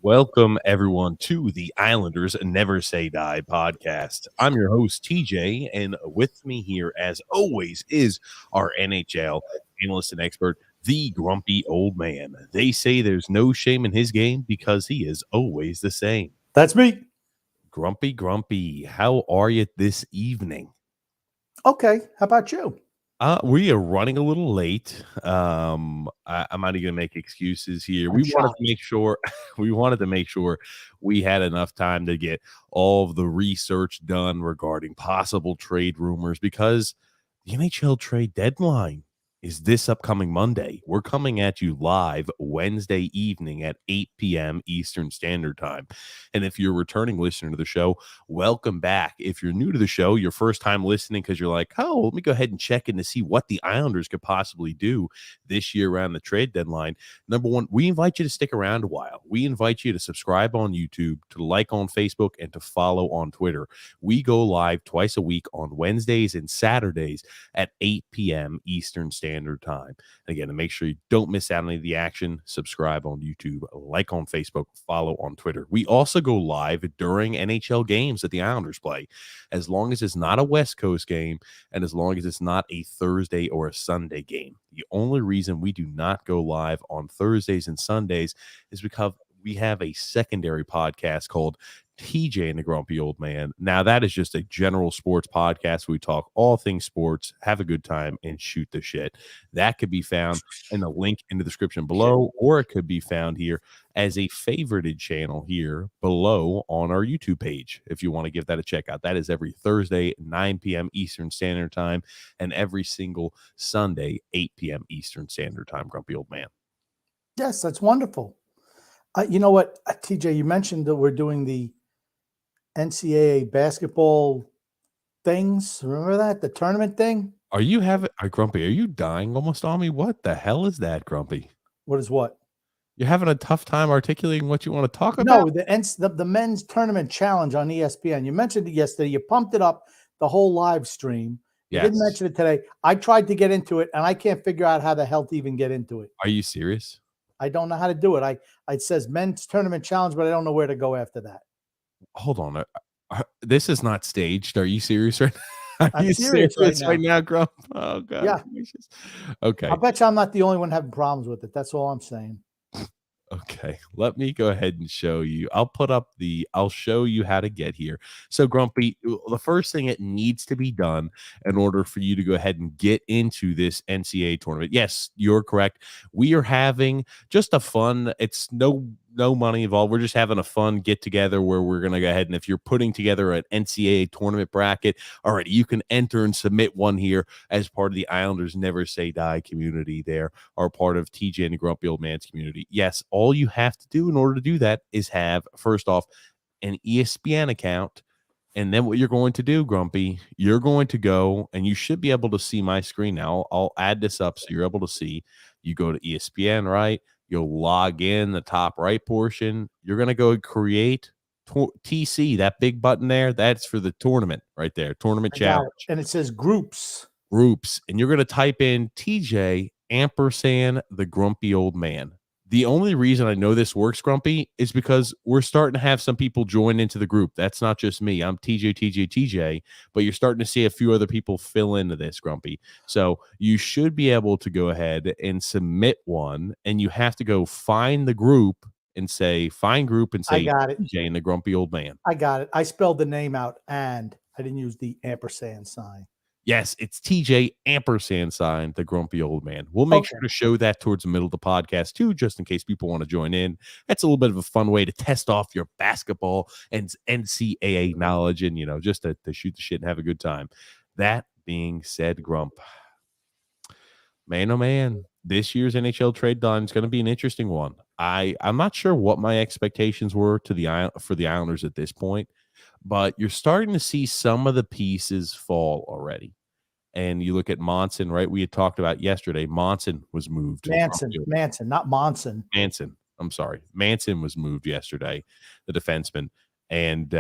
Welcome, everyone, to the Islanders Never Say Die podcast. I'm your host, TJ, and with me here, as always, is our NHL analyst and expert, the grumpy old man. They say there's no shame in his game because he is always the same. That's me. Grumpy, how are you this evening? Okay. How about you? We are running a little late. I'm not even gonna make excuses here. I'm We wanted shocked. to make sure we had enough time to get all of the research done regarding possible trade rumors because the NHL trade deadline is this upcoming Monday. We're coming at you live Wednesday evening at 8 p.m. Eastern Standard Time. And if you're a returning listener to the show, welcome back. If you're new to the show, your first time listening because you're like, oh, let me go ahead and check in to see what the Islanders could possibly do this year around the trade deadline. Number one, we invite you to stick around a while. We invite you to subscribe on YouTube, to like on Facebook, and to follow on Twitter. We go live twice a week on Wednesdays and Saturdays at 8 p.m. Eastern Standard Time. And again, to make sure you don't miss out on any of the action, subscribe on YouTube, like on Facebook, follow on Twitter. We also go live during NHL games that the Islanders play, as long as it's not a West Coast game and as long as it's not a Thursday or a Sunday game. The only reason we do not go live on Thursdays and Sundays is because we have a secondary podcast called TJ and the Grumpy Old Man. Now, that is just a general sports podcast where we talk all things sports, have a good time, and shoot the shit. That could be found in the link in the description below, or it could be found here as a favorited channel here below on our YouTube page if you want to give that a check out. That is every Thursday, 9 p.m. Eastern Standard Time, and every single Sunday, 8 p.m. Eastern Standard Time, Grumpy Old Man. Yes, that's wonderful. You know what, TJ, you mentioned that we're doing the NCAA basketball things. Remember that? The tournament thing? Are Grumpy, are you dying almost on me? What the hell is that, Grumpy? What is what? You're having a tough time articulating what you want to talk about? No, the men's tournament challenge on ESPN. You mentioned it yesterday. You pumped it up the whole live stream. You didn't mention it today. I tried to get into it, and I can't figure out how the hell to even get into it. Are you serious? I don't know how to do it. It says men's tournament challenge, but I don't know where to go after that. Hold on. This is not staged. Are you serious right now? I'm serious right now, Grump? Oh, God. Yeah. Gracious. Okay. I bet you I'm not the only one having problems with it. That's all I'm saying. Okay, let me go ahead and show you. I'll show you how to get here. So, Grumpy, the first thing that needs to be done in order for you to go ahead and get into this NCAA tournament. Yes, you're correct. We are having just a fun, it's no money involved. We're just having a fun get together where we're going to go ahead. And if you're putting together an NCAA tournament bracket, all right, you can enter and submit one here as part of the Islanders Never Say Die community. There are part of TJ and the Grumpy Old Man's community. Yes, all you have to do in order to do that is have, first off, an ESPN account. And then what you're going to do, Grumpy, you're going to go, and you should be able to see my screen now. I'll add this up so you're able to see. You go to ESPN, right? You'll log in the top right portion. You're going to go create TC, that big button there. That's for the tournament right there, tournament challenge. And it says groups. And you're going to type in TJ ampersand the Grumpy Old Man. The only reason I know this works, Grumpy, is because we're starting to have some people join into the group. That's not just me. I'm TJ, but you're starting to see a few other people fill into this, Grumpy. So you should be able to go ahead and submit one, and you have to go find the group and say, find group and say, I got it. TJ and the Grumpy Old Man. I got it. I spelled the name out, and I didn't use the ampersand sign. Yes, it's TJ ampersand sign, the Grumpy Old Man. We'll make sure to show that towards the middle of the podcast too, just in case people want to join in. That's a little bit of a fun way to test off your basketball and NCAA knowledge and, just to shoot the shit and have a good time. That being said, Grump, man, oh man, this year's NHL trade deadline is going to be an interesting one. I'm not sure what my expectations were for the Islanders at this point, but you're starting to see some of the pieces fall already. And you look at Monson, right? We had talked about yesterday. Monson was moved. Manson, not Monson. Manson. I'm sorry. Manson was moved yesterday, the defenseman. And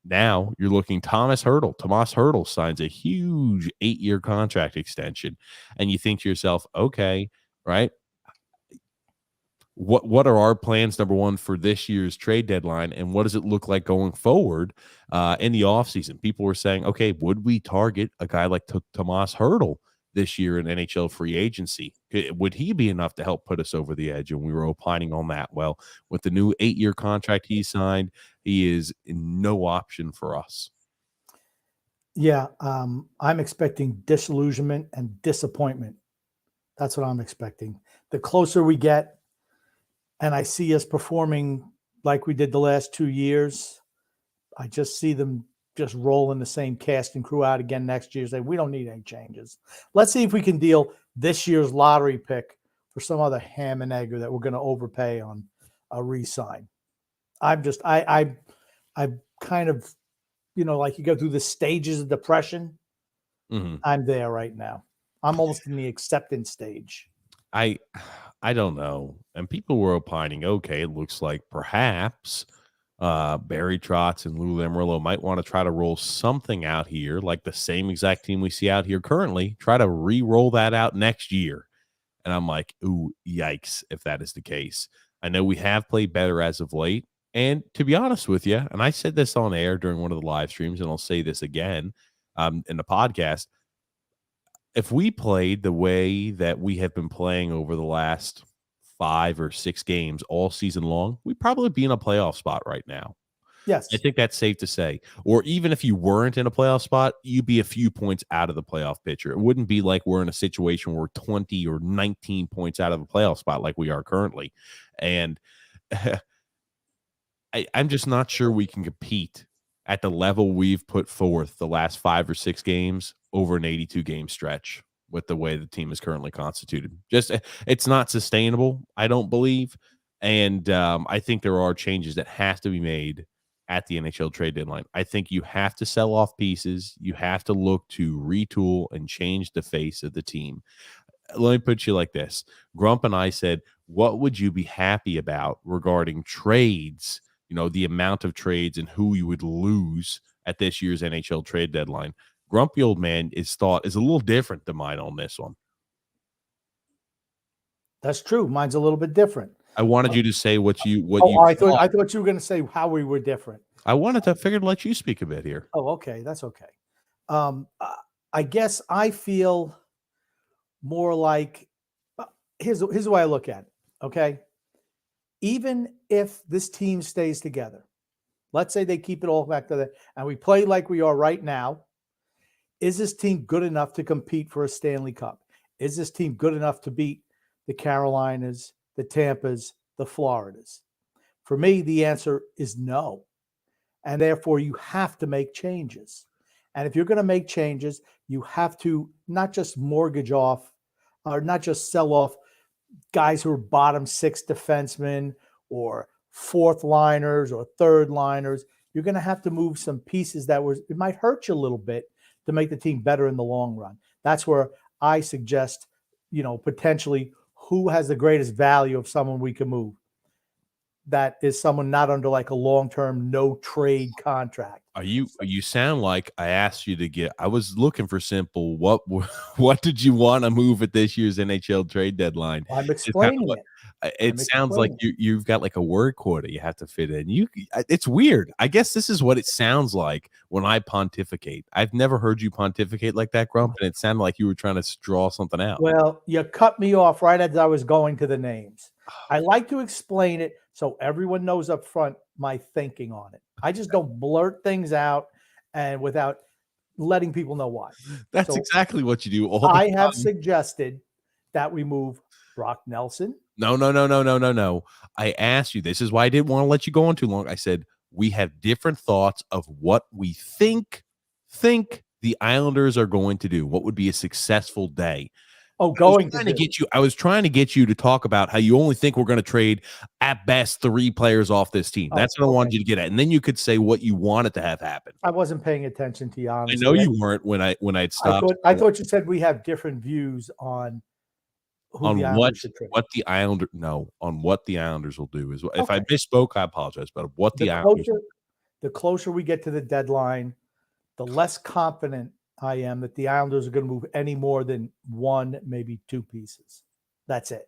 now you're looking Tomas Hertl signs a huge 8-year contract extension. And you think to yourself, okay, right? what are our plans, number one, for this year's trade deadline, and what does it look like going forward in the offseason? People were saying, okay, would we target a guy like Tomas Hurdle this year in NHL free agency? Would he be enough to help put us over the edge? And we were opining on that. Well, with the new 8-year contract he signed, he is no option for us. Yeah, I'm expecting disillusionment and disappointment. That's what I'm expecting. The closer we get, and I see us performing like we did the last 2 years, I just see them just rolling the same cast and crew out again next year. Say, we don't need any changes. Let's see if we can deal this year's lottery pick for some other ham and egg that we're going to overpay on a re-sign. I'm kind of, like you go through the stages of depression. Mm-hmm. I'm there right now. I'm almost in the acceptance stage. I don't know. And people were opining, okay, it looks like perhaps Barry Trotz and Lou Lamoriello might want to try to roll something out here, like the same exact team we see out here currently, try to re-roll that out next year. And I'm like, ooh, yikes, if that is the case. I know we have played better as of late. And to be honest with you, and I said this on air during one of the live streams, and I'll say this again in the podcast, if we played the way that we have been playing over the last 5 or 6 games all season long, we'd probably be in a playoff spot right now. Yes. I think that's safe to say. Or even if you weren't in a playoff spot, you'd be a few points out of the playoff picture. It wouldn't be like we're in a situation where we're 20 or 19 points out of the playoff spot like we are currently. And I'm just not sure we can compete at the level we've put forth the last 5 or 6 games over an 82-game stretch with the way the team is currently constituted. Just it's not sustainable, I don't believe. And I think there are changes that have to be made at the NHL trade deadline. I think you have to sell off pieces. You have to look to retool and change the face of the team. Let me put you like this. Grump and I said, what would you be happy about regarding trades? The amount of trades and who you would lose at this year's NHL trade deadline. Grumpy old man is a little different than mine on this one. That's true. Mine's a little bit different. I wanted you to say what you I thought you were going to say how we were different. I figured to let you speak a bit here. Oh, okay. That's okay. I guess I feel more like here's the way I look at it. Okay. Even if this team stays together, let's say they keep it all back to that, and we play like we are right now. Is this team good enough to compete for a Stanley Cup? Is this team good enough to beat the Carolinas, the Tampas, the Floridas? For me, the answer is no. And therefore, you have to make changes. And if you're going to make changes, you have to not just mortgage off or not just sell off guys who are bottom 6 defensemen or 4th liners or 3rd liners. You're going to have to move some pieces it might hurt you a little bit to make the team better in the long run. That's where I suggest, potentially who has the greatest value of someone we can move. That is someone not under like a long-term no trade contract. You sound like I asked you to get. I was looking for simple. What did you want to move at this year's NHL trade deadline? I'm explaining it. It sounds like you've got like a word quota you have to fit in. It's weird. I guess this is what it sounds like when I pontificate. I've never heard you pontificate like that, Grump, and it sounded like you were trying to draw something out. Well, you cut me off right as I was going to the names. I like to explain it so everyone knows up front my thinking on it. I just don't blurt things out and without letting people know why. That's exactly what you do all the time. I have suggested that we move Brock Nelson. No. I asked you. This is why I didn't want to let you go on too long. I said we have different thoughts of what we think the Islanders are going to do. What would be a successful day? I was trying to get you to talk about how you only think we're going to trade at best 3 players off this team. That's what I wanted you to get at, and then you could say what you wanted to have happen. I wasn't paying attention to you, honestly. I know you weren't when I'd stopped. I thought you said we have different views on what the Islanders will do. Is if I misspoke, I apologize. But what the closer we get to the deadline, the less confident I am that the Islanders are going to move any more than 1, maybe 2 pieces. That's it.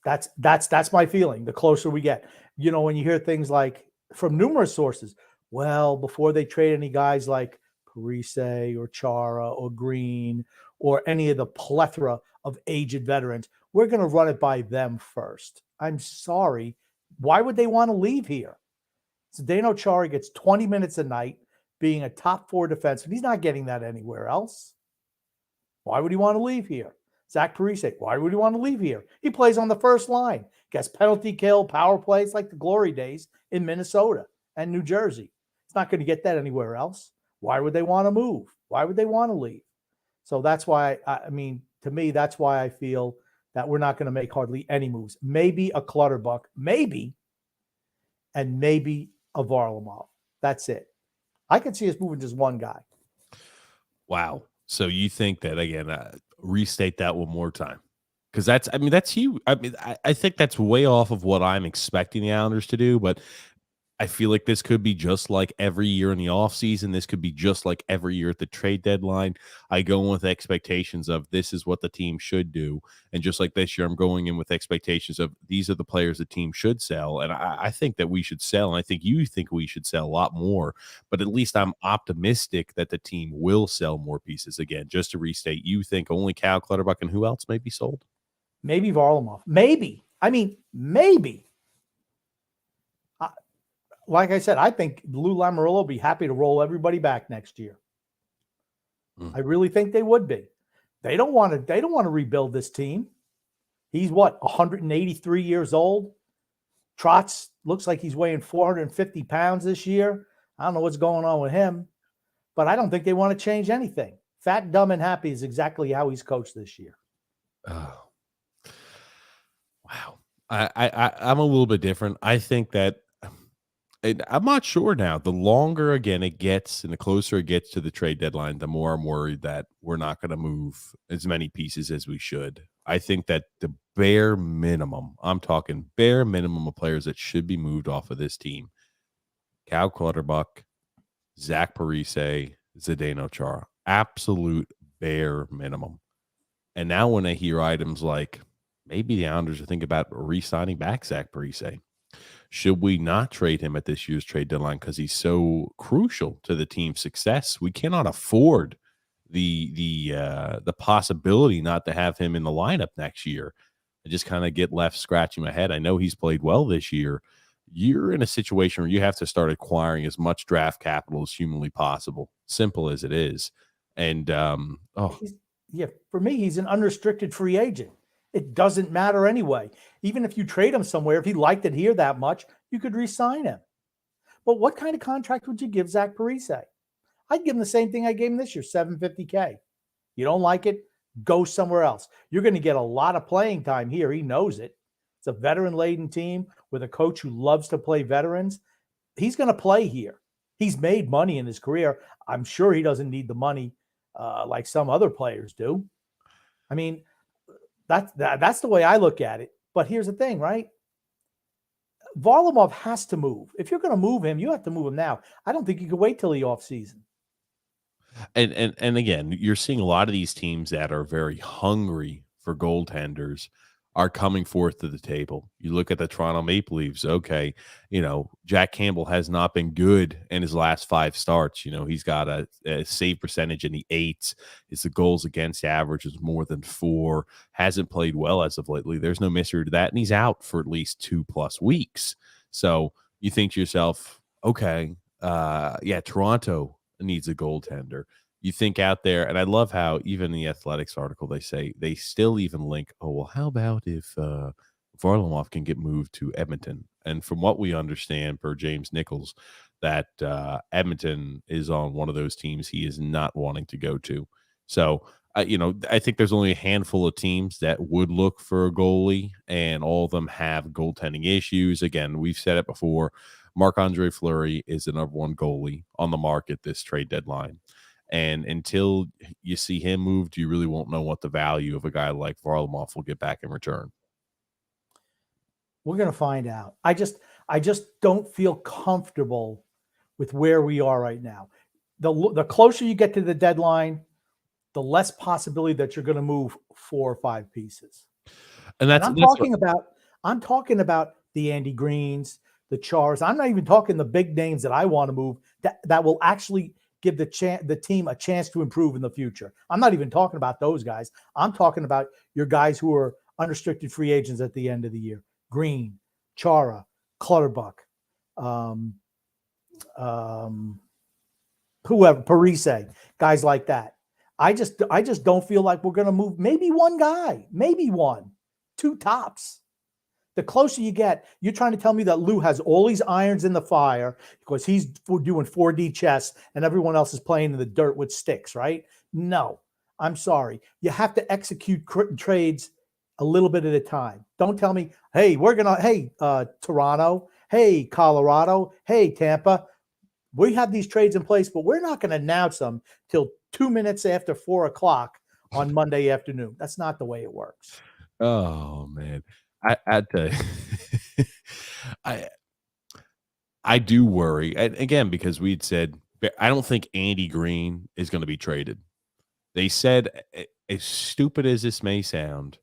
That's my feeling. The closer we get, when you hear things like from numerous sources, well, before they trade any guys like Parise or Chara or Green or any of the plethora of aged veterans, we're going to run it by them first. I'm sorry. Why would they want to leave here? Zdeno Chara gets 20 minutes a night being a top 4 defenseman. He's not getting that anywhere else. Why would he want to leave here? Zach Parise, why would he want to leave here? He plays on the first line, gets penalty kill, power plays like the glory days in Minnesota and New Jersey. It's not going to get that anywhere else. Why would they want to move? Why would they want to leave? So that's why, to me, that's why I feel that we're not going to make hardly any moves. Maybe a Clutterbuck, maybe, and maybe a Varlamov. That's it. I could see us moving just one guy. Wow. So you think that, again, restate that one more time? Because that's huge. I think that's way off of what I'm expecting the Islanders to do, but I feel like this could be just like every year in the offseason. This could be just like every year at the trade deadline. I go in with expectations of this is what the team should do. And just like this year, I'm going in with expectations of these are the players the team should sell. And I think that we should sell. And I think you think we should sell a lot more. But at least I'm optimistic that the team will sell more pieces. Again, just to restate, you think only Cal, Clutterbuck, and who else may be sold? Maybe Varlamov. Maybe. Maybe. Like I said, I think Lou Lamoriello will be happy to roll everybody back next year. I really think they would be. They don't want to rebuild this team. He's 183 years old. Trotz looks like he's weighing 450 pounds this year. I don't know what's going on with him, but I don't think they want to change anything. Fat, dumb, and happy is exactly how he's coached this year. Oh, wow. I'm a little bit different. I think that I'm not sure now. The longer, again, it gets and the closer it gets to the trade deadline, the more I'm worried that we're not going to move as many pieces as we should. I think that the bare minimum, I'm talking bare minimum of players that should be moved off of this team, Cal Clutterbuck, Zach Parise, Zdeno Chara, absolute bare minimum. And now when I hear items like maybe the Islanders are thinking about re-signing back Zach Parise, should we not trade him at this year's trade deadline because he's so crucial to the team's success? We cannot afford the possibility not to have him in the lineup next year. I just kind of get left scratching my head. I know he's played well this year. You're in a situation where you have to start acquiring as much draft capital as humanly possible, simple as it is. And for me, he's an unrestricted free agent. It doesn't matter anyway. Even if you trade him somewhere, if he liked it here that much, you could re-sign him. But what kind of contract would you give Zach Parise? I'd give him the same thing I gave him this year, $750K. You don't like it? Go somewhere else. You're going to get a lot of playing time here. He knows it. It's a veteran-laden team with a coach who loves to play veterans. He's going to play here. He's made money in his career. I'm sure he doesn't need the money like some other players do. That's the way I look at it. But here's the thing, right? Varlamov has to move. If you're going to move him, you have to move him now. I don't think you can wait till the offseason. And again, you're seeing a lot of these teams that are very hungry for goaltenders are coming forth to the table. You look at the Toronto Maple Leafs. Okay, Jack Campbell has not been good in his last 5 starts. He's got a save percentage in the 8s. His goals against average is more than 4. Hasn't played well as of lately. There's no mystery to that, and he's out for at least 2+ weeks. So you think to yourself, okay, Toronto needs a goaltender. You think out there, and I love how even in the Athletics article, they say they still even link, oh, well, how about if Varlamov can get moved to Edmonton? And from what we understand per James Nichols, that Edmonton is on one of those teams he is not wanting to go to. So, I think there's only a handful of teams that would look for a goalie, and all of them have goaltending issues. Again, we've said it before. Marc-Andre Fleury is the number 1 goalie on the market this trade deadline. And until you see him moved, you really won't know what the value of a guy like Varlamov will get back in return. We're going to find out. I just don't feel comfortable with where we are right now. The closer you get to the deadline, the less possibility that you're going to move 4 or 5 pieces. And I'm talking about I'm talking about the Andy Greens, the Chars. I'm not even talking the big names that I want to move that will actually give the team a chance to improve in the future. I'm not even talking about those guys. I'm talking about your guys who are unrestricted free agents at the end of the year. Green, Chara, Clutterbuck, whoever, Parise, guys like that. I just don't feel like we're going to move maybe one guy, maybe one, two tops. The closer you get, you're trying to tell me that Lou has all these irons in the fire because he's doing 4D chess and everyone else is playing in the dirt with sticks, right? No, I'm sorry. You have to execute trades a little bit at a time. Don't tell me, hey, Toronto, hey, Colorado, hey, Tampa. We have these trades in place, but we're not going to announce them till 2 minutes after 4 o'clock on Monday afternoon. That's not the way it works. Oh man, I tell you, I I do worry, and again, because we'd said I don't think Andy Green is going to be traded. They said, as stupid as this may sound,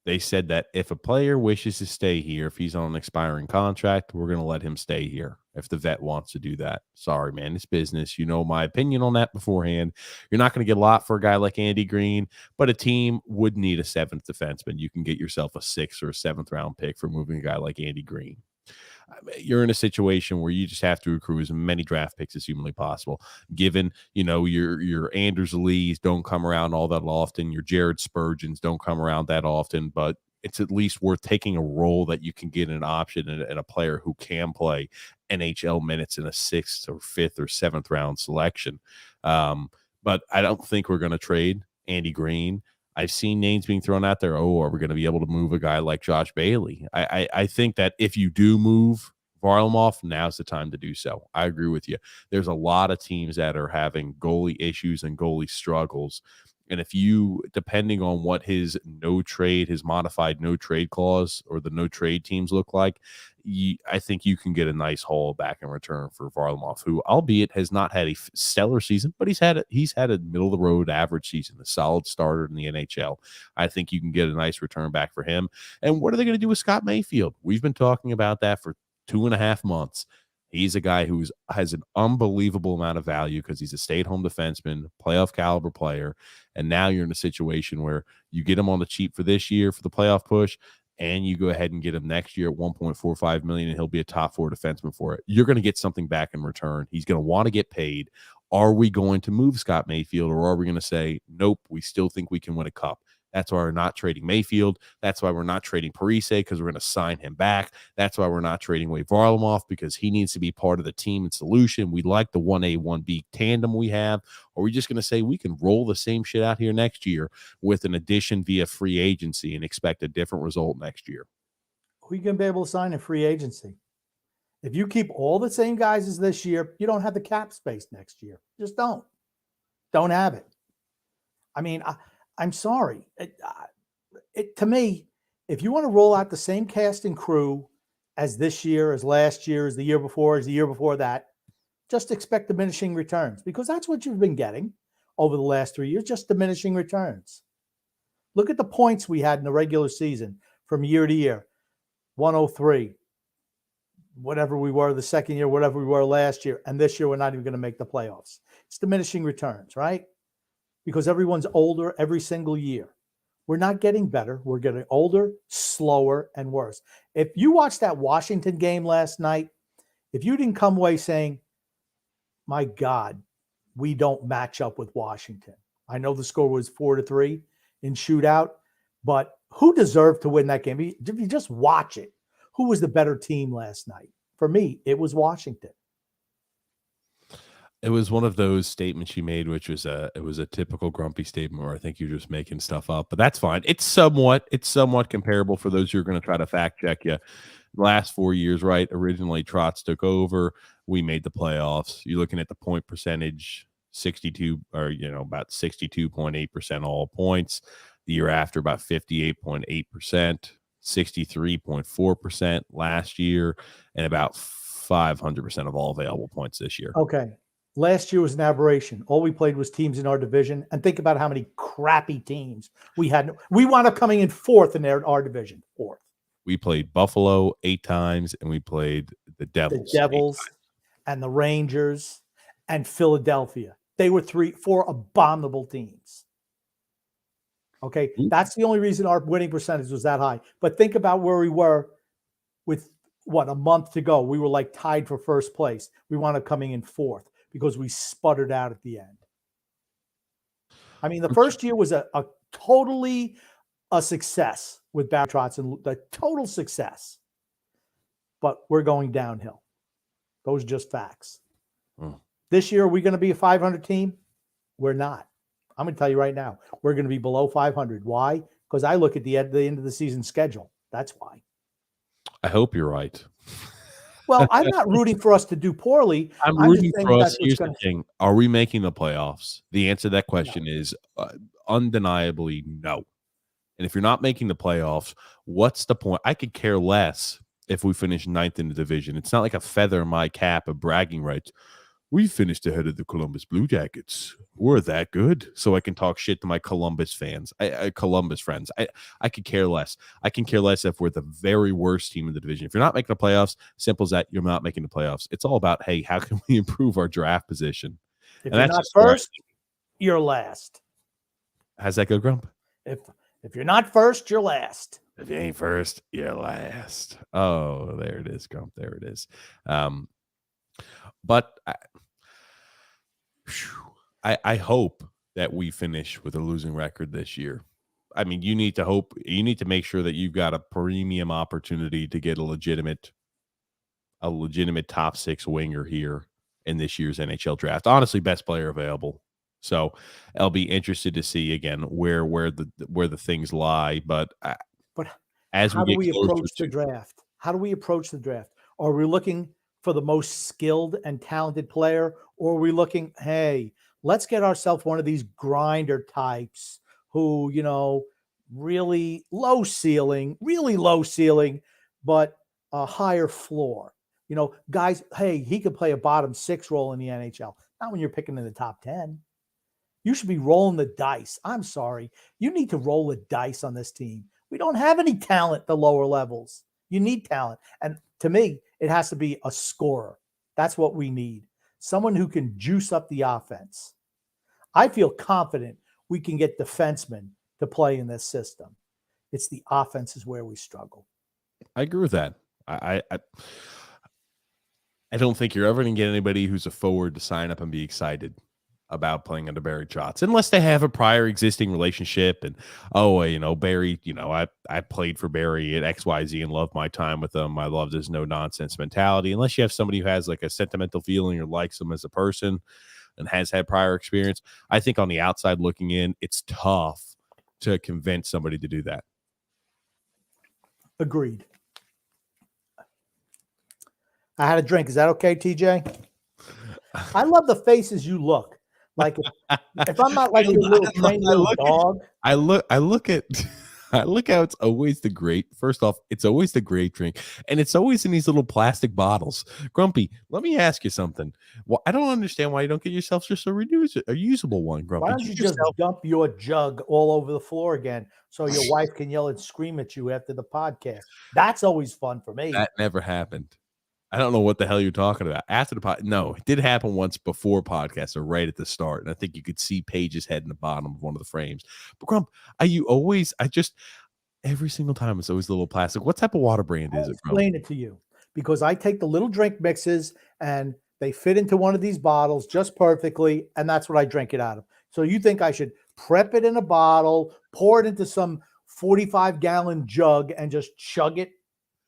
they said that if a player wishes to stay here, if he's on an expiring contract, we're going to let him stay here. If the vet wants to do that, sorry, man, it's business. You know my opinion on that beforehand. You're not going to get a lot for a guy like Andy Green, but a team would need a seventh defenseman. You can get yourself a 6th or 7th round pick for moving a guy like Andy Green. You're in a situation where you just have to accrue as many draft picks as humanly possible. Given, your Anders Lees don't come around all that often, your Jared Spurgeons don't come around that often, but it's at least worth taking a role that you can get an option and a player who can play NHL minutes in a 6th or 5th or 7th round selection. But I don't think we're going to trade Andy Green. I've seen names being thrown out there. Oh, are we going to be able to move a guy like Josh Bailey? I think that if you do move Varlamov, now's the time to do so. I agree with you. There's a lot of teams that are having goalie issues and goalie struggles. And if you, depending on what his modified no trade clause or the no trade teams look like, I think you can get a nice haul back in return for Varlamov, who, albeit has not had a stellar season, but he's had a middle of the road average season, a solid starter in the NHL. I think you can get a nice return back for him. And what are they going to do with Scott Mayfield? We've been talking about that for 2.5 months. He's a guy who has an unbelievable amount of value because he's a stay-at-home defenseman, playoff caliber player. And now you're in a situation where you get him on the cheap for this year for the playoff push, and you go ahead and get him next year at $1.45 million, and he'll be a top 4 defenseman for it. You're going to get something back in return. He's going to want to get paid. Are we going to move Scott Mayfield, or are we going to say, nope, we still think we can win a cup? That's why we're not trading Mayfield. That's why we're not trading Parise, because we're going to sign him back. That's why we're not trading away Varlamov, because he needs to be part of the team and solution. We like the 1A, 1B tandem we have. Or are we just going to say we can roll the same shit out here next year with an addition via free agency and expect a different result next year? Who are you going to be able to sign in free agency? If you keep all the same guys as this year, you don't have the cap space next year. Just don't. Don't have it. I mean, I'm sorry. To me, if you want to roll out the same cast and crew as this year, as last year, as the year before, as the year before that, just expect diminishing returns, because that's what you've been getting over the last 3 years, just diminishing returns. Look at the points we had in the regular season from year to year. 103, whatever we were the second year, whatever we were last year, and this year we're not even going to make the playoffs. It's diminishing returns, right? Because everyone's older every single year. We're not getting better. We're getting older, slower, and worse. If you watched that Washington game last night, if you didn't come away saying, my God, we don't match up with Washington. I know the score was 4-3 in shootout, but who deserved to win that game? If you just watch it, who was the better team last night? For me, it was Washington. It was one of those statements you made, which was it was a typical grumpy statement where I think you're just making stuff up, but that's fine. It's somewhat comparable for those who are going to try to fact check you. Last 4 years, right? Originally, Trotz took over. We made the playoffs. You're looking at the point percentage, 62 or about 62.8% all points. The year after, about 58.8%, 63.4% last year, and about 500% of all available points this year. Okay. Last year was an aberration. All we played was teams in our division. And think about how many crappy teams we had. We wound up coming in 4th in our division. 4th. We played Buffalo 8 times, and we played the The Devils 8 Devils times. and the Rangers and Philadelphia. They were 4 abominable teams. Okay, that's the only reason our winning percentage was that high. But think about where we were with a month to go. We were like tied for first place. We wound up coming in 4th because we sputtered out at the end. I mean, the first year was a totally a success with Barry Trotz, and a total success. But we're going downhill. Those are just facts. This year, are we going to be a 500 team? We're not. I'm going to tell you right now, we're going to be below 500. Why? Because I look at the end of the season schedule. That's why. I hope you're right. Well, I'm not rooting for us to do poorly. I'm just rooting saying for us. that's what's Here's the gonna. thing. Are we making the playoffs? The answer to that question is undeniably no. And if you're not making the playoffs, what's the point? I could care less if we finish 9th in the division. It's not like a feather in my cap of bragging rights. We finished ahead of the Columbus Blue Jackets. We're that good. So I can talk shit to my Columbus fans, Columbus friends. I could care less. I can care less if we're the very worst team in the division. If you're not making the playoffs, simple as that, you're not making the playoffs. It's all about, hey, how can we improve our draft position? If you're not first, you're last. How's that go, Grump? If you're not first, you're last. If you ain't first, you're last. Oh, there it is, Grump. There it is. But I hope that we finish with a losing record this year. I mean, you need to make sure that you've got a premium opportunity to get a legitimate top 6 winger here in this year's NHL draft. Honestly, best player available. So I'll be interested to see again where the things lie. But as how do we approach the draft? How do we approach the draft? Are we looking for the most skilled and talented player, or are we looking, hey, let's get ourselves one of these grinder types who, really low ceiling, but a higher floor. Guys, hey, he could play a bottom 6 role in the NHL. Not when you're picking in the top 10. You should be rolling the dice. I'm sorry. You need to roll the dice on this team. We don't have any talent at the lower levels. You need talent. And to me, it has to be a scorer. That's what we need. Someone who can juice up the offense. I feel confident we can get defensemen to play in this system. It's the offense is where we struggle. I agree with that. I don't think you're ever going to get anybody who's a forward to sign up and be excited about playing under Barry Trotz, unless they have a prior existing relationship. And, Barry, I played for Barry at XYZ and loved my time with him. I loved his no-nonsense mentality. Unless you have somebody who has like a sentimental feeling or likes him as a person and has had prior experience, I think on the outside looking in, it's tough to convince somebody to do that. Agreed. I had a drink. Is that okay, TJ? I love the faces you look. Like if I'm not like your little trained little dog. I look how it's always the great. First off, it's always the great drink, and it's always in these little plastic bottles. Grumpy, let me ask you something. Well, I don't understand why you don't get yourself just a usable one, Grumpy. Why don't you just dump your jug all over the floor again so your wife can yell and scream at you after the podcast? That's always fun for me. That never happened. I don't know what the hell you're talking about. After the pod, no, it did happen once before podcast or right at the start, and I think you could see Paige's head in the bottom of one of the frames. But Grump, every single time it's always a little plastic. What type of water brand is it? Explain it to you, because I take the little drink mixes and they fit into one of these bottles just perfectly, and that's what I drink it out of. So you think I should prep it in a bottle, pour it into some 45-gallon jug, and just chug it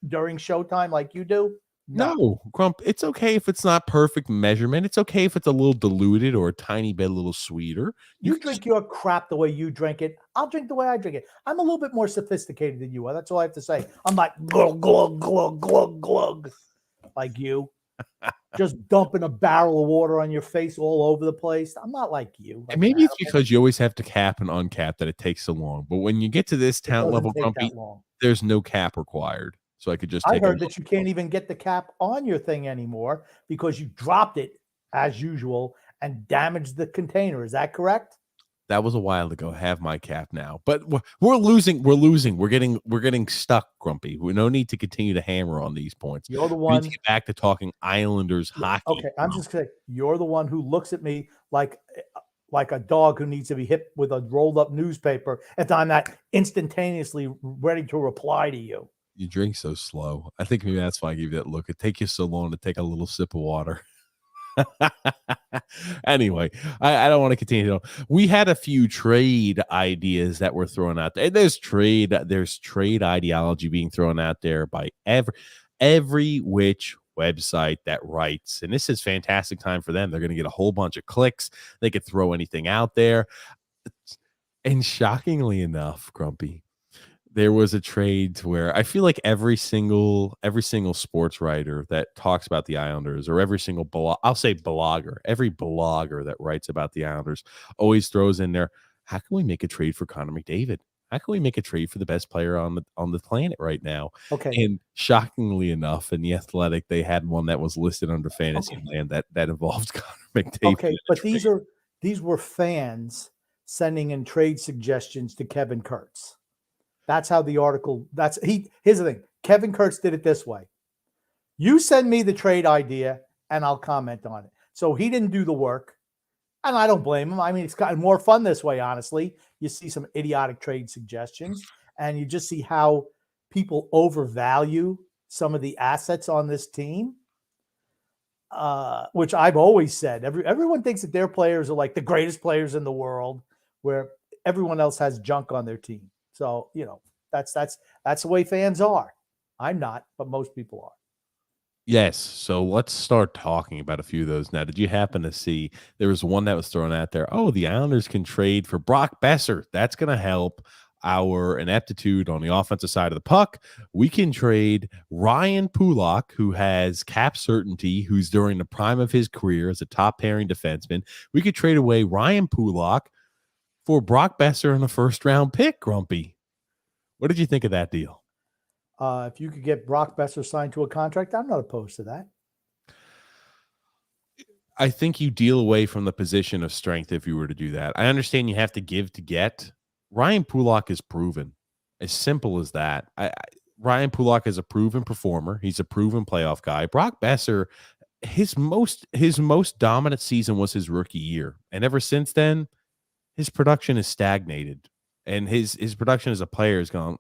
during showtime like you do? No, Grump, it's okay if it's not perfect measurement. It's okay if it's a little diluted or a tiny bit a little sweeter. You drink your crap the way you drink it. I'll drink the way I drink it. I'm a little bit more sophisticated than you are. That's all I have to say. I'm like glug, glug, glug, glug, glug, like you. Just dumping a barrel of water on your face all over the place. I'm not like you. And maybe it's because you always have to cap and uncap that it takes so long. But when you get to this talent level, Grumpy, there's no cap required. So I could just I heard that you can't even get the cap on your thing anymore because you dropped it as usual and damaged the container. Is that correct? That was a while ago. Have my cap now, but we're losing. We're losing. We're getting stuck, Grumpy. We no need to continue to hammer on these points. You're the We need to one. get back to talking Islanders Yeah, hockey. okay, I'm just saying you're the one who looks at me like a dog who needs to be hit with a rolled up newspaper if I'm not instantaneously ready to reply to you. You drink so slow. I think maybe that's why I give you that look. It takes you so long to take a little sip of water. Anyway, I don't want to continue. We had a few trade ideas that were thrown out there. There's trade ideology being thrown out there by every which website that writes, and this is fantastic time for them. They're going to get a whole bunch of clicks. They could throw anything out there, and shockingly enough, Grumpy, there was a trade where I feel like every single sports writer that talks about the Islanders, or every single blogger, every blogger that writes about the Islanders always throws in there, how can we make a trade for Connor McDavid? How can we make a trade for the best player on the planet right now? Okay. And shockingly enough, in the Athletic, they had one that was listed under Fantasyland that involved Connor McDavid. Okay, but these were fans sending in trade suggestions to Kevin Kurtz. That's how the article. Here's the thing. Kevin Kurtz did it this way. You send me the trade idea, and I'll comment on it. So he didn't do the work, and I don't blame him. I mean, it's gotten more fun this way. Honestly, you see some idiotic trade suggestions, and you just see how people overvalue some of the assets on this team. Which I've always said, everyone thinks that their players are like the greatest players in the world, where everyone else has junk on their team. So, that's the way fans are. I'm not, but most people are. Yes. So let's start talking about a few of those now. Did you happen to see there was one that was thrown out there? Oh, the Islanders can trade for Brock Besser. That's going to help our ineptitude on the offensive side of the puck. We can trade Ryan Pulock, who has cap certainty, who's during the prime of his career as a top pairing defenseman. We could trade away Ryan Pulock for Brock Besser and a first-round pick, Grumpy. What did you think of that deal? If you could get Brock Besser signed to a contract, I'm not opposed to that. I think you deal away from the position of strength if you were to do that. I understand you have to give to get. Ryan Pulock is proven. As simple as that. Ryan Pulock is a proven performer. He's a proven playoff guy. Brock Besser, his most dominant season was his rookie year. And ever since then, his production is stagnated, and his production as a player has gone,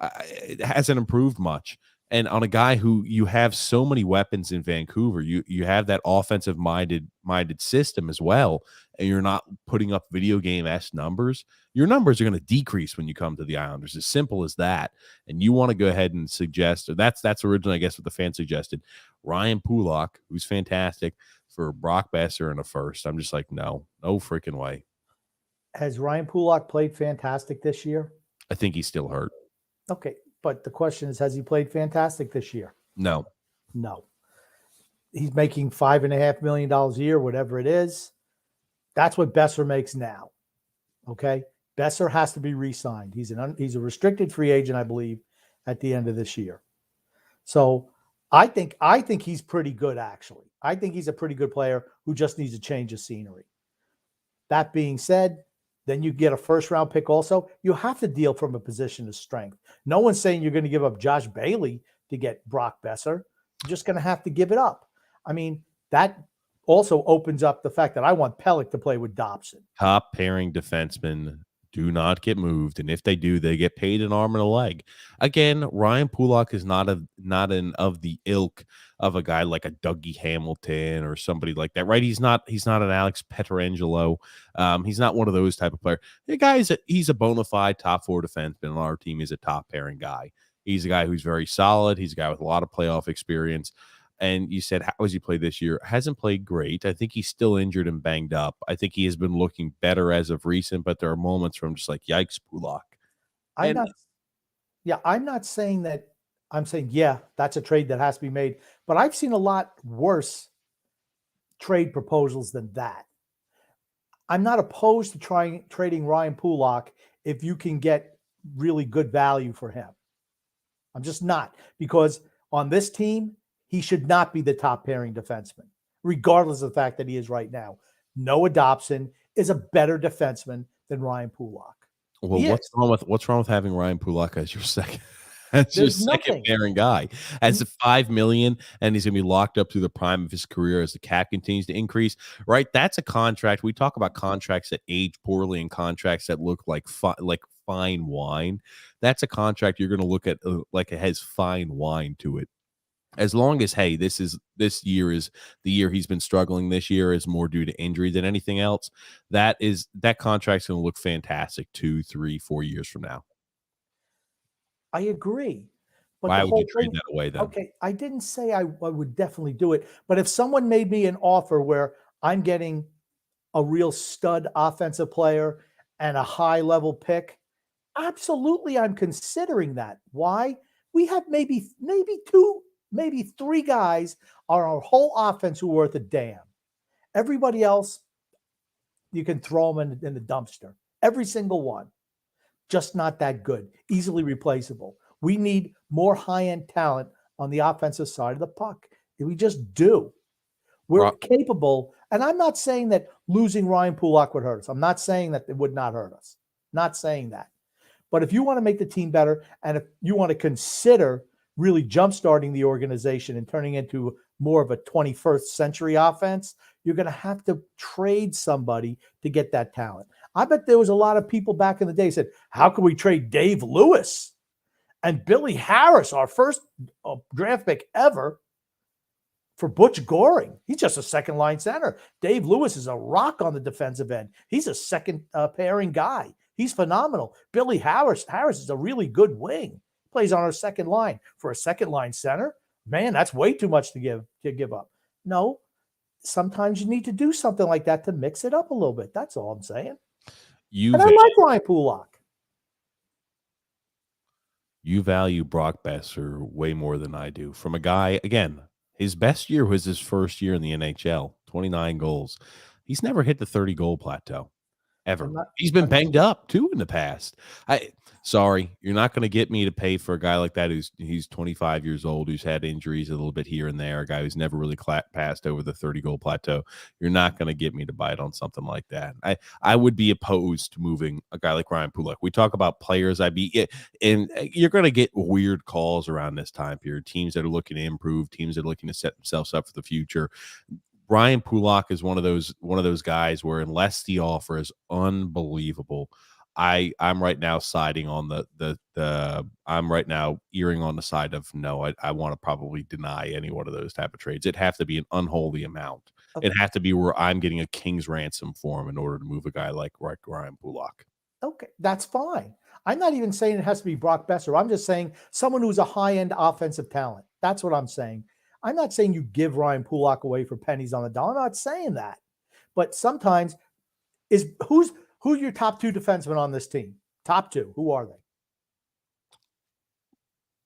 it hasn't improved much. And on a guy who you have so many weapons in Vancouver, you have that offensive minded system as well, and you're not putting up video game-esque numbers. Your numbers are going to decrease when you come to the Islanders. As simple as that. And you want to go ahead and suggest, or that's originally, I guess, what the fan suggested, Ryan Pulock, who's fantastic, for Brock Besser and a first. I'm just like, no freaking way. Has Ryan Pulock played fantastic this year? I think he's still hurt. Okay, but the question is, has he played fantastic this year? No. He's making $5.5 million a year, whatever it is. That's what Besser makes now. Okay, Besser has to be re-signed. He's a restricted free agent, I believe, at the end of this year. So I think he's pretty good, actually. I think he's a pretty good player who just needs a change of scenery. That being said, then you get a first-round pick also. You have to deal from a position of strength. No one's saying you're going to give up Josh Bailey to get Brock Besser. You're just going to have to give it up. I mean, that also opens up the fact that I want Pelech to play with Dobson. Top pairing defensemen do not get moved, and if they do, they get paid an arm and a leg. Again, Ryan Pulock is not of the ilk of a guy like a Dougie Hamilton or somebody like that, right? He's not an Alex Pietrangelo. He's not one of those type of players. The guy he's a bona fide top four defenseman on our team. He's a top pairing guy. He's a guy who's very solid. He's a guy with a lot of playoff experience. And you said, how has he played this year? Hasn't played great. I think he's still injured and banged up. I think he has been looking better as of recent, but there are moments from just like, yikes, Pulock. I'm not saying that. I'm saying, yeah, that's a trade that has to be made. But I've seen a lot worse trade proposals than that. I'm not opposed to trading Ryan Pulock if you can get really good value for him. I'm just not, because on this team, he should not be the top pairing defenseman, regardless of the fact that he is right now. Noah Dobson is a better defenseman than Ryan Pulock. Well, He is. what's wrong with having Ryan Pulock as your second as your There's second nothing. pairing guy? As a $5 million, and he's gonna be locked up through the prime of his career as the cap continues to increase, right? That's a contract. We talk about contracts that age poorly and contracts that look like fine wine. That's a contract you're gonna look at like it has fine wine to it. As long as, hey, this year is the year he's been struggling. This year is more due to injury than anything else. That contract's going to look fantastic 2, 3, 4 years from now. I agree. But Why the would you whole trade thing, that away then? okay, I didn't say I would definitely do it. But if someone made me an offer where I'm getting a real stud offensive player and a high level pick, absolutely I'm considering that. Why? We have maybe two, maybe three guys on our whole offense who are worth a damn. Everybody else, you can throw them in the dumpster. Every single one. Just not that good. Easily replaceable. We need more high-end talent on the offensive side of the puck. We just do. We're capable. And I'm not saying that losing Ryan Pulock would hurt us. I'm not saying that it would not hurt us. Not saying that. But if you want to make the team better, and if you want to consider really jumpstarting the organization and turning into more of a 21st century offense, you're going to have to trade somebody to get that talent. I bet there was a lot of people back in the day who said, how can we trade Dave Lewis and Billy Harris, our first draft pick ever, for Butch Goring? He's just a second line center. Dave Lewis is a rock on the defensive end. He's a second pairing guy. He's phenomenal. Billy Harris is a really good wing. Plays on our second line. For a second line center, man, that's way too much to give up. No, sometimes you need to do something like that to mix it up a little bit. That's all I'm saying. And I like Ryan Pulock. You value Brock Besser way more than I do. From a guy, again, his best year was his first year in the NHL, 29 goals. He's never hit the 30-goal plateau. Ever. He's been banged up too in the past. Sorry, you're not going to get me to pay for a guy like that he's 25 years old, who's had injuries a little bit here and there, a guy who's never really passed over the 30-goal plateau. You're not going to get me to bite on something like that. I would be opposed to moving a guy like Ryan Pulock. We talk about players and you're going to get weird calls around this time period. Teams that are looking to improve, teams that are looking to set themselves up for the future. Ryan Pulock is one of those guys where, unless the offer is unbelievable, I'm right now siding on I'm right now earing on the side of no. I want to probably deny any one of those type of trades. It'd have to be an unholy amount. Okay. It'd have to be where I'm getting a king's ransom for him in order to move a guy like Ryan Pulock. Okay, that's fine. I'm not even saying it has to be Brock Besser. I'm just saying someone who's a high-end offensive talent. That's what I'm saying. I'm not saying you give Ryan Pulock away for pennies on the dollar. I'm not saying that. But sometimes who's your top two defensemen on this team? Top two. Who are they?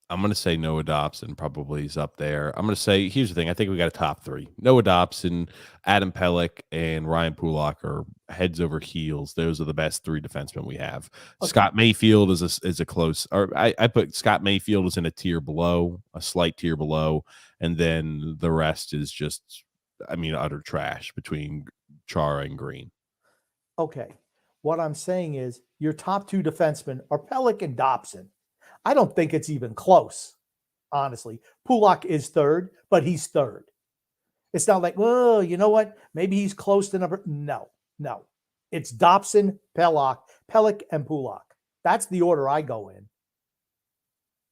I'm going to say Noah Dobson probably is up there. I'm going to say, here's the thing. I think we got a top three. Noah Dobson, Adam Pelech, and Ryan Pulock are heads over heels. Those are the best three defensemen we have. Okay. Scott Mayfield is a close, or I put Scott Mayfield as in a tier below, a slight tier below, and then the rest is just, utter trash between Chara and Green. Okay. What I'm saying is your top two defensemen are Pelech and Dobson. I don't think it's even close, honestly. Pulock is third, but he's third. It's not like, well, you know what? Maybe he's close to number. No. It's Dobson, Pelech, and Pulock. That's the order I go in.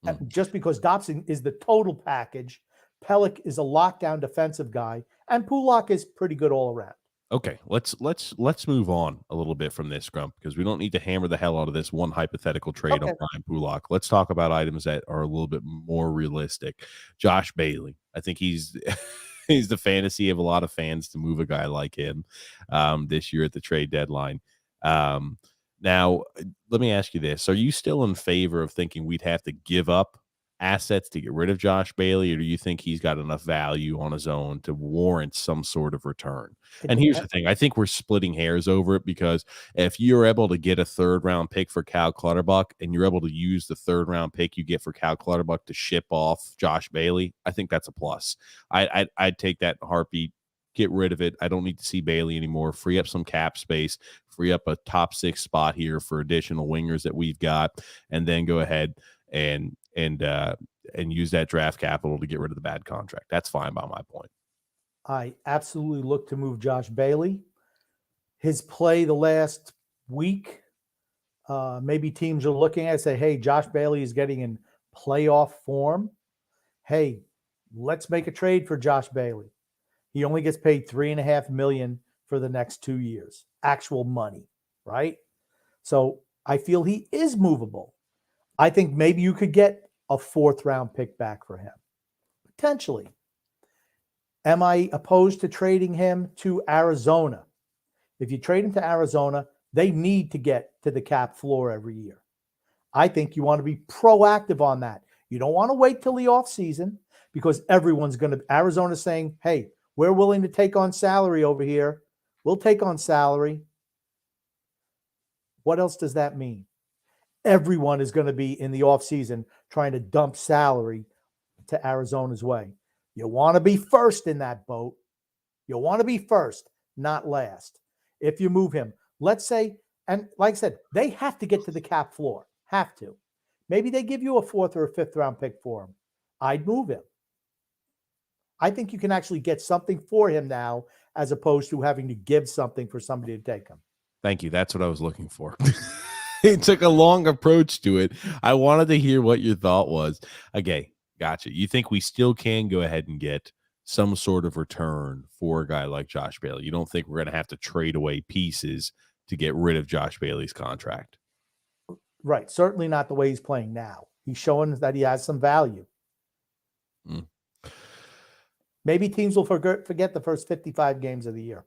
And just because Dobson is the total package, Pelech is a lockdown defensive guy, and Pulock is pretty good all around. Okay, let's move on a little bit from this, Grump, because we don't need to hammer the hell out of this one hypothetical trade on Ryan Pulock. Let's talk about items that are a little bit more realistic. Josh Bailey, I think he's he's the fantasy of a lot of fans to move a guy like him this year at the trade deadline. Now, let me ask you this: are you still in favor of thinking we'd have to give up assets to get rid of Josh Bailey, or do you think he's got enough value on his own to warrant some sort of return? And here's the thing. I think we're splitting hairs over it, because if you're able to get a third-round pick for Cal Clutterbuck and you're able to use the third-round pick you get for Cal Clutterbuck to ship off Josh Bailey, I think that's a plus. I'd take that in a heartbeat. get rid of it. I don't need to see Bailey anymore. Free up some cap space, free up a top 6 spot here for additional wingers that we've got, and then go ahead and use that draft capital to get rid of the bad contract. That's fine by my point. I absolutely look to move Josh Bailey. His play the last week, maybe teams are looking at it, say, hey, Josh Bailey is getting in playoff form. Hey, let's make a trade for Josh Bailey. He only gets paid $3.5 million for the next 2 years, actual money, right? So I feel he is movable. I think maybe you could get a 4th round pick back for him, potentially. Am I opposed to trading him to Arizona? If you trade him to Arizona, they need to get to the cap floor every year. I think you want to be proactive on that. You don't want to wait till the offseason because everyone's going to – Arizona's saying, hey, we're willing to take on salary over here. We'll take on salary. What else does that mean? Everyone is going to be in the offseason trying to dump salary to Arizona's way. You want to be first in that boat. You want to be first, not last. If you move him, let's say, and like I said, they have to get to the cap floor. Have to. Maybe they give you a 4th or a 5th round pick for him. I'd move him. I think you can actually get something for him now as opposed to having to give something for somebody to take him. Thank you. That's what I was looking for. It took a long approach to it. I wanted to hear what your thought was. Okay, gotcha. You think we still can go ahead and get some sort of return for a guy like Josh Bailey? You don't think we're going to have to trade away pieces to get rid of Josh Bailey's contract? Right. Certainly not the way he's playing now. He's showing that he has some value. Maybe teams will forget the first 55 games of the year.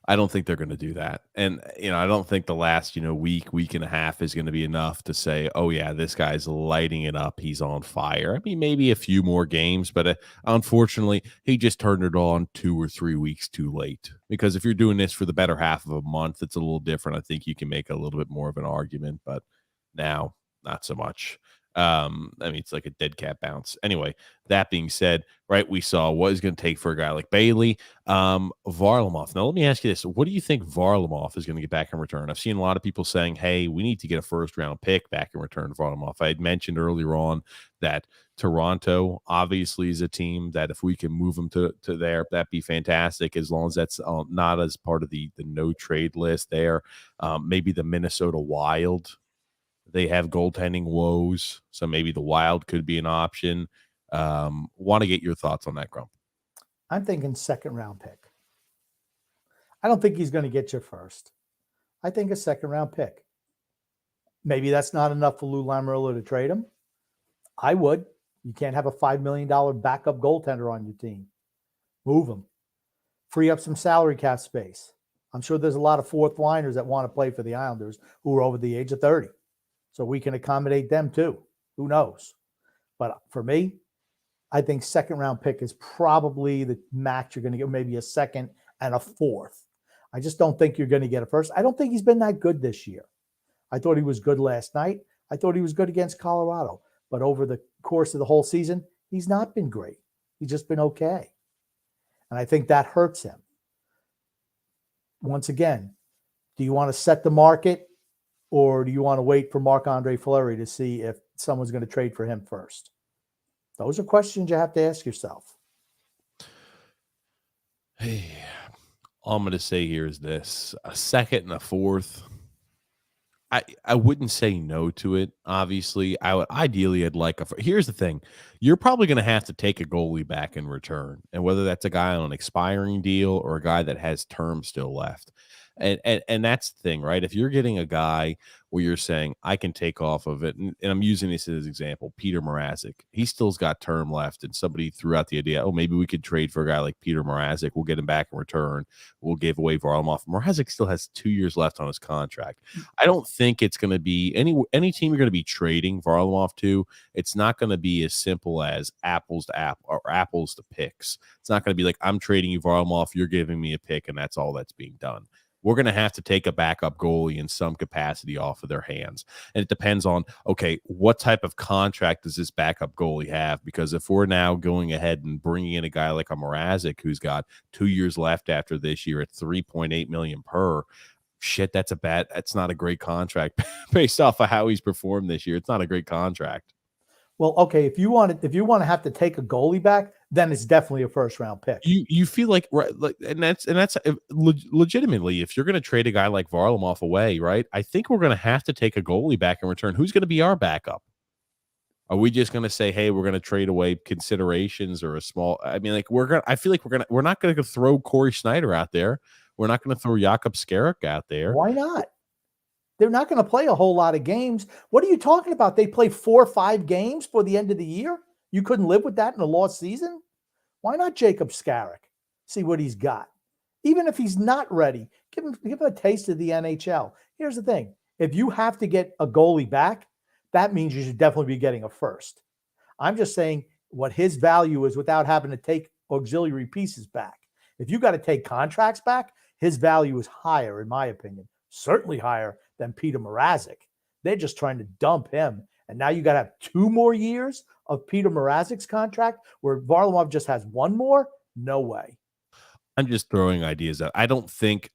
I don't think they're going to do that. And, I don't think the last, week and a half is going to be enough to say, oh, yeah, this guy's lighting it up. He's on fire. I mean, maybe a few more games, but unfortunately, he just turned it on 2 or 3 weeks too late. Because if you're doing this for the better half of a month, it's a little different. I think you can make a little bit more of an argument, but now not so much. It's like a dead cat bounce. Anyway, that being said, right, we saw what it's going to take for a guy like Bailey. Varlamov. Now, let me ask you this. What do you think Varlamov is going to get back in return? I've seen a lot of people saying, hey, we need to get a 1st round pick back in return for Varlamov. I had mentioned earlier on that Toronto obviously is a team that if we can move them to there, that'd be fantastic, as long as that's not as part of the no trade list there. Maybe the Minnesota Wild. They have goaltending woes, so maybe the Wild could be an option. Want to get your thoughts on that, Grump? I'm thinking 2nd round pick. I don't think he's going to get you first. I think a 2nd round pick. Maybe that's not enough for Lou Lamoriello to trade him. I would. You can't have a $5 million backup goaltender on your team. Move him. Free up some salary cap space. I'm sure there's a lot of 4th liners that want to play for the Islanders who are over the age of 30. So we can accommodate them too. Who knows? But for me, I think 2nd round pick is probably the max you're going to get, maybe a 2nd and a 4th. I just don't think you're going to get a 1st. I don't think he's been that good this year. I thought he was good last night. I thought he was good against Colorado. But over the course of the whole season, he's not been great. He's just been okay. And I think that hurts him. Once again, do you want to set the market? Or do you want to wait for Marc-Andre Fleury to see if someone's going to trade for him first? Those are questions you have to ask yourself. Hey, all I'm going to say here is this. A 2nd and a 4th. I wouldn't say no to it, obviously. Ideally, I'd like here's the thing. You're probably going to have to take a goalie back in return. And whether that's a guy on an expiring deal or a guy that has term still left. And that's the thing, right? If you're getting a guy where you're saying, I can take off of it, and I'm using this as an example, Peter Mrazek, he still's got term left, and somebody threw out the idea, oh, maybe we could trade for a guy like Peter Mrazek. We'll get him back in return. We'll give away Varlamov. Mrazek still has 2 years left on his contract. I don't think it's going to be any team you're going to be trading Varlamov to. It's not going to be as simple as apples to apple or apples to picks. It's not going to be like, I'm trading you Varlamov, you're giving me a pick, and that's all that's being done. we're going to have to take a backup goalie in some capacity off of their hands. And it depends on, okay, what type of contract does this backup goalie have? Because if we're now going ahead and bringing in a guy like a Mrazek who's got 2 years left after this year at $3.8 million per, shit, that's not a great contract based off of how he's performed this year. It's not a great contract. Well, okay, if you want to have to take a goalie back, then it's definitely a first round pick. You feel like, right, like, and that's legitimately, if you're going to trade a guy like Varlamov away, right? I think we're going to have to take a goalie back in return. Who's going to be our backup? Are we just going to say, hey, we're going to trade away considerations or a small? I mean, like I feel like we're not going to throw Corey Snyder out there. We're not going to throw Jakub Skarek out there. Why not? They're not going to play a whole lot of games. What are you talking about? They play 4 or 5 games for the end of the year. You couldn't live with that in a lost season. Why not Jakub Skarek? See what he's got. Even if he's not ready, give him a taste of the NHL. Here's the thing. If you have to get a goalie back, that means you should definitely be getting a first. I'm just saying what his value is without having to take auxiliary pieces back. If you got to take contracts back, his value is higher, in my opinion. Certainly higher than Peter Mrazek. They're just trying to dump him. And now you got to have 2 more years of Peter Mrazek's contract where Varlamov just has 1 more? No way. I'm just throwing ideas out. I don't think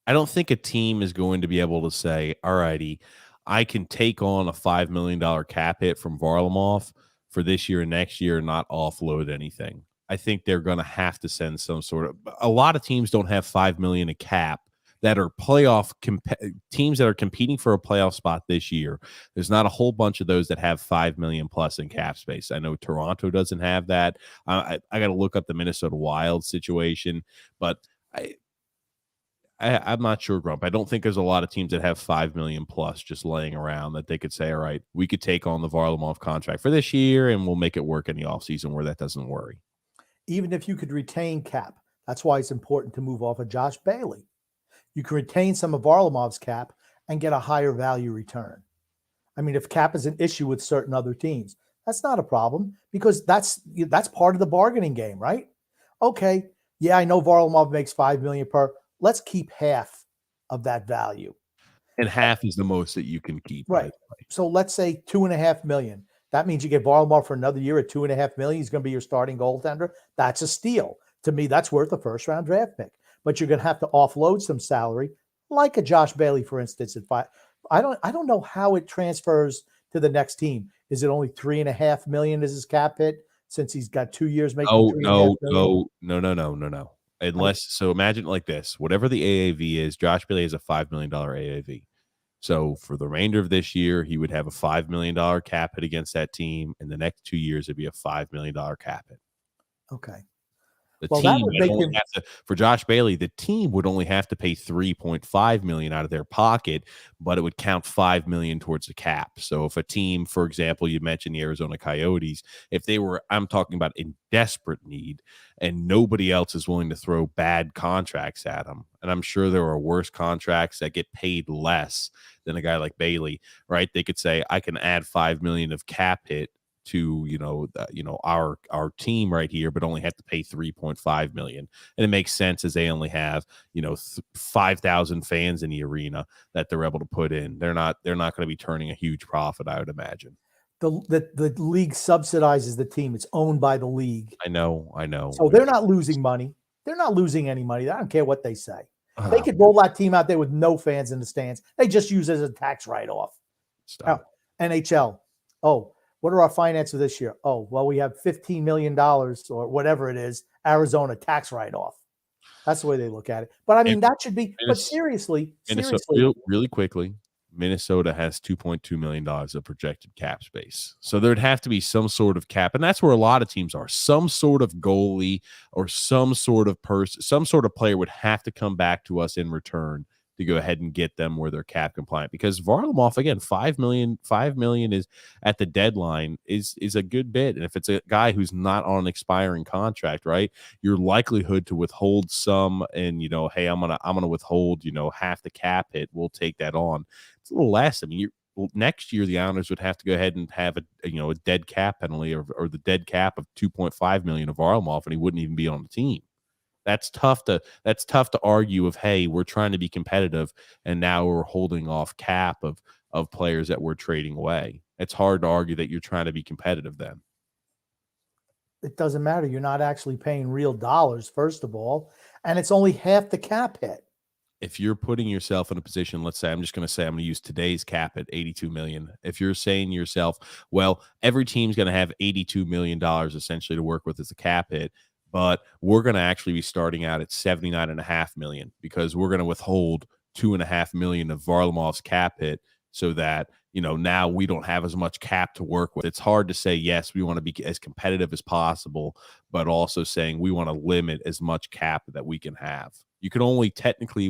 a team is going to be able to say, all righty, I can take on a $5 million cap hit from Varlamov for this year and next year and not offload anything. I think they're going to have to send some sort of, a lot of teams don't have $5 million a cap that are teams that are competing for a playoff spot this year. There's not a whole bunch of those that have $5 million plus in cap space. I know Toronto doesn't have that. I got to look up the Minnesota Wild situation, but I'm not sure, Grump. I don't think there's a lot of teams that have $5 million plus just laying around that they could say, all right, we could take on the Varlamov contract for this year and we'll make it work in the offseason where that doesn't worry. Even if you could retain cap, that's why it's important to move off of Josh Bailey. You can retain some of Varlamov's cap and get a higher value return. I mean, if cap is an issue with certain other teams, that's not a problem because that's part of the bargaining game, right? Okay, yeah, I know Varlamov makes $5 million per. Let's keep half of that value. And half is the most that you can keep. Right. So let's say $2.5 million. That means you get Varlamov for another year at $2.5 million. He's going to be your starting goaltender. That's a steal. To me, that's worth a first round draft pick. But you're going to have to offload some salary, like a Josh Bailey, for instance, at 5. I don't know how it transfers to the next team. Is it only $3.5 million as his cap hit since he's got 2 years making? No. So imagine like this: whatever the AAV is, Josh Bailey has a $5 million AAV. So for the remainder of this year, he would have a $5 million cap hit against that team. In the next 2 years, it'd be a $5 million cap hit. Okay. For Josh Bailey, the team would only have to pay $3.5 million out of their pocket, but it would count $5 million towards the cap. So if a team, for example, you mentioned the Arizona Coyotes, if they were, I'm talking about in desperate need, and nobody else is willing to throw bad contracts at them, and I'm sure there are worse contracts that get paid less than a guy like Bailey, right? They could say, I can add $5 million of cap hit to our team right here, but only have to pay 3.5 million. And it makes sense as they only have 5,000 fans in the arena that they're able to put in. They're not going to be turning a huge profit, I would imagine. The league subsidizes the team. It's owned by the league. I know. So they're not losing money. They're not losing any money. I don't care what they say. They could roll that team out there with no fans in the stands. They just use it as a tax write-off. NHL. Oh, what are our finances this year? Oh, well, we have $15 million or whatever it is, Arizona tax write-off. That's the way they look at it. But I mean, that should be, but seriously. Really quickly, Minnesota has $2.2 million of projected cap space. So there'd have to be some sort of cap. And that's where a lot of teams are. Some sort of goalie or some sort of player would have to come back to us in return to go ahead and get them where they're cap compliant, because Varlamov, again, $5 million is at the deadline is a good bit. And if it's a guy who's not on an expiring contract, right, your likelihood to withhold some and, hey, I'm going to withhold, half the cap hit. We'll take that on. It's a little less. I mean, next year, the Islanders would have to go ahead and have a dead cap penalty or the dead cap of $2.5 million of Varlamov, and he wouldn't even be on the team. That's tough to argue of, hey, we're trying to be competitive and now we're holding off cap of players that we're trading away. It's hard to argue that you're trying to be competitive then. It doesn't matter. You're not actually paying real dollars, first of all, and it's only half the cap hit. If you're putting yourself in a position, let's say, I'm going to use today's cap at 82 million. If you're saying to yourself, well, every team's going to have $82 million essentially to work with as a cap hit, but we're going to actually be starting out at 79.5 million because we're going to withhold 2.5 million of Varlamov's cap hit so that, now we don't have as much cap to work with. It's hard to say, yes, we want to be as competitive as possible, but also saying we want to limit as much cap that we can have. You can only technically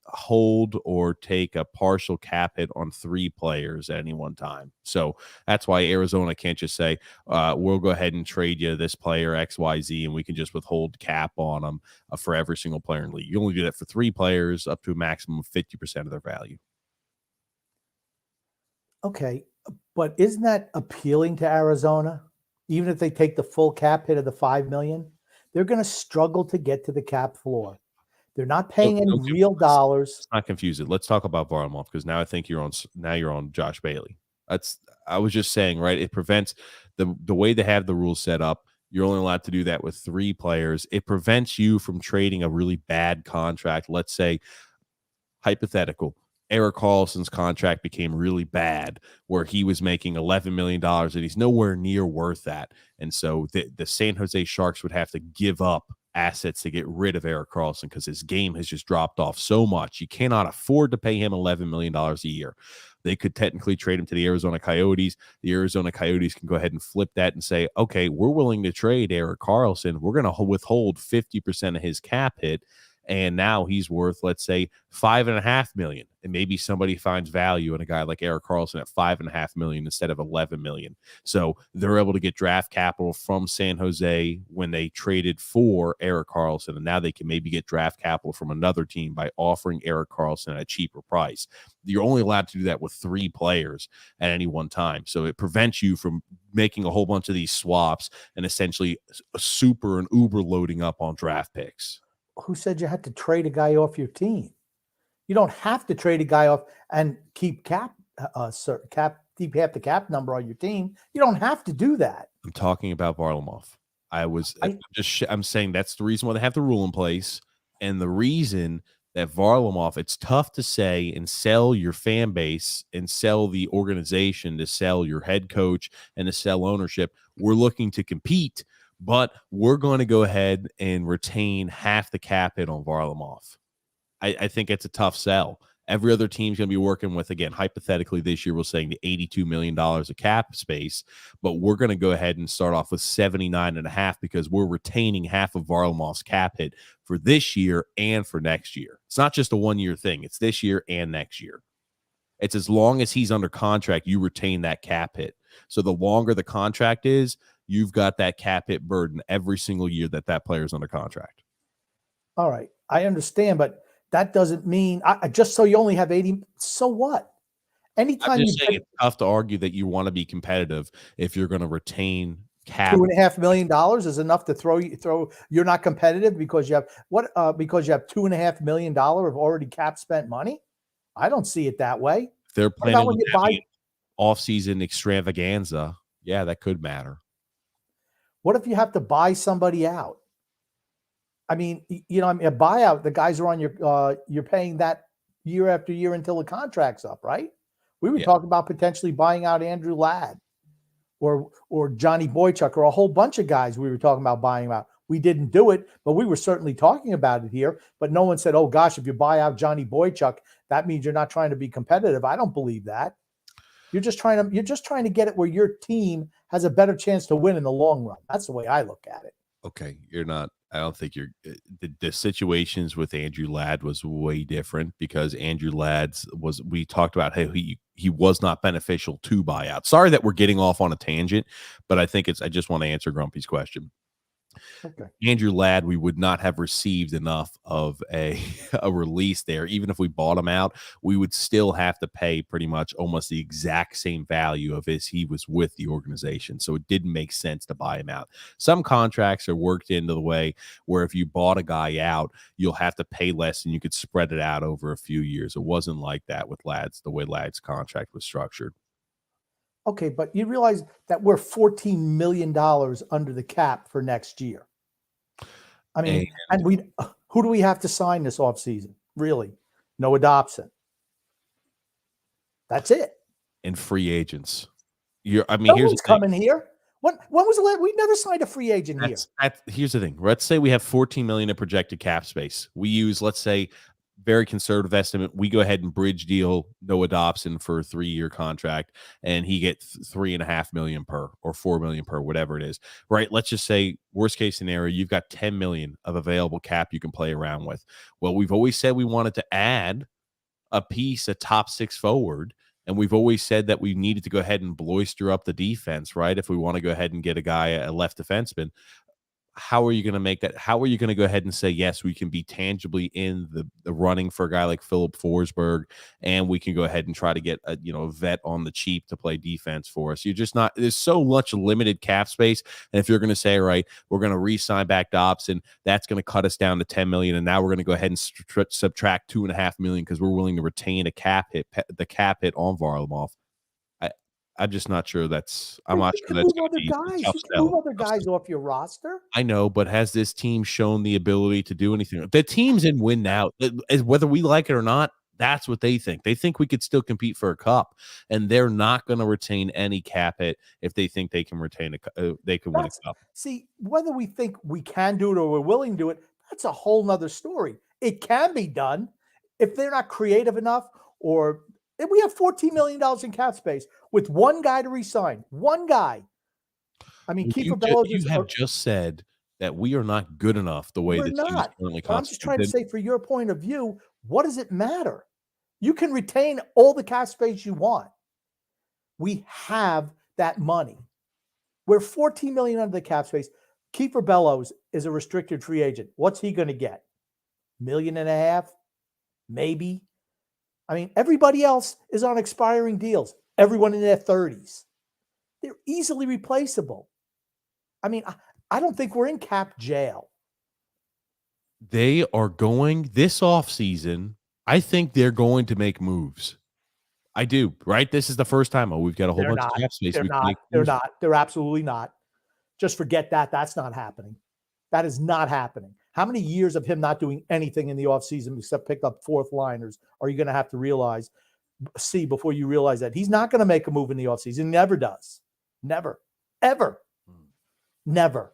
hold or take a partial cap hit on 3 players at any one time. So that's why Arizona can't just say, we'll go ahead and trade you this player XYZ and we can just withhold cap on them for every single player in the league. You only do that for 3 players up to a maximum of 50% of their value. Okay, but isn't that appealing to Arizona? Even if they take the full cap hit of the $5 million, they're going to struggle to get to the cap floor. They're not paying any real dollars. Let's not confuse it. Let's talk about Varlamov because now I think you're on Josh Bailey. I was just saying, right? It prevents the way they have the rules set up. You're only allowed to do that with 3 players. It prevents you from trading a really bad contract. Let's say, hypothetical, Erik Karlsson's contract became really bad where he was making $11 million and he's nowhere near worth that. And so the San Jose Sharks would have to give up assets to get rid of Erik Karlsson because his game has just dropped off so much. You cannot afford to pay him $11 million a year. They could technically trade him to the Arizona Coyotes. The Arizona Coyotes can go ahead and flip that and say, okay, we're willing to trade Erik Karlsson. We're going to withhold 50% of his cap hit. And now he's worth, let's say, $5.5 million. And maybe somebody finds value in a guy like Erik Karlsson at $5.5 million instead of $11 million. So they're able to get draft capital from San Jose when they traded for Erik Karlsson. And now they can maybe get draft capital from another team by offering Erik Karlsson at a cheaper price. You're only allowed to do that with 3 players at any one time. So it prevents you from making a whole bunch of these swaps and essentially super and uber loading up on draft picks. Who said you had to trade a guy off your team? You don't have to trade a guy off and keep keep half the cap number on your team. You don't have to do that. I'm talking about Varlamov. I'm saying that's the reason why they have the rule in place, and the reason that Varlamov, it's tough to say and sell your fan base and sell the organization, to sell your head coach and to sell ownership. We're looking to compete, but we're going to go ahead and retain half the cap hit on Varlamov. I think it's a tough sell. Every other team's going to be working with, again, hypothetically this year, we're saying the $82 million of cap space, but we're going to go ahead and start off with 79.5 because we're retaining half of Varlamov's cap hit for this year and for next year. It's not just a 1-year thing. It's this year and next year. It's as long as he's under contract, you retain that cap hit. So the longer the contract is, you've got that cap hit burden every single year that player is under contract. All right. I understand, but that doesn't mean just so you only have 80. So what? Anytime I'm just saying it's tough to argue that you want to be competitive if you're going to retain cap. $2.5 million is enough to throw. You're not competitive because you have because you have $2.5 million of already cap spent money. I don't see it that way. If they're planning on having off-season extravaganza, yeah, that could matter. What if you have to buy somebody out? I mean, a buyout, the guys are on you're paying that year after year until the contract's up, right? We were talking about potentially buying out Andrew Ladd or Johnny Boychuk or a whole bunch of guys we were talking about buying out. We didn't do it, but we were certainly talking about it here. But no one said, oh, gosh, if you buy out Johnny Boychuk, that means you're not trying to be competitive. I don't believe that. You're just trying to get it where your team has a better chance to win in the long run. That's the way I look at it. Okay, you're not. I don't think you're. The situations with Andrew Ladd was way different because Andrew Ladd's we talked about how he was not beneficial to buyout. Sorry that we're getting off on a tangent, but I think I just want to answer Grumpy's question. Okay. Andrew Ladd, we would not have received enough of a a release there. Even if we bought him out, we would still have to pay pretty much almost the exact same value of as he was with the organization. So it didn't make sense to buy him out. Some contracts are worked into the way where if you bought a guy out, you'll have to pay less and you could spread it out over a few years. It wasn't like that with Ladd's, the way Ladd's contract was structured. Okay, but you realize that we're $14 million under the cap for next year. I mean, and who do we have to sign this offseason? Really? Noah Dobson. That's it. And free agents. No Here's one's the thing. coming here. When was the last? We never signed a free agent here. Here's the thing. Let's say we have 14 million in projected cap space. We use, let's say, very conservative estimate. We go ahead and bridge deal Noah Dobson for a 3-year contract, and he gets 3.5 million per or 4 million per, whatever it is. Right? Let's just say worst case scenario, you've got 10 million of available cap you can play around with. Well, we've always said we wanted to add a top 6 forward. And we've always said that we needed to go ahead and bolster up the defense, right? If we want to go ahead and get a left defenseman, how are you going to make that? How are you going to go ahead and say, yes, we can be tangibly in the running for a guy like Philip Forsberg, and we can go ahead and try to get a vet on the cheap to play defense for us? You're just not, there's so much limited cap space. And if you're going to say, right, we're going to re-sign back Dobson, that's going to cut us down to 10 million. And now we're going to go ahead and subtract 2.5 million because we're willing to retain the cap hit on Varlamov. I'm just not sure that's. I'm not sure that's going to be guys. You can move other guys off your roster. I know, but has this team shown the ability to do anything? The team's in win now. Whether we like it or not, that's what they think. They think we could still compete for a cup, and they're not going to retain any cap hit if they think they can retain they can win a cup. See, whether we think we can do it or we're willing to do it, that's a whole nother story. It can be done if they're not creative enough, or if we have $14 million in cap space with one guy to resign. One guy. I mean, Kiefer Bellows. You have just said that we are not good enough the way the team is currently constituted. I'm just trying to say, for your point of view, what does it matter? You can retain all the cap space you want. We have that money. We're $14 million under the cap space. Kiefer Bellows is a restricted free agent. What's he going to get? $1.5 million? Maybe. I mean, everybody else is on expiring deals. Everyone in their 30s. They're easily replaceable. I mean, I don't think we're in cap jail. They are going this offseason. I think they're going to make moves. I do, right? This is the first time. Oh, we've got a whole bunch of cap space. They're not. They're absolutely not. Just forget that. That's not happening. That is not happening. How many years of him not doing anything in the offseason except pick up fourth liners are you going to have to see before you realize that he's not going to make a move in the offseason? He never does. Never. Ever. Never.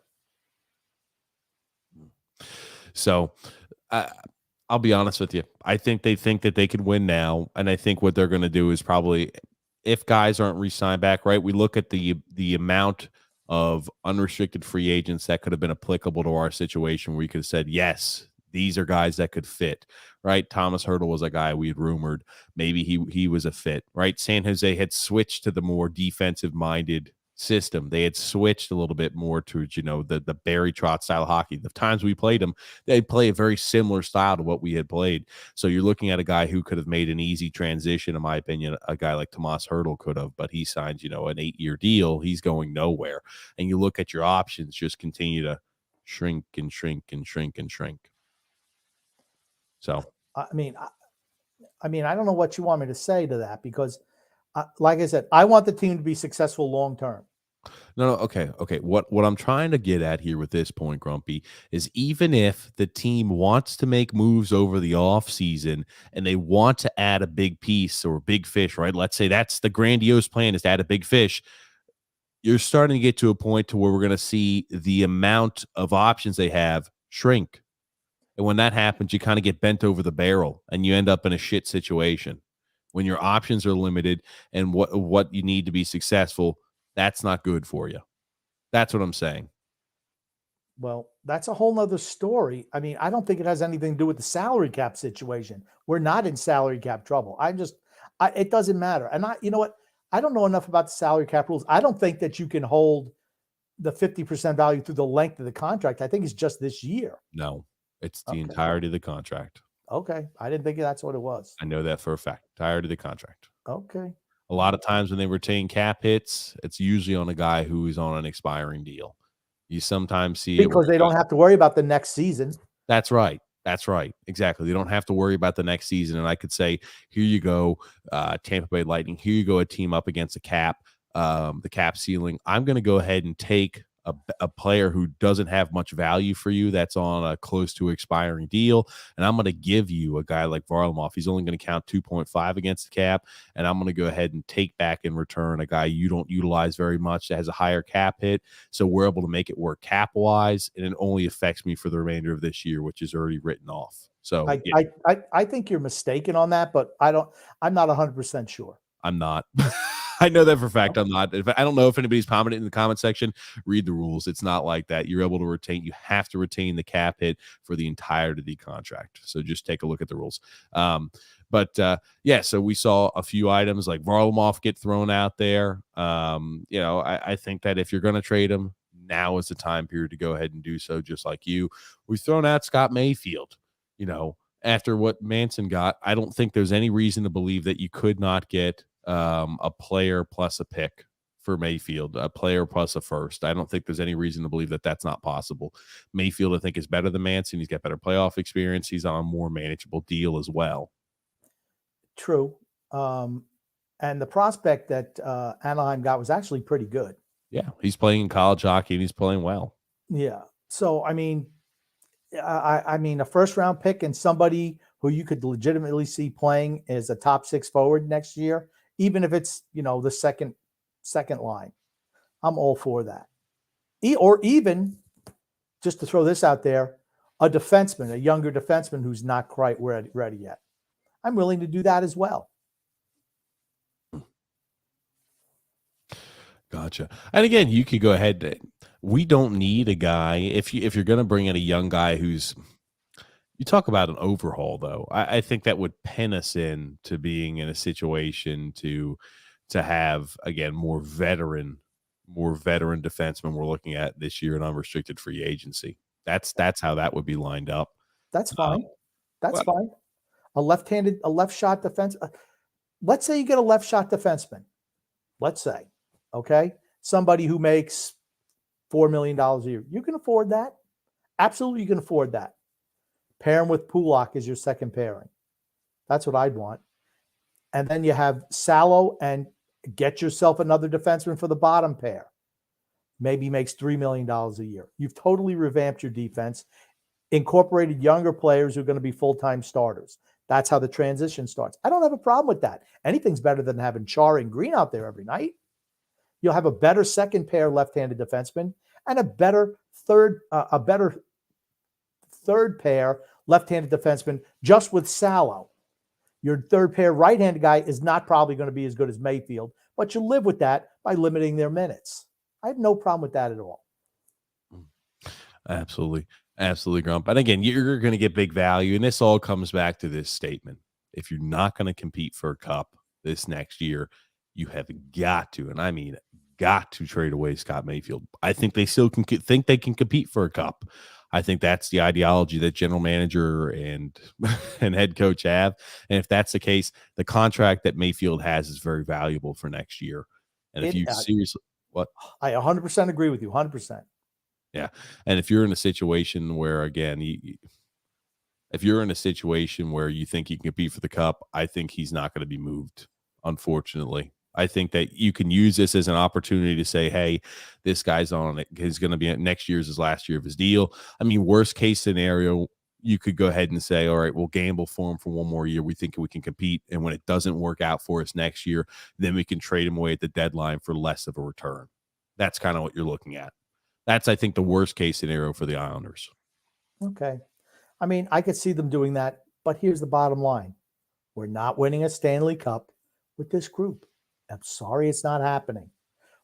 So I'll be honest with you. I think they think that they could win now. And I think what they're going to do is probably, if guys aren't re-signed back, right, we look at the amount of unrestricted free agents that could have been applicable to our situation where we could have said, yes, these are guys that could fit, right? Thomas Hertl was a guy we had rumored. Maybe he was a fit, right? San Jose had switched to the more defensive-minded system. They had switched a little bit more to, the Barry Trotz style of hockey. The times we played them, they play a very similar style to what we had played. So you're looking at a guy who could have made an easy transition, in my opinion. A guy like Tomas Hertl could have, but he signed, an 8-year deal. He's going nowhere. And you look at your options, just continue to shrink and shrink and shrink and shrink. So, I mean, I don't know what you want me to say to that, because like I said, I want the team to be successful long-term. No, okay. What I'm trying to get at here with this point, Grumpy, is even if the team wants to make moves over the offseason and they want to add a big piece or a big fish, right? Let's say that's the grandiose plan, is to add a big fish. You're starting to get to a point to where we're going to see the amount of options they have shrink. And when that happens, you kind of get bent over the barrel and you end up in a shit situation. When your options are limited and what you need to be successful, that's not good for you. That's what I'm saying. Well, that's a whole nother story. I mean, I don't think it has anything to do with the salary cap situation. We're not in salary cap trouble. It doesn't matter. And you know what? I don't know enough about the salary cap rules. I don't think that you can hold the 50% value through the length of the contract. I think it's just this year. No, it's the Okay. entirety of the contract. Okay. I didn't think that's what it was. I know that for a fact. Entirety of the contract. Okay. A lot of times when they retain cap hits, it's usually on a guy who is on an expiring deal. You sometimes see it Because they don't have to worry about the next season. That's right. That's right. Exactly. They don't have to worry about the next season. And I could say, here you go, Tampa Bay Lightning. Here you go, a team up against the cap ceiling. I'm going to go ahead and take a player who doesn't have much value for you that's on a close to expiring deal, and I'm going to give you a guy like Varlamov. He's only going to count 2.5 against the cap, and I'm going to go ahead and take back in return a guy you don't utilize very much that has a higher cap hit, so we're able to make it work cap-wise, and it only affects me for the remainder of this year, which is already written off. So I think you're mistaken on that, but I'm not 100% sure. I'm not. I know that for a fact. I'm not. I don't know if anybody's commented in the comment section. Read the rules. It's not like that. You're able to retain. You have to retain the cap hit for the entirety of the contract. So just take a look at the rules. Yeah. So we saw a few items like Varlamov get thrown out there. I think that if you're going to trade him, now is the time period to go ahead and do so. Just like you, we've thrown out Scott Mayfield. After what Manson got, I don't think there's any reason to believe that you could not get a player plus a pick for Mayfield, a player plus a first. I don't think there's any reason to believe that that's not possible. Mayfield, I think, is better than Manson. He's got better playoff experience. He's on a more manageable deal as well. True. And the prospect that Anaheim got was actually pretty good. Yeah, he's playing in college hockey and he's playing well. Yeah. So, I mean, a first-round pick and somebody who you could legitimately see playing as a top 6 forward next year, even if it's, the second line. I'm all for that. Or even, just to throw this out there, a defenseman, a younger defenseman who's not quite ready yet. I'm willing to do that as well. Gotcha. And again, you could go ahead. We don't need a guy if you're going to bring in a young guy who's. You talk about an overhaul, though. I think that would pin us in to being in a situation to have again more veteran defensemen we're looking at this year in unrestricted free agency. That's how that would be lined up. That's fine. Fine. A left shot defense. Let's say you get a left shot defenseman. Let's say, okay, somebody who makes $4 million a year. You can afford that. Absolutely, you can afford that. Pair him with Pulak as your second pairing. That's what I'd want. And then you have Salo and get yourself another defenseman for the bottom pair. Maybe makes $3 million a year. You've totally revamped your defense, incorporated younger players who are going to be full-time starters. That's how the transition starts. I don't have a problem with that. Anything's better than having Char and Green out there every night. You'll have a better second pair left-handed defenseman and a better third pair left-handed defenseman just with Salo. Your third pair right-handed guy is not probably going to be as good as Mayfield, but you live with that by limiting their minutes. I have no problem with that at all. Absolutely. Absolutely, Grump. And again, you're going to get big value. And this all comes back to this statement. If you're not going to compete for a cup this next year, you have got to, and I mean got to, trade away Scott Mayfield. I think they still think they can compete for a cup. I think that's the ideology that general manager and head coach have. And if that's the case, the contract that Mayfield has is very valuable for next year. And if you seriously, what? I 100% agree with you, 100%. Yeah. And if you're in a situation where, again, if you're in a situation where you think you can compete for the cup, I think he's not going to be moved, unfortunately. I think that you can use this as an opportunity to say, hey, this guy's on it. He's going to be next year's his last year of his deal. I mean, worst case scenario, you could go ahead and say, all right, we'll gamble for him for one more year. We think we can compete. And when it doesn't work out for us next year, then we can trade him away at the deadline for less of a return. That's kind of what you're looking at. That's, I think, the worst case scenario for the Islanders. Okay. I mean, I could see them doing that, but here's the bottom line. We're not winning a Stanley Cup with this group. I'm sorry it's not happening.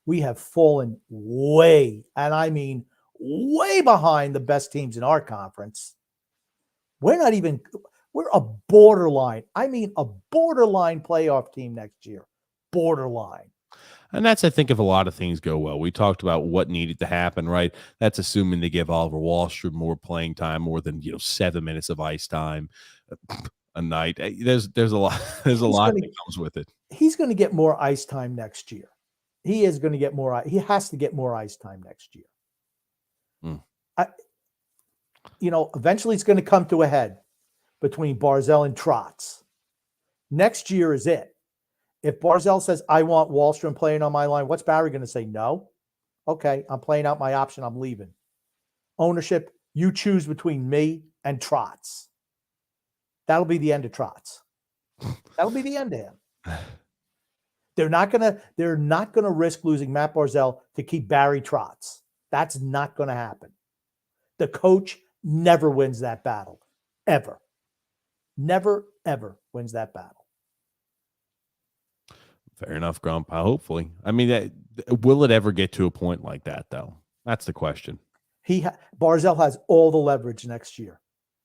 We have fallen way, and I mean way behind the best teams in our conference. We're a borderline. I mean, a borderline playoff team next year. Borderline. And that's, I think, if a lot of things go well. We talked about what needed to happen, right? That's assuming they give Oliver Wahlstrom more playing time, more than 7 minutes of ice time a night. There's a lot there's a He's lot gonna that comes with it. he's gonna get more ice time next year. He is gonna get more. He has to get more ice time next year. Mm. Eventually it's going to come to a head between Barzell and Trotz. Next year is it. If Barzell says, I want Wahlstrom playing on my line, what's Barry going to say? No. Okay, I'm playing out my option. I'm leaving. Ownership, you choose between me and Trotz. That'll be the end of Trotz. That'll be the end of him. They're not gonna risk losing Matt Barzell to keep Barry Trotz. That's not going to happen. The coach never wins that battle, ever. Never, ever wins that battle. Fair enough, Grump. Hopefully. I mean, will it ever get to a point like that, though? That's the question. Barzell has all the leverage next year.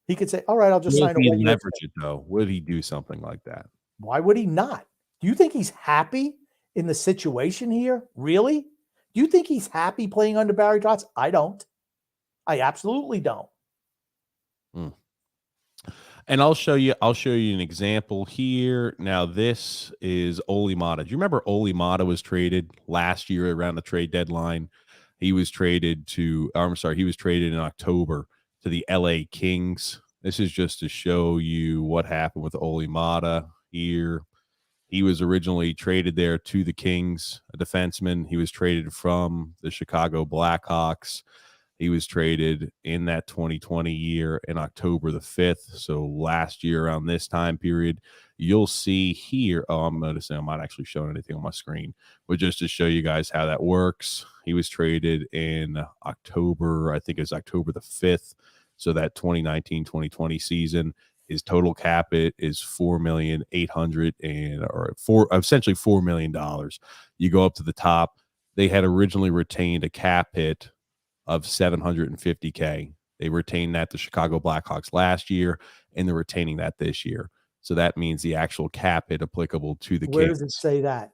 He could say, all right, I'll just sign a Will he one-year leverage it, though? Would he do something like that? Why would he not? Do you think he's happy in the situation here? Really? Do you think he's happy playing under Barry Trotz? I don't. I absolutely don't. And I'll show you an example here. Now, this is Oli Mata. Do you remember Oli Mata was traded last year around the trade deadline? He was traded he was traded in October to the LA Kings. This is just to show you what happened with Oli Mata here. He was originally traded there to the Kings, a defenseman. He was traded from the Chicago Blackhawks. He was traded in that 2020 year in October the 5th. So last year around this time period, you'll see here. Oh, I'm noticing I'm not actually showing anything on my screen, but just to show you guys how that works. He was traded in October, I think it was October the 5th. So that 2019-2020 season, his total cap hit is essentially $4 million. You go up to the top. They had originally retained a cap hit of $750K. They retained that the Chicago Blackhawks last year, and they're retaining that this year. So that means the actual cap hit applicable to the Where Kings. does it say that?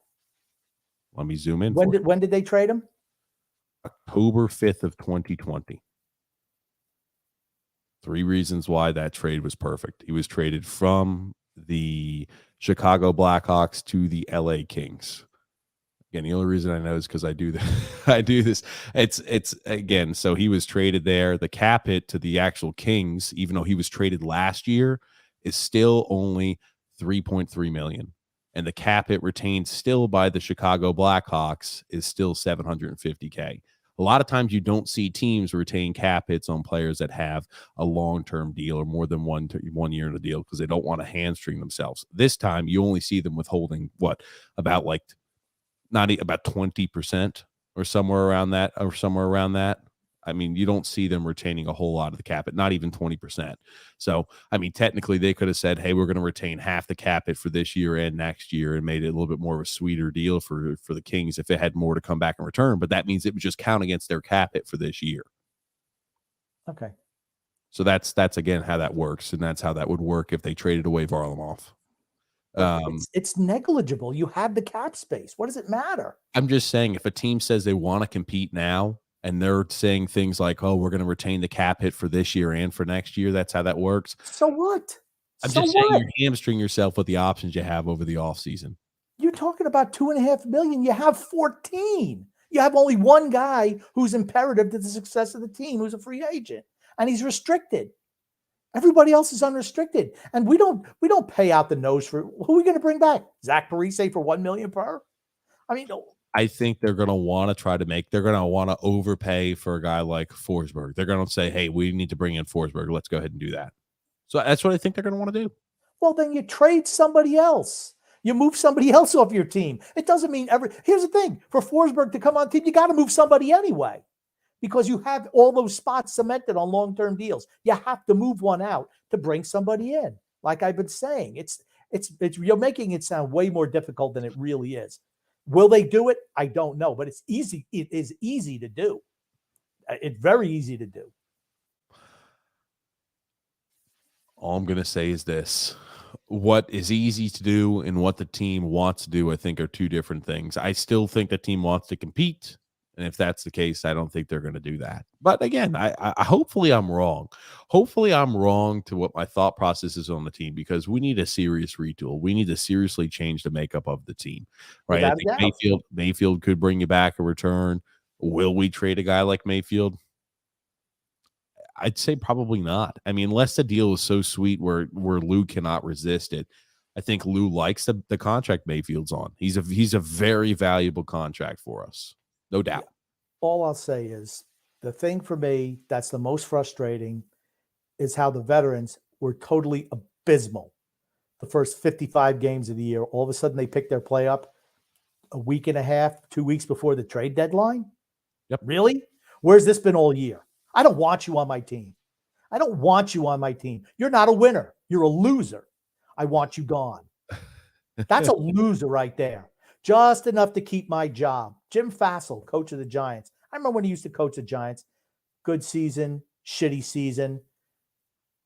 Let me zoom in. When did they trade him? October 5th of 2020. 3 reasons why that trade was perfect. He was traded from the Chicago Blackhawks to the LA Kings. Again, the only reason I know is because I do this. I do this. It's again. So he was traded there. The cap hit to the actual Kings, even though he was traded last year, is still only $3.3 million, and the cap hit retained still by the Chicago Blackhawks is still $750K. A lot of times you don't see teams retain cap hits on players that have a long-term deal or more than 1 year in a deal because they don't want to hamstring themselves. This time you only see them withholding about 20% or somewhere around that. I mean, you don't see them retaining a whole lot of the cap hit, not even 20%. So, I mean, technically they could have said, hey, we're going to retain half the cap hit for this year and next year and made it a little bit more of a sweeter deal for the Kings if it had more to come back and return. But that means it would just count against their cap hit for this year. Okay. So that's again how that works. And that's how that would work if they traded away Varlamov. It's negligible. You have the cap space. What does it matter? I'm just saying, if a team says they want to compete now and they're saying things like, oh, we're going to retain the cap hit for this year and for next year, that's how that works. So what? I'm just saying you're hamstring yourself with the options you have over the offseason. You're talking about $2.5 million. You have 14. You have only one guy who's imperative to the success of the team, who's a free agent, and he's restricted. Everybody else is unrestricted, and we don't pay out the nose for who are we going to bring back? Zach Parise for $1 million per? I mean, I think they're going to want to overpay for a guy like Forsberg. They're going to say, hey, we need to bring in Forsberg. Let's go ahead and do that. So that's what I think they're going to want to do. Well, then you trade somebody else. You move somebody else off your team. It doesn't mean here's the thing. For Forsberg to come on team, you got to move somebody anyway. Because you have all those spots cemented on long-term deals. You have to move one out to bring somebody in. Like I've been saying, it's you're making it sound way more difficult than it really is. Will they do it? I don't know, but it's easy. It is easy to do. It's very easy to do. All I'm going to say is this. what is easy to do and what the team wants to do, I think, are two different things. I still think the team wants to compete. And if that's the case, I don't think they're going to do that. But again, I hopefully I'm wrong. Hopefully I'm wrong to what my thought process is on the team, because we need a serious retool. We need to seriously change the makeup of the team, right? I without a think doubt. Mayfield could bring you back a return. Will we trade a guy like Mayfield? I'd say probably not. I mean, unless the deal is so sweet where Lou cannot resist it. I think Lou likes the contract Mayfield's on. He's a very valuable contract for us, no Yeah. doubt. All I'll say is the thing for me that's the most frustrating is how the veterans were totally abysmal the first 55 games of the year. All of a sudden, they picked their play up a week and a half, 2 weeks before the trade deadline. Yep. Really? Where's this been all year? I don't want you on my team. I don't want you on my team. You're not a winner. You're a loser. I want you gone. That's a loser right there. Just enough to keep my job. Jim Fassel, coach of the Giants. I remember when he used to coach the Giants. Good season, shitty season,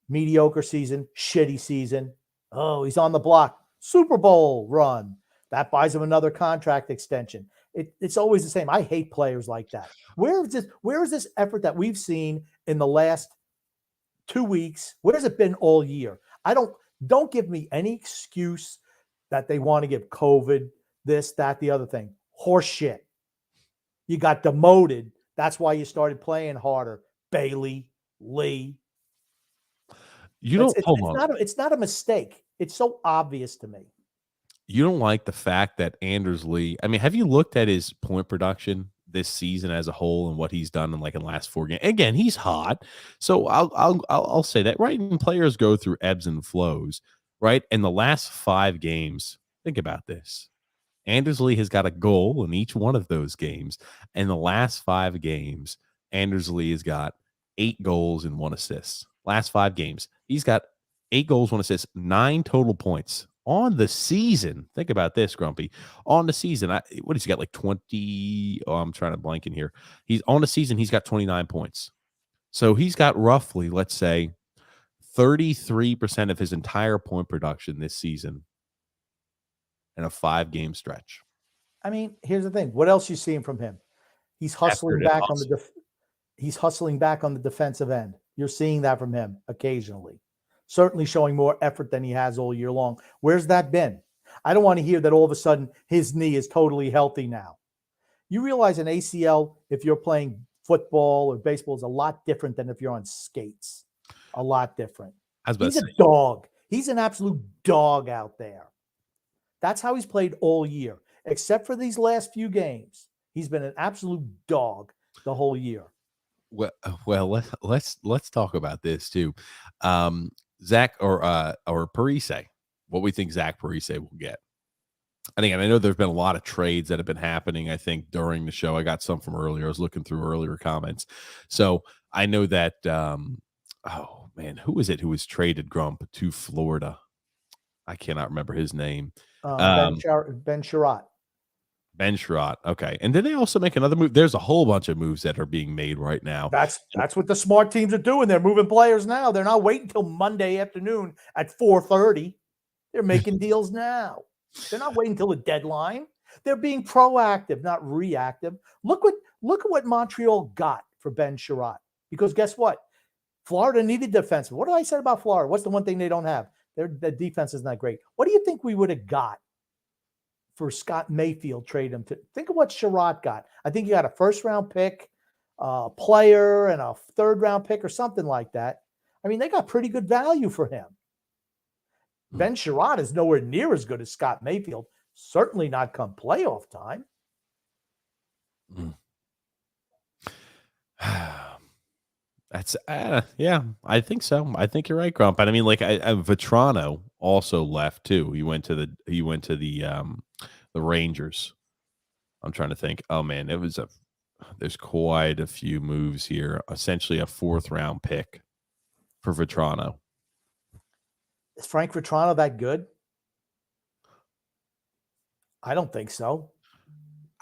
mediocre season, shitty season. Oh, he's on the block. Super Bowl run. That buys him another contract extension. It's always the same. I hate players like that. Where is this effort that we've seen in the last 2 weeks? Where has it been all year? Don't give me any excuse that they want to give COVID, this, that, the other thing. Horse shit. You got demoted. That's why you started playing harder. Bailey, Lee. You don't hold on. It's not a mistake. It's so obvious to me. You don't like the fact that Anders Lee. I mean, have you looked at his point production this season as a whole and what he's done in the last 4 games? Again, he's hot. So I'll say that, right? And players go through ebbs and flows, right? In the last 5 games, think about this. Anders Lee has got a goal in each one of those games. In the last 5 games, Anders Lee has got 8 goals and 1 assist. Last 5 games, he's got 8 goals, 1 assist, 9 total points on the season. Think about this, Grumpy. On the season, what has he got? Like 20? Oh, I'm trying to blank in here. He's on the season. He's got 29 points. So he's got roughly, let's say, 33% of his entire point production this season in a 5-game stretch. I mean, here's the thing. What else you seeing from him? He's hustling back on he's hustling back on the defensive end. You're seeing that from him occasionally. Certainly showing more effort than he has all year long. Where's that been? I don't want to hear that all of a sudden his knee is totally healthy now. You realize an ACL, if you're playing football or baseball, is a lot different than if you're on skates. A lot different. He's a dog. He's an absolute dog out there. That's how he's played all year, except for these last few games. He's been an absolute dog the whole year. Well, let's talk about this too. Zach or Parise, what we think Zach Parise will get. I know there's been a lot of trades that have been happening, I think, during the show. I got some from earlier. I was looking through earlier comments. So I know that, oh, man, who is it who was traded, Grump, to Florida? I cannot remember his name. Ben Sherratt. Ben Sherratt. Okay. And did they also make another move? There's a whole bunch of moves that are being made right now. That's what the smart teams are doing. They're moving players now. They're not waiting until Monday afternoon at 4:30. They're making deals now. They're not waiting until the deadline. They're being proactive, not reactive. Look at what Montreal got for Ben Sherratt. Because guess what? Florida needed defensive. What did I say about Florida? What's the one thing they don't have? Their defense is not great. What do you think we would have got for Scott Mayfield trade him to? Think of what Sherratt got. I think you got a first-round pick, a player, and a third-round pick or something like that. I mean, they got pretty good value for him. Ben Sherratt is nowhere near as good as Scott Mayfield. Certainly not come playoff time. That's yeah, I think so. I think you're right, Grump. But I mean, Vetrano also left too. He went to the Rangers. I'm trying to think. Oh man, there's quite a few moves here. Essentially a 4th-round pick for Vetrano. Is Frank Vetrano that good? I don't think so.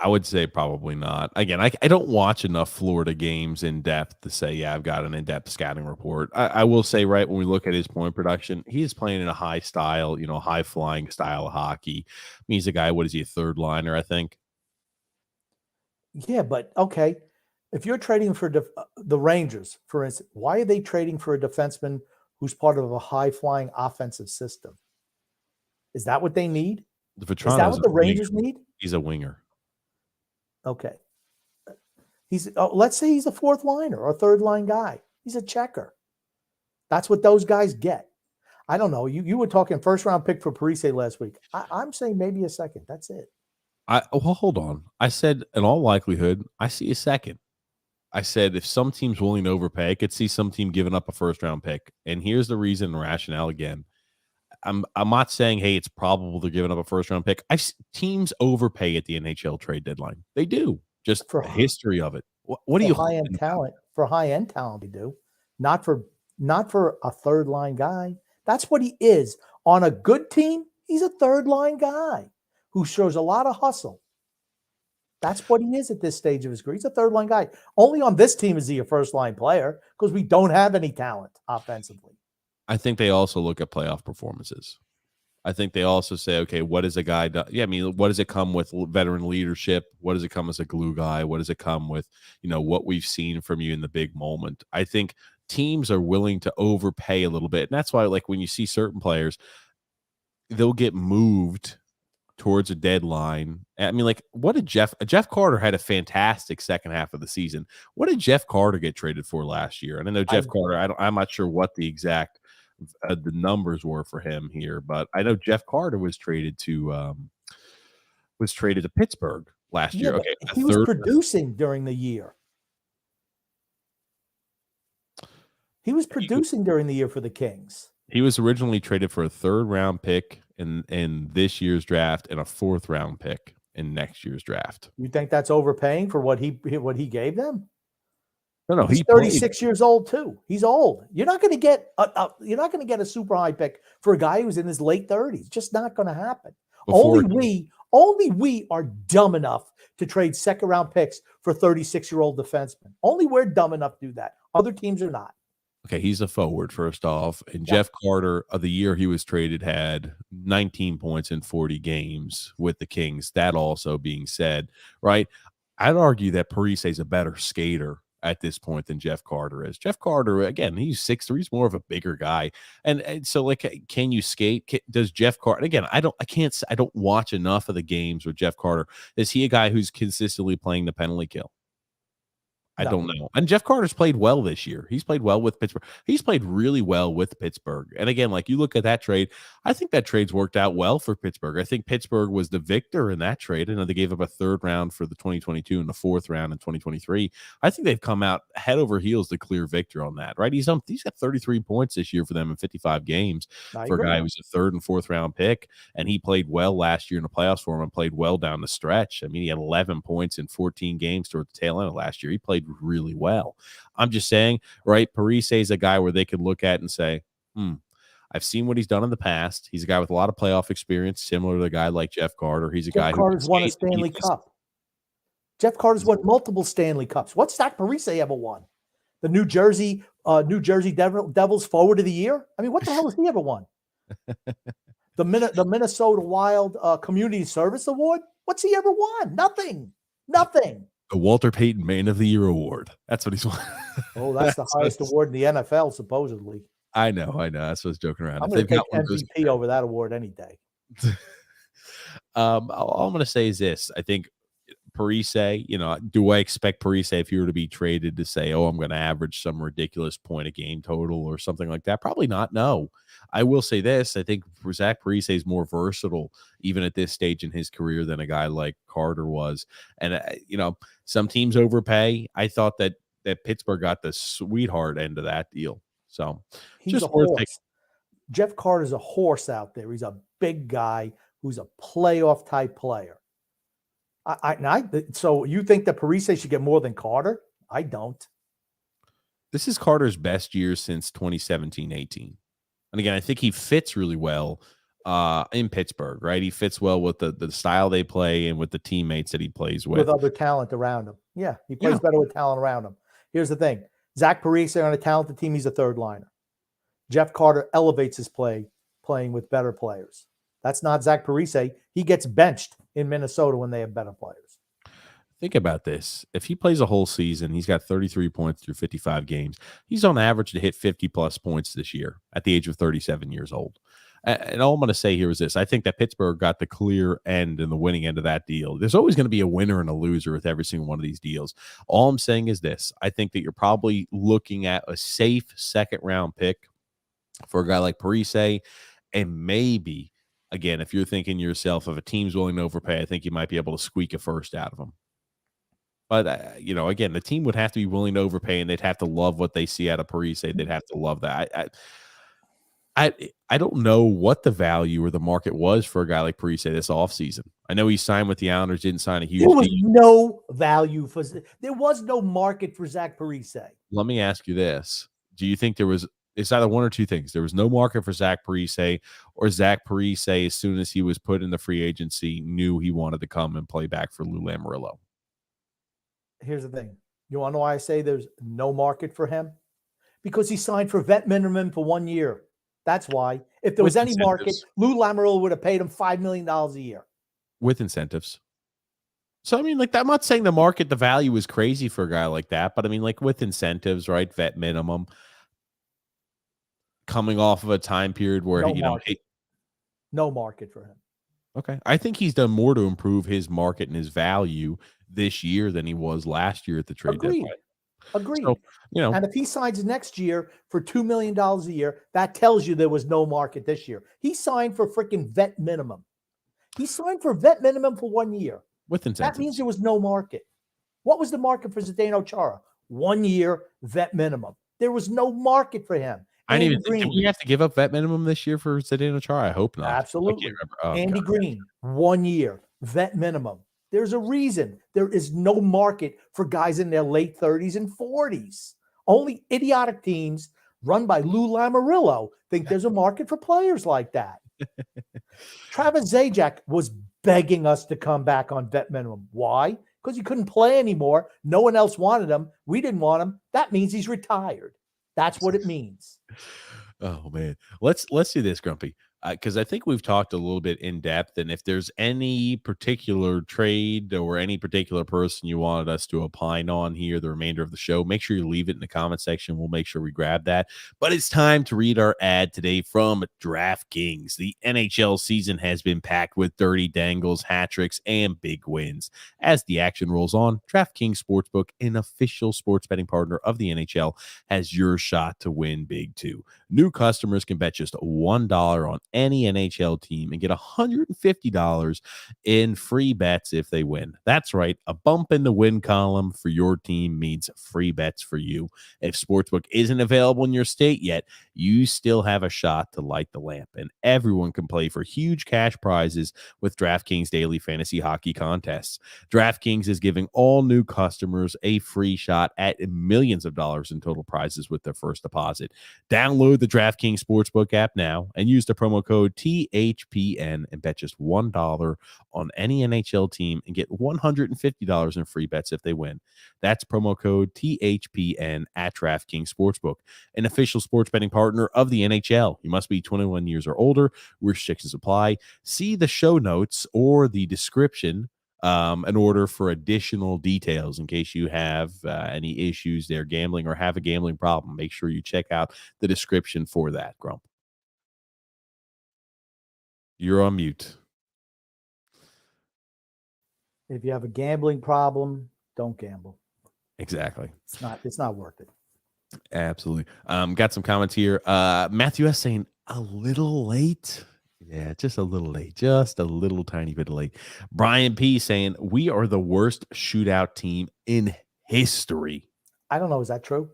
I would say probably not. Again, I don't watch enough Florida games in depth to say, yeah, I've got an in-depth scouting report. I will say, right, when we look at his point production, he's playing in a high style, high flying style of hockey. I mean, he's a guy, what is he, a third liner, I think? Yeah, but okay. If you're trading for the Rangers, for instance, why are they trading for a defenseman who's part of a high flying offensive system? Is that what they need? The Is that Vetrano's what a the winger. Rangers need? He's a winger. Okay. Let's say he's a fourth liner or a third line guy. He's a checker. That's what those guys get. I don't know. You were talking first round pick for Parise last week. I'm saying maybe a second. That's it. Well, hold on. I said in all likelihood, I see a second. I said if some team's willing to overpay, I could see some team giving up a first round pick. And here's the reason and rationale again. I'm not saying, hey, it's probable they're giving up a first round pick. Teams overpay at the NHL trade deadline. They do. Just For the history of it. What do you high end talent? For high end talent, they do. Not for a third line guy. That's what he is. On a good team, he's a third line guy who shows a lot of hustle. That's what he is at this stage of his career. He's a third line guy. Only on this team is he a first line player because we don't have any talent offensively. I think they also look at playoff performances. I think they also say, okay, what is a guy do? Yeah, I mean, what does it come with veteran leadership? What does it come as a glue guy? What does it come with, what we've seen from you in the big moment? I think teams are willing to overpay a little bit. And that's why, like, when you see certain players, they'll get moved towards a deadline. I mean, like, what did Jeff Carter had a fantastic second half of the season. What did Jeff Carter get traded for last year? And I know Jeff Carter, I'm not sure what the exact the numbers were for him here, but I know Jeff Carter was traded to Pittsburgh last year. Okay, he was producing during the year. He was producing during the year for the Kings. He was originally traded for a third round pick in this year's draft and a fourth round pick in next year's draft. You think that's overpaying for what he gave them? No, he's 36 years old too. He's old. You're not going to get a super high pick for a guy who's in his late 30s. Just not going to happen. Only we are dumb enough to trade second round picks for 36-year-old defensemen. Only we're dumb enough to do that. Other teams are not. Okay, he's a forward, first off. And yeah. Jeff Carter, of the year he was traded, had 19 points in 40 games with the Kings. That also being said, right? I'd argue that Parise is a better skater at this point than Jeff Carter is. Jeff Carter, again, he's 6'3", he's more of a bigger guy. And so, like, can you skate? Does Jeff Carter, again, I don't watch enough of the games with Jeff Carter. Is he a guy who's consistently playing the penalty kill? I don't know. And Jeff Carter's played well this year. He's played well with Pittsburgh. He's played really well with Pittsburgh. And again, like, you look at that trade, I think that trade's worked out well for Pittsburgh. I think Pittsburgh was the victor in that trade. I know they gave up a third round for the 2022 and the fourth round in 2023. I think they've come out head over heels to clear victor on that, right? He's got 33 points this year for them in 55 games for a guy who's a third and fourth round pick. And he played well last year in the playoffs for him and played well down the stretch. I mean, he had 11 points in 14 games toward the tail end of last year. He played really well. I'm just saying, right? Parise is a guy where they could look at and say, I've seen what he's done in the past. He's a guy with a lot of playoff experience, similar to a guy like Jeff Carter. He's a guy who's won a Stanley Cup. Jeff Carter's won multiple Stanley Cups. What's Zach Parise ever won? The New Jersey Devils Forward of the Year? I mean, what the hell has he ever won? The Minnesota Wild Community Service Award? What's he ever won? Nothing. The Walter Payton Man of the Year Award. That's what he's won. Oh, that's the highest award in the NFL, supposedly. I know. That's what I was joking around. I'm going to take MVP over that award any day. All I'm going to say is this. I think Parise, do I expect Parise, if you were to be traded, to say, oh, I'm going to average some ridiculous point a game total or something like that? Probably not. No. I will say this. I think Zach Parise is more versatile, even at this stage in his career, than a guy like Carter was. And, some teams overpay. I thought that Pittsburgh got the sweetheart end of that deal. So he's just a horse. Jeff Carter's a horse out there. He's a big guy who's a playoff type player. So you think that Parise should get more than Carter? I don't. This is Carter's best year since 2017-18. And again, I think he fits really well in Pittsburgh, right? He fits well with the style they play and with the teammates that he plays with with. other talent around him. Yeah, he plays Yeah. better with talent around him. Here's the thing: Zach Parise on a talented team, he's a third liner. Jeff Carter elevates his play playing with better players. That's not Zach Parise. He gets benched in Minnesota when they have better players. Think about this. If he plays a whole season, he's got 33 points through 55 games. He's on average to hit 50 plus points this year at the age of 37 years old. And all I'm going to say here is this. I think that Pittsburgh got the clear end and the winning end of that deal. There's always going to be a winner and a loser with every single one of these deals. All I'm saying is this. I think that you're probably looking at a safe second round pick for a guy like Parise. And maybe, again, if you're thinking to yourself, if a team's willing to overpay, I think you might be able to squeak a first out of them. But, again, the team would have to be willing to overpay, and they'd have to love what they see out of Parise. They'd have to love that. I don't know what the value or the market was for a guy like Parise this offseason. I know he signed with the Islanders, didn't sign a huge There was deal. no value for. There was no market for Zach Parise. Let me ask you this. Do you think it's either one or two things. There was no market for Zach Parise, or Zach Parise, as soon as he was put in the free agency, knew he wanted to come and play back for Lou Lamoriello? Here's the thing. You want to know why I say there's no market for him? Because he signed for vet minimum for 1 year. That's why. If there was With any market, incentives. Lou Lamoriello would have paid him $5 million a year. With incentives. So, I mean, like, I'm not saying the value is crazy for a guy like that, but I mean, like, with incentives, right? Vet minimum, coming off of a time period where, No market for him. Okay. I think he's done more to improve his market and his value this year than he was last year at the trade deadline. Agreed. So, And if he signs next year for $2 million a year, that tells you there was no market this year. He signed for freaking vet minimum. He signed for vet minimum for 1 year. with incentives. That means there was no market. What was the market for Zdeno Chara? 1 year vet minimum. There was no market for him. I didn't Andy even think, did we Green, have to give up vet minimum this year for Zdeno Chara? I hope not. absolutely. I can't remember. Oh, Andy God. Green, 1 year vet minimum. There's a reason there is no market for guys in their late 30s and 40s. Only idiotic teams run by Lou Lamoriello think there's a market for players like that. Travis Zajac was begging us to come back on vet minimum. Why? Because he couldn't play anymore. No one else wanted him. We didn't want him. That means he's retired. That's what it means. Oh man, let's do this, Grumpy, because I think we've talked a little bit in depth, and if there's any particular trade or any particular person you wanted us to opine on here the remainder of the show, make sure you leave it in the comment section. We'll make sure we grab that. But it's time to read our ad today from Draftkings. The NHL season has been packed with dirty dangles, hat tricks, and big wins. As the action rolls on, DraftKings Sportsbook, an official sports betting partner of the NHL, has your shot to win big too. New customers can bet just $1 on any NHL team and get $150 in free bets if they win. That's right. A bump in the win column for your team means free bets for you. If Sportsbook isn't available in your state yet, you still have a shot to light the lamp, and everyone can play for huge cash prizes with DraftKings daily fantasy hockey contests. DraftKings is giving all new customers a free shot at millions of dollars in total prizes with their first deposit. Download the DraftKings Sportsbook app now and use the promo code THPN and bet just $1 on any NHL team and get $150 in free bets if they win. That's promo code THPN at DraftKings Sportsbook, an official sports betting partner of the NHL. You must be 21 years or older. Restrictions apply. See the show notes or the description in order for additional details in case you have any issues there gambling or have a gambling problem. Make sure you check out the description for that, Grump. You're on mute. If you have a gambling problem, don't gamble. Exactly. It's not worth it. Absolutely. Got some comments here. Matthew S saying a little late. Yeah, just a little late. Just a little tiny bit late. Brian P saying we are the worst shootout team in history. I don't know. Is that true?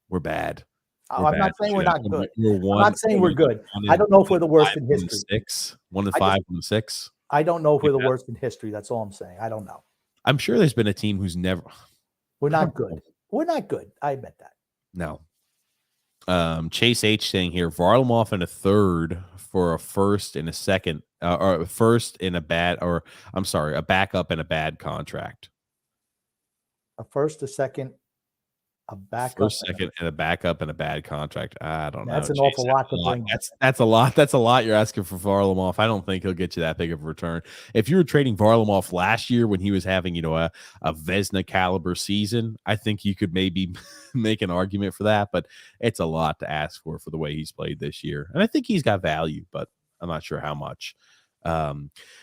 We're bad. I'm not saying we're not good. I'm I'm not saying we're good. I don't know if we're the worst in history. 1 to 5 from 6. I don't know if we're the worst in history. That's all I'm saying. I don't know. I'm sure there's been a team who's never. We're not good. We're not good. I admit that. No. Chase H saying here, Varlamov in a third for a first and a second, or a first in a bad, or I'm sorry, a backup and a bad contract. A first, a second, a backup. First, second, and a backup and a bad contract. I don't know. That's an Chase, awful lot to bring. That's a lot. That's a lot you're asking for Varlamov. I don't think he'll get you that big of a return. If you were trading Varlamov last year when he was having, a Vezina caliber season, I think you could maybe make an argument for that. But it's a lot to ask for the way he's played this year, and I think he's got value, but I'm not sure how much.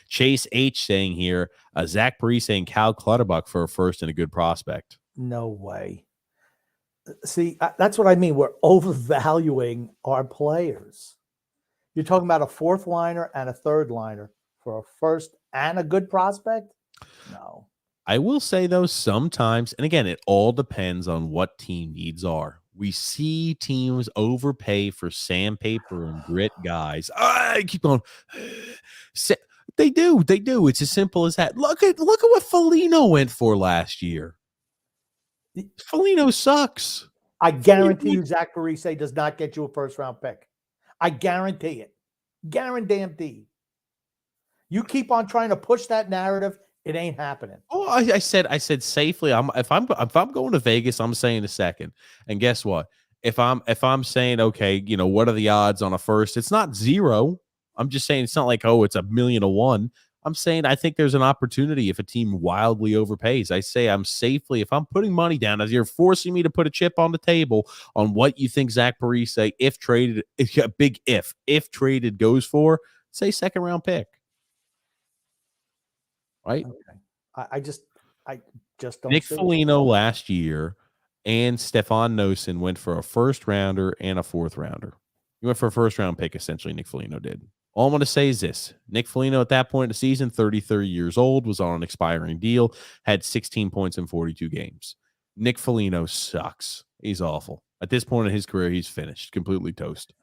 Chase H saying here, Zach Parise saying Cal Clutterbuck for a first and a good prospect. No way. See, that's what I mean. We're overvaluing our players. You're talking about a fourth liner and a third liner for a first and a good prospect? No. I will say, though, sometimes, and again, it all depends on what team needs are. We see teams overpay for sandpaper and grit guys. I keep going. They do. They do. It's as simple as that. Look at what Foligno went for last year. Foligno sucks. I guarantee you Zach Parise does not get you a first-round pick. I guarantee it. Guarantee. You keep on trying to push that narrative, it ain't happening. Oh, I said safely. If I'm going to Vegas, I'm saying a second. And guess what? If I'm saying, okay, what are the odds on a first? It's not zero. I'm just saying it's not like, oh, it's 1,000,000 to 1. I'm saying I think there's an opportunity if a team wildly overpays. I say I'm safely, if I'm putting money down, as you're forcing me to put a chip on the table on what you think Zach Parise, if traded, a big if traded goes for, say second round pick. Right? Okay. I just don't. Nick Foligno last year and Stefan Noesen went for a first rounder and a fourth rounder. He went for a first round pick, essentially, Nick Foligno did. All I'm going to say is this. Nick Foligno at that point in the season, 33 years old, was on an expiring deal, had 16 points in 42 games. Nick Foligno sucks. He's awful. At this point in his career, he's finished, completely toast.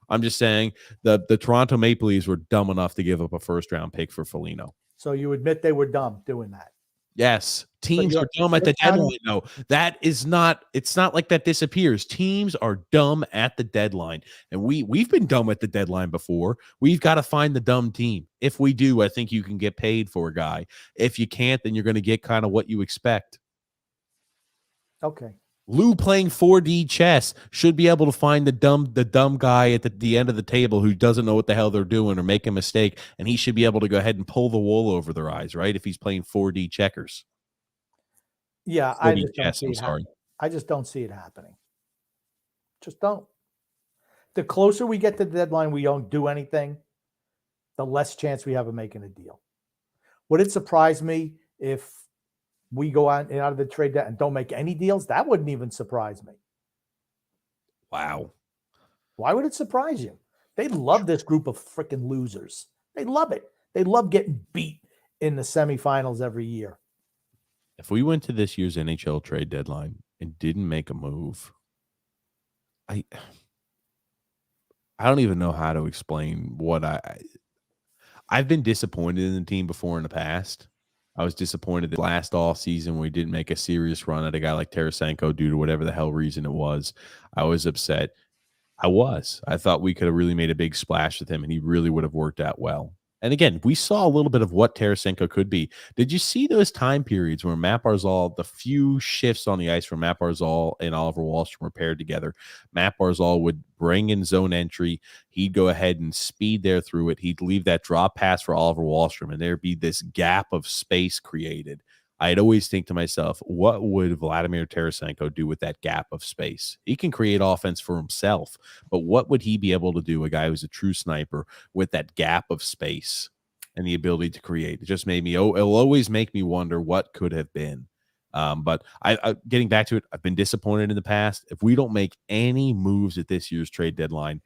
I'm just saying the Toronto Maple Leafs were dumb enough to give up a first-round pick for Foligno. So you admit they were dumb doing that? Yes. Teams are dumb at the deadline, though. It's not like that disappears. Teams are dumb at the deadline. And we've been dumb at the deadline before. We've got to find the dumb team. If we do, I think you can get paid for a guy. If you can't, then you're going to get kind of what you expect. Okay. Lou playing 4D chess should be able to find the dumb guy at the end of the table who doesn't know what the hell they're doing or make a mistake, and he should be able to go ahead and pull the wool over their eyes, right? If he's playing 4D checkers. Yeah, I just don't see it happening. I just don't see it happening. Just don't. The closer we get to the deadline, we don't do anything, the less chance we have of making a deal. Would it surprise me if we go out of the trade debt and don't make any deals? That wouldn't even surprise me. Wow. Why would it surprise you? They love this group of freaking losers. They love it. They love getting beat in the semifinals every year. If we went to this year's NHL trade deadline and didn't make a move, I don't even know how to explain what I've been disappointed in the team before in the past. I was disappointed that last off season when we didn't make a serious run at a guy like Tarasenko due to whatever the hell reason it was. I was upset. I thought we could have really made a big splash with him, and he really would have worked out well. And again, we saw a little bit of what Tarasenko could be. Did you see those time periods where Matt Barzal, the few shifts on the ice where Matt Barzal and Oliver Wahlstrom were paired together, Matt Barzal would bring in zone entry. He'd go ahead and speed there through it. He'd leave that drop pass for Oliver Wahlstrom, and there'd be this gap of space created. I'd always think to myself, what would Vladimir Tarasenko do with that gap of space? He can create offense for himself, but what would he be able to do, a guy who's a true sniper, with that gap of space and the ability to create? It just made me, it'll always make me wonder what could have been. But I getting back to it, I've been disappointed in the past. If we don't make any moves at this year's trade deadline,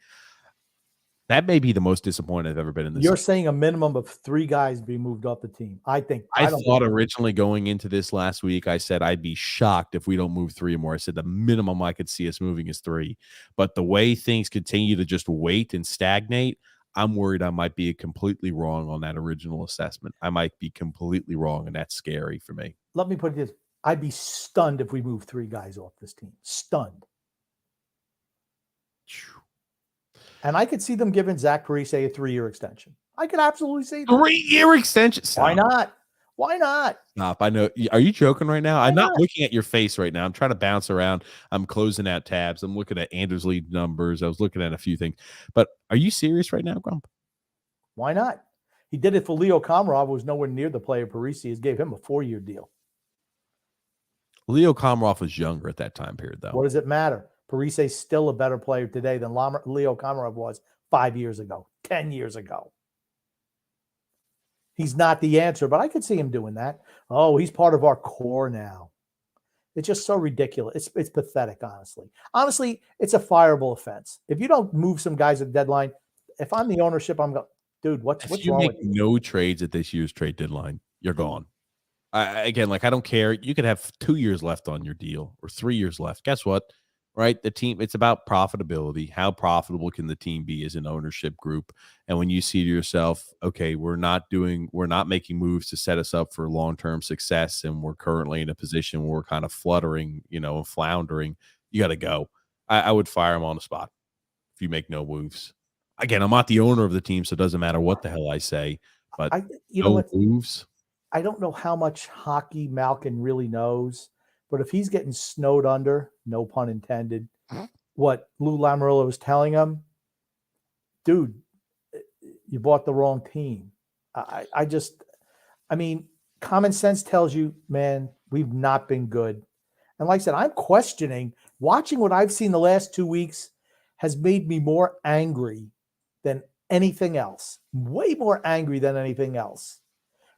that may be the most disappointed I've ever been in this. You're saying a minimum of 3 guys be moved off the team. I thought originally going into this last week, I said I'd be shocked if we don't move 3 or more. I said the minimum I could see us moving is 3. But the way things continue to just wait and stagnate, I'm worried I might be completely wrong on that original assessment. I might be completely wrong, and that's scary for me. Let me put it this. I'd be stunned if we move 3 guys off this team. Stunned. And I could see them giving Zach Parise a 3-year extension. I could absolutely see that. 3-year extension. Stop. Why not? Why not? Stop. I know. Are you joking right now? I'm not not? looking at your face right now. I'm trying to bounce around. I'm closing out tabs. I'm looking at Anders lead numbers. I was looking at a few things. But are you serious right now, Grump? Why not? He did it for Leo Komarov, who was nowhere near the player Parise. Gave him a 4-year deal. Leo Komarov was younger at that time period, though. What does it matter? Parise is still a better player today than Leo Komarov was 5 years ago, 10 years ago. He's not the answer, but I could see him doing that. Oh, he's part of our core now. It's just so ridiculous. It's pathetic, honestly. Honestly, it's a fireable offense. If you don't move some guys at the deadline, if I'm the ownership, I'm going, dude, what's wrong with you? No trades at this year's trade deadline, you're gone. I don't care. You could have 2 years left on your deal or 3 years left. Guess what? Right? The team, it's about profitability. How profitable can the team be as an ownership group? And when you see to yourself, okay, we're not making moves to set us up for long-term success, and we're currently in a position where we're kind of fluttering, and floundering, you got to go. I would fire him on the spot if you make no moves. Again, I'm not the owner of the team, so it doesn't matter what the hell I say, but moves. I don't know how much hockey Malkin really knows, but if he's getting snowed under, no pun intended, what Lou Lamoriello was telling him, dude, you bought the wrong team. I mean, common sense tells you, man, we've not been good. And like I said, I'm questioning, watching what I've seen the last 2 weeks has made me more angry than anything else, way more angry than anything else.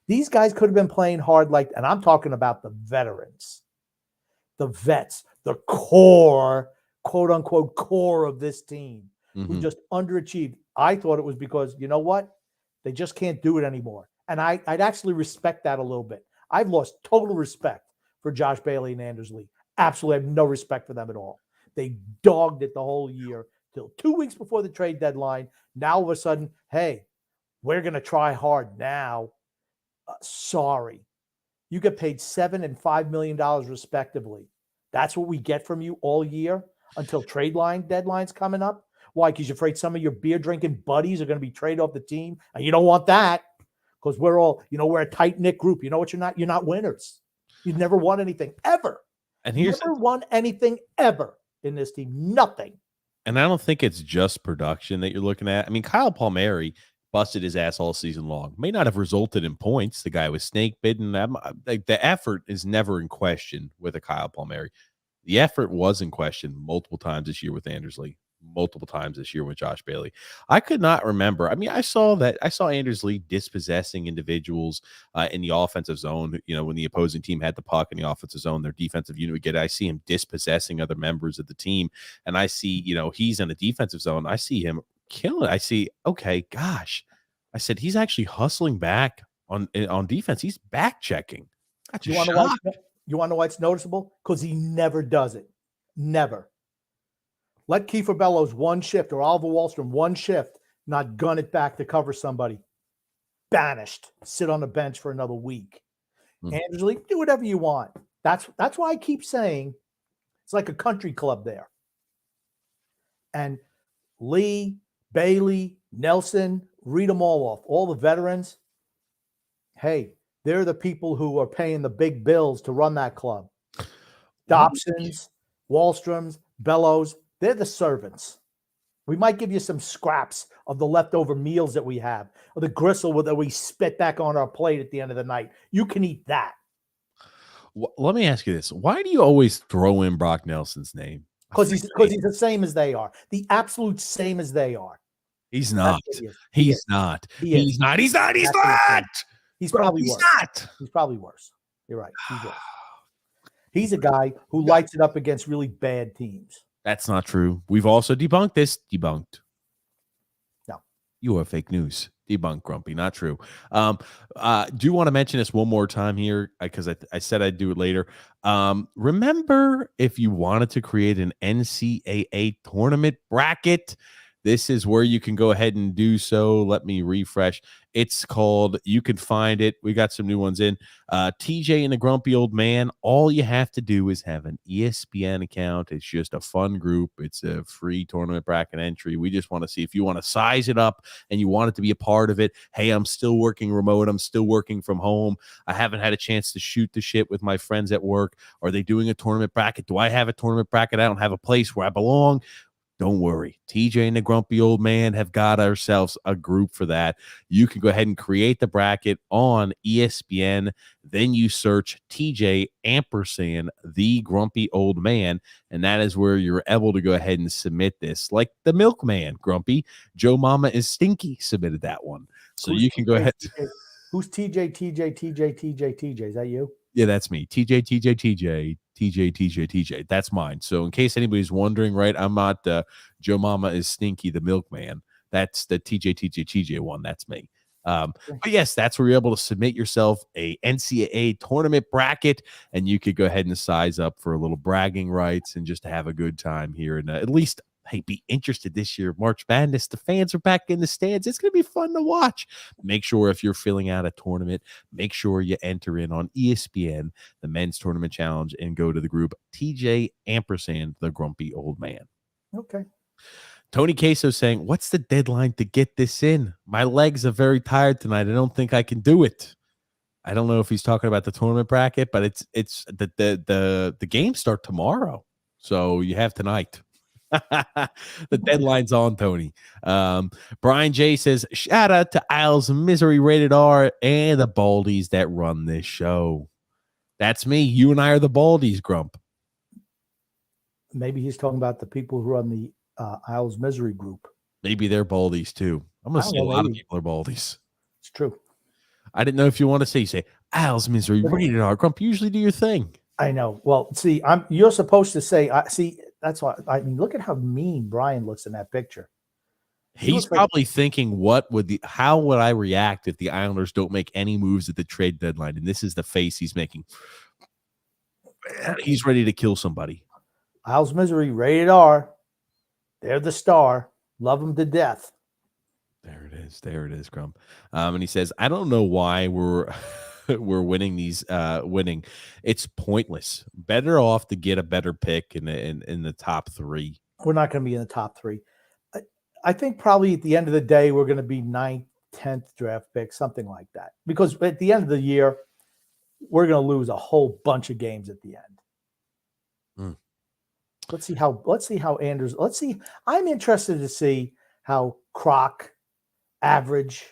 These guys could have been playing hard, and I'm talking about the veterans, the vets, the core, quote unquote, core of this team who just underachieved. I thought it was because, you know what? They just can't do it anymore. And I'd actually respect that a little bit. I've lost total respect for Josh Bailey and Anders Lee. Absolutely, I have no respect for them at all. They dogged it the whole year till 2 weeks before the trade deadline. Now, all of a sudden, hey, we're going to try hard now. Sorry. You get paid $7 and $5 million respectively. That's what we get from you all year until trade line deadline's coming up. Why? Because you're afraid some of your beer drinking buddies are going to be traded off the team, and you don't want that because we're all, we're a tight knit group. You know what? You're not winners. You've never won anything ever. And here's never won anything ever in this team. Nothing. And I don't think it's just production that you're looking at. I mean, Kyle Palmieri busted his ass all season long. May not have resulted in points. The guy was snake bitten. The effort is never in question with a Kyle Palmieri. The effort was in question multiple times this year with Anders Lee, multiple times this year with Josh Bailey. I could not remember. I mean, I saw Anders Lee dispossessing individuals in the offensive zone. When the opposing team had the puck in the offensive zone, their defensive unit would get it. I see him dispossessing other members of the team, and I see, he's in the defensive zone. I see him killing. I see, okay, gosh, I said he's actually hustling back on defense. He's back checking. You want to know why it's noticeable? Because he never does it. Never. Let Kiefer Bellows one shift or Oliver Wahlstrom one shift, not gun it back to cover somebody. Banished. Sit on the bench for another week. Anders Lee, do whatever you want. That's why I keep saying it's like a country club there. And Lee, Bailey, Nelson, read them all off. All the veterans. Hey, they're the people who are paying the big bills to run that club. Dobsons, Wallstroms, Bellows, they're the servants. We might give you some scraps of the leftover meals that we have, or the gristle that we spit back on our plate at the end of the night. You can eat that. Let me ask you this. Why do you always throw in Brock Nelson's name? Because he's the same as they are. The absolute same as they are. He's not. He's not. He's not. He's not. He's not. He's probably worse. Not. He's probably worse. You're right. He's worse. He's a guy who lights it up against really bad teams. That's not true. We've also debunked this. Debunked. No. You are fake news. Debunked, Grumpy. Not true. Do want to mention this one more time here because I said I'd do it later. Remember, if you wanted to create an NCAA tournament bracket, This is where you can go ahead and do so. Let me refresh. It's called, you can find it. We got some new ones in. TJ and the Grumpy Old Man. All you have to do is have an ESPN account. It's just a fun group. It's a free tournament bracket entry. We just want to see if you want to size it up and you want it to be a part of it. Hey, I'm still working remote. I'm still working from home. I haven't had a chance to shoot the shit with my friends at work. Are they doing a tournament bracket? Do I have a tournament bracket? I don't have a place where I belong. Don't worry. TJ and the Grumpy Old Man have got ourselves a group for that. You can go ahead and create the bracket on ESPN. Then you search TJ ampersand the Grumpy Old Man, and that is where you're able to go ahead and submit this. Like the Milkman, Grumpy. Joe Mama is Stinky submitted that one. So Who's you can TJ, go ahead. Who's TJ? Is that you? Yeah, that's me. TJ. That's mine. So in case anybody's wondering, right, I'm not Joe Mama is Stinky the Milkman. That's the TJ one. That's me. But yes, that's where you're able to submit yourself a NCAA tournament bracket, and you could go ahead and size up for a little bragging rights and just have a good time here. And at least, hey, be interested this year. March Madness, the fans are back in the stands. It's going to be fun to watch. Make sure if you're filling out a tournament, make sure you enter in on ESPN, the Men's Tournament Challenge, and go to the group TJ ampersand the Grumpy Old Man. Okay. Tony Queso saying, what's the deadline to get this in? My legs are very tired tonight. I don't think I can do it. I don't know if he's talking about the tournament bracket, but it's the games start tomorrow. So you have tonight. The deadline's on, Tony. Brian J says, shout out to Isles Misery Rated R and the Baldies that run this show. That's me. You and I are the Baldies, Grump. Maybe he's talking about the people who run the Isles Misery group. Maybe they're Baldies too. I'm going to say a lot of people are Baldies. It's true. I didn't know if you want to say Isles Misery Rated R. Grump, usually do your thing. I know. Well, see, you're supposed to say, see, that's why, I mean, look at how mean Brian looks in that picture. He's probably thinking, how would I react if the Islanders don't make any moves at the trade deadline? And this is the face he's making. He's ready to kill somebody. Isles Misery Rated R. They're the star. Love them to death. There it is, Grump. And he says, I don't know why we're winning these. It's pointless. Better off to get a better pick in the top three. We're not going to be in the top three. I think probably at the end of the day, we're going to be 9th, 10th draft pick, something like that. Because at the end of the year, we're going to lose a whole bunch of games at the end. Let's see how Anders. I'm interested to see how Croc, Average,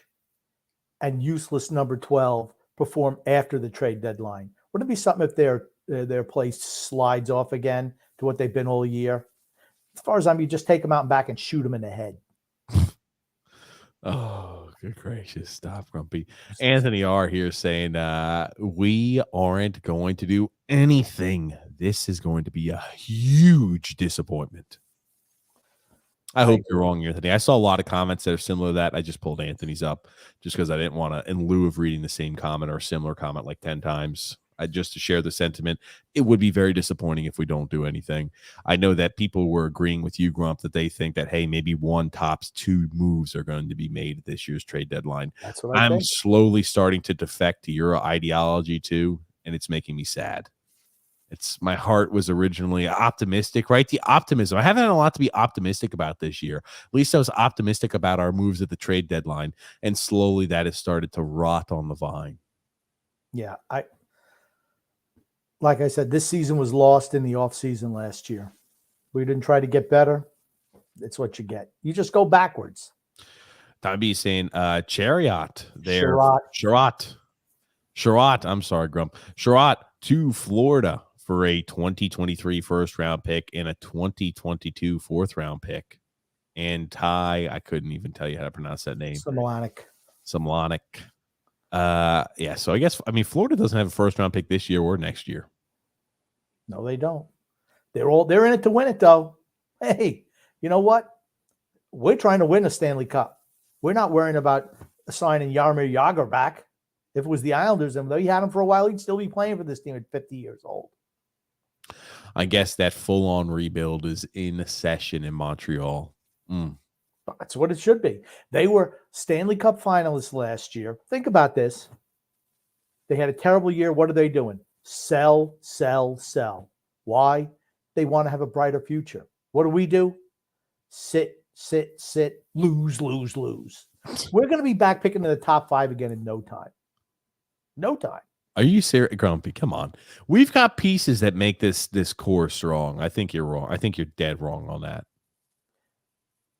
and Useless number 12 perform after the trade deadline. Wouldn't it be something if their place slides off again to what they've been all year? As far as you just take them out and back and shoot them in the head. Oh, good gracious. Stop, Grumpy. Anthony R. here saying, we aren't going to do anything. This is going to be a huge disappointment. I hope you're wrong, Anthony. I saw a lot of comments that are similar to that. I just pulled Anthony's up just because I didn't want to, in lieu of reading the same comment or a similar comment like 10 times, just to share the sentiment. It would be very disappointing if we don't do anything. I know that people were agreeing with you, Grump, that they think that, hey, maybe one tops 2 moves are going to be made at this year's trade deadline. That's what I'm think. Slowly starting to defect to your ideology too, and it's making me sad. My heart was originally optimistic, right? The optimism. I haven't had a lot to be optimistic about this year. At least I was optimistic about our moves at the trade deadline, and slowly that has started to rot on the vine. Yeah, like I said, this season was lost in the offseason last year. We didn't try to get better. It's what you get. You just go backwards. Tom B saying Chariot there. Sherratt. I'm sorry, Grump. Sherratt to Florida for a 2023 first round pick and a 2022 fourth round pick. And Ty, I couldn't even tell you how to pronounce that name. Samlonic. Yeah, so I guess Florida doesn't have a first round pick this year or next year. No, they don't. They're in it to win it, though. Hey, you know what? We're trying to win a Stanley Cup. We're not worrying about signing Jaromir Jagr back. If it was the Islanders, and though he had him for a while, he'd still be playing for this team at 50 years old. I guess that full-on rebuild is in session in Montreal. That's what it should be. They were Stanley Cup finalists last year. Think about this. They had a terrible year. What are they doing? Sell, sell, sell. Why? They want to have a brighter future. What do? Sit, sit, sit, lose, lose, lose. We're going to be back picking in the top 5 again in no time. No time. Are you serious, Grumpy? Come on. We've got pieces that make this core strong. I think you're wrong. I think you're dead wrong on that.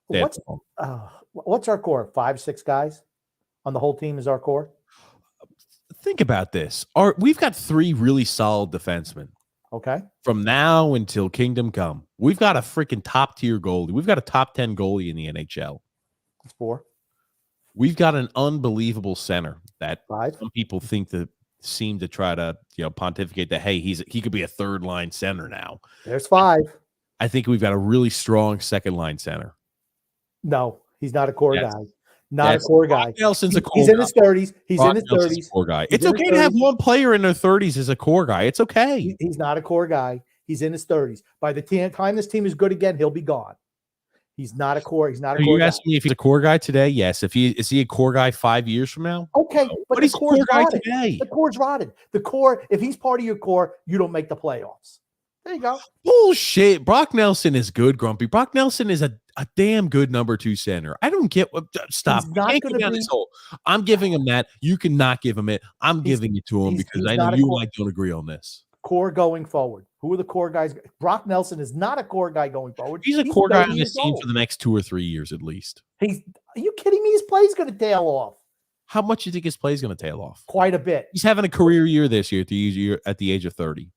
What's our core? 5, 6 guys on the whole team is our core? Think about this. We've got 3 really solid defensemen. Okay. From now until Kingdom Come, we've got a freaking top tier goalie. We've got a top 10 goalie in the NHL. That's 4. We've got an unbelievable center that 5. Some people seem to try to pontificate that, hey, he could be a third line center now. There's 5. I think we've got a really strong second line center. No, he's not a core guy. Not a core guy. Nelson's a core He's guy. in his 30s. He's in his 30s. Core guy. It's okay to have one player in their 30s as a core guy. It's okay. He's not a core guy. He's in his 30s. By the time this team is good again, he'll be gone. He's not a core. He's not a core guy. Are you asking me if he's a core guy today? Yes. Is he a core guy 5 years from now? Okay, but he's a core guy today. The core's rotted. The core, if he's part of your core, you don't make the playoffs. There you go. Bullshit. Brock Nelson is good, Grumpy. Brock Nelson is a damn good number 2 center. I don't get what. Stop. I'm giving him that. You cannot give him it. I'm giving it to him because I know you and I don't agree on this. Core going forward. Who are the core guys? Brock Nelson is not a core guy going forward. He's a core guy on this team for the next 2 or 3 years at least. Are you kidding me? His play's going to tail off. How much do you think his play is going to tail off? Quite a bit. He's having a career year this year at the age of 30.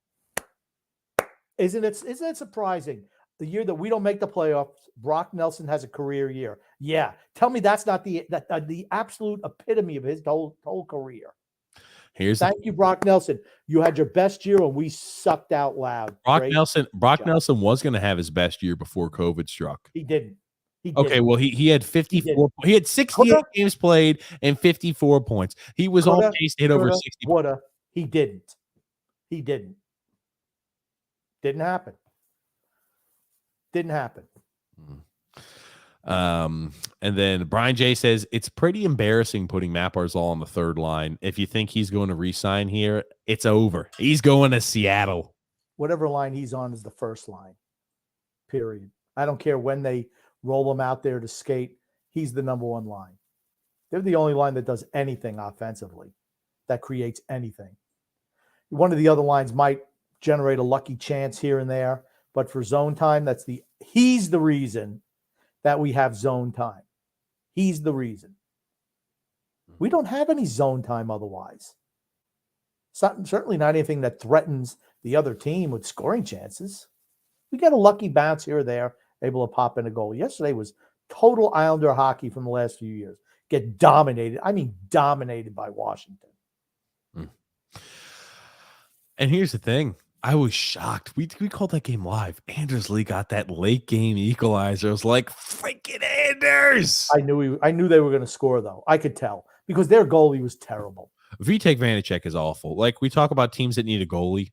Isn't it surprising? The year that we don't make the playoffs, Brock Nelson has a career year. Yeah. Tell me that's not the absolute epitome of his whole career. Thank you, Brock Nelson. You had your best year and we sucked out loud. Brock Nelson was going to have his best year before COVID struck. He didn't. Okay, well, he had 54. He had 68 games played and 54 points. He was on pace to hit over 60. He didn't. Didn't happen. And then Brian J says it's pretty embarrassing putting Matt Barzal on the third line. If you think he's going to re-sign here, it's over. He's going to Seattle. Whatever line he's on is the first line. Period. I don't care when they roll him out there to skate. He's the number 1 line. They're the only line that does anything offensively, that creates anything. One of the other lines might generate a lucky chance here and there, but for zone time, he's the reason that we have zone time. He's the reason. We don't have any zone time otherwise. Certainly not anything that threatens the other team with scoring chances. We got a lucky bounce here or there, able to pop in a goal. Yesterday was total Islander hockey from the last few years. Get dominated. I mean, dominated by Washington. And here's the thing. I was shocked. We called that game live. Anders Lee got that late game equalizer. I was like, freaking Anders. I knew they were going to score, though. I could tell because their goalie was terrible. Vitek Vanacek is awful. Like, we talk about teams that need a goalie.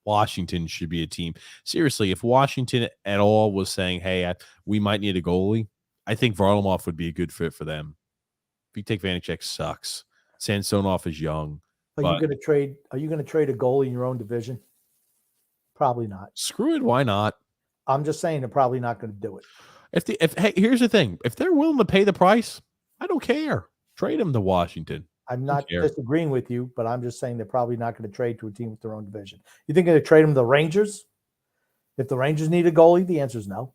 Washington should be a team. Seriously, if Washington at all was saying, hey, we might need a goalie, I think Varlamov would be a good fit for them. Vitek Vanacek sucks. Samsonov is young. Are you going to trade a goalie in your own division? Probably not. Screw it. Why not? I'm just saying they're probably not going to do it. Hey, here's the thing. If they're willing to pay the price, I don't care. Trade them to Washington. I'm not disagreeing with you, but I'm just saying they're probably not going to trade to a team with their own division. You think they're going to trade them to the Rangers? If the Rangers need a goalie, the answer is no.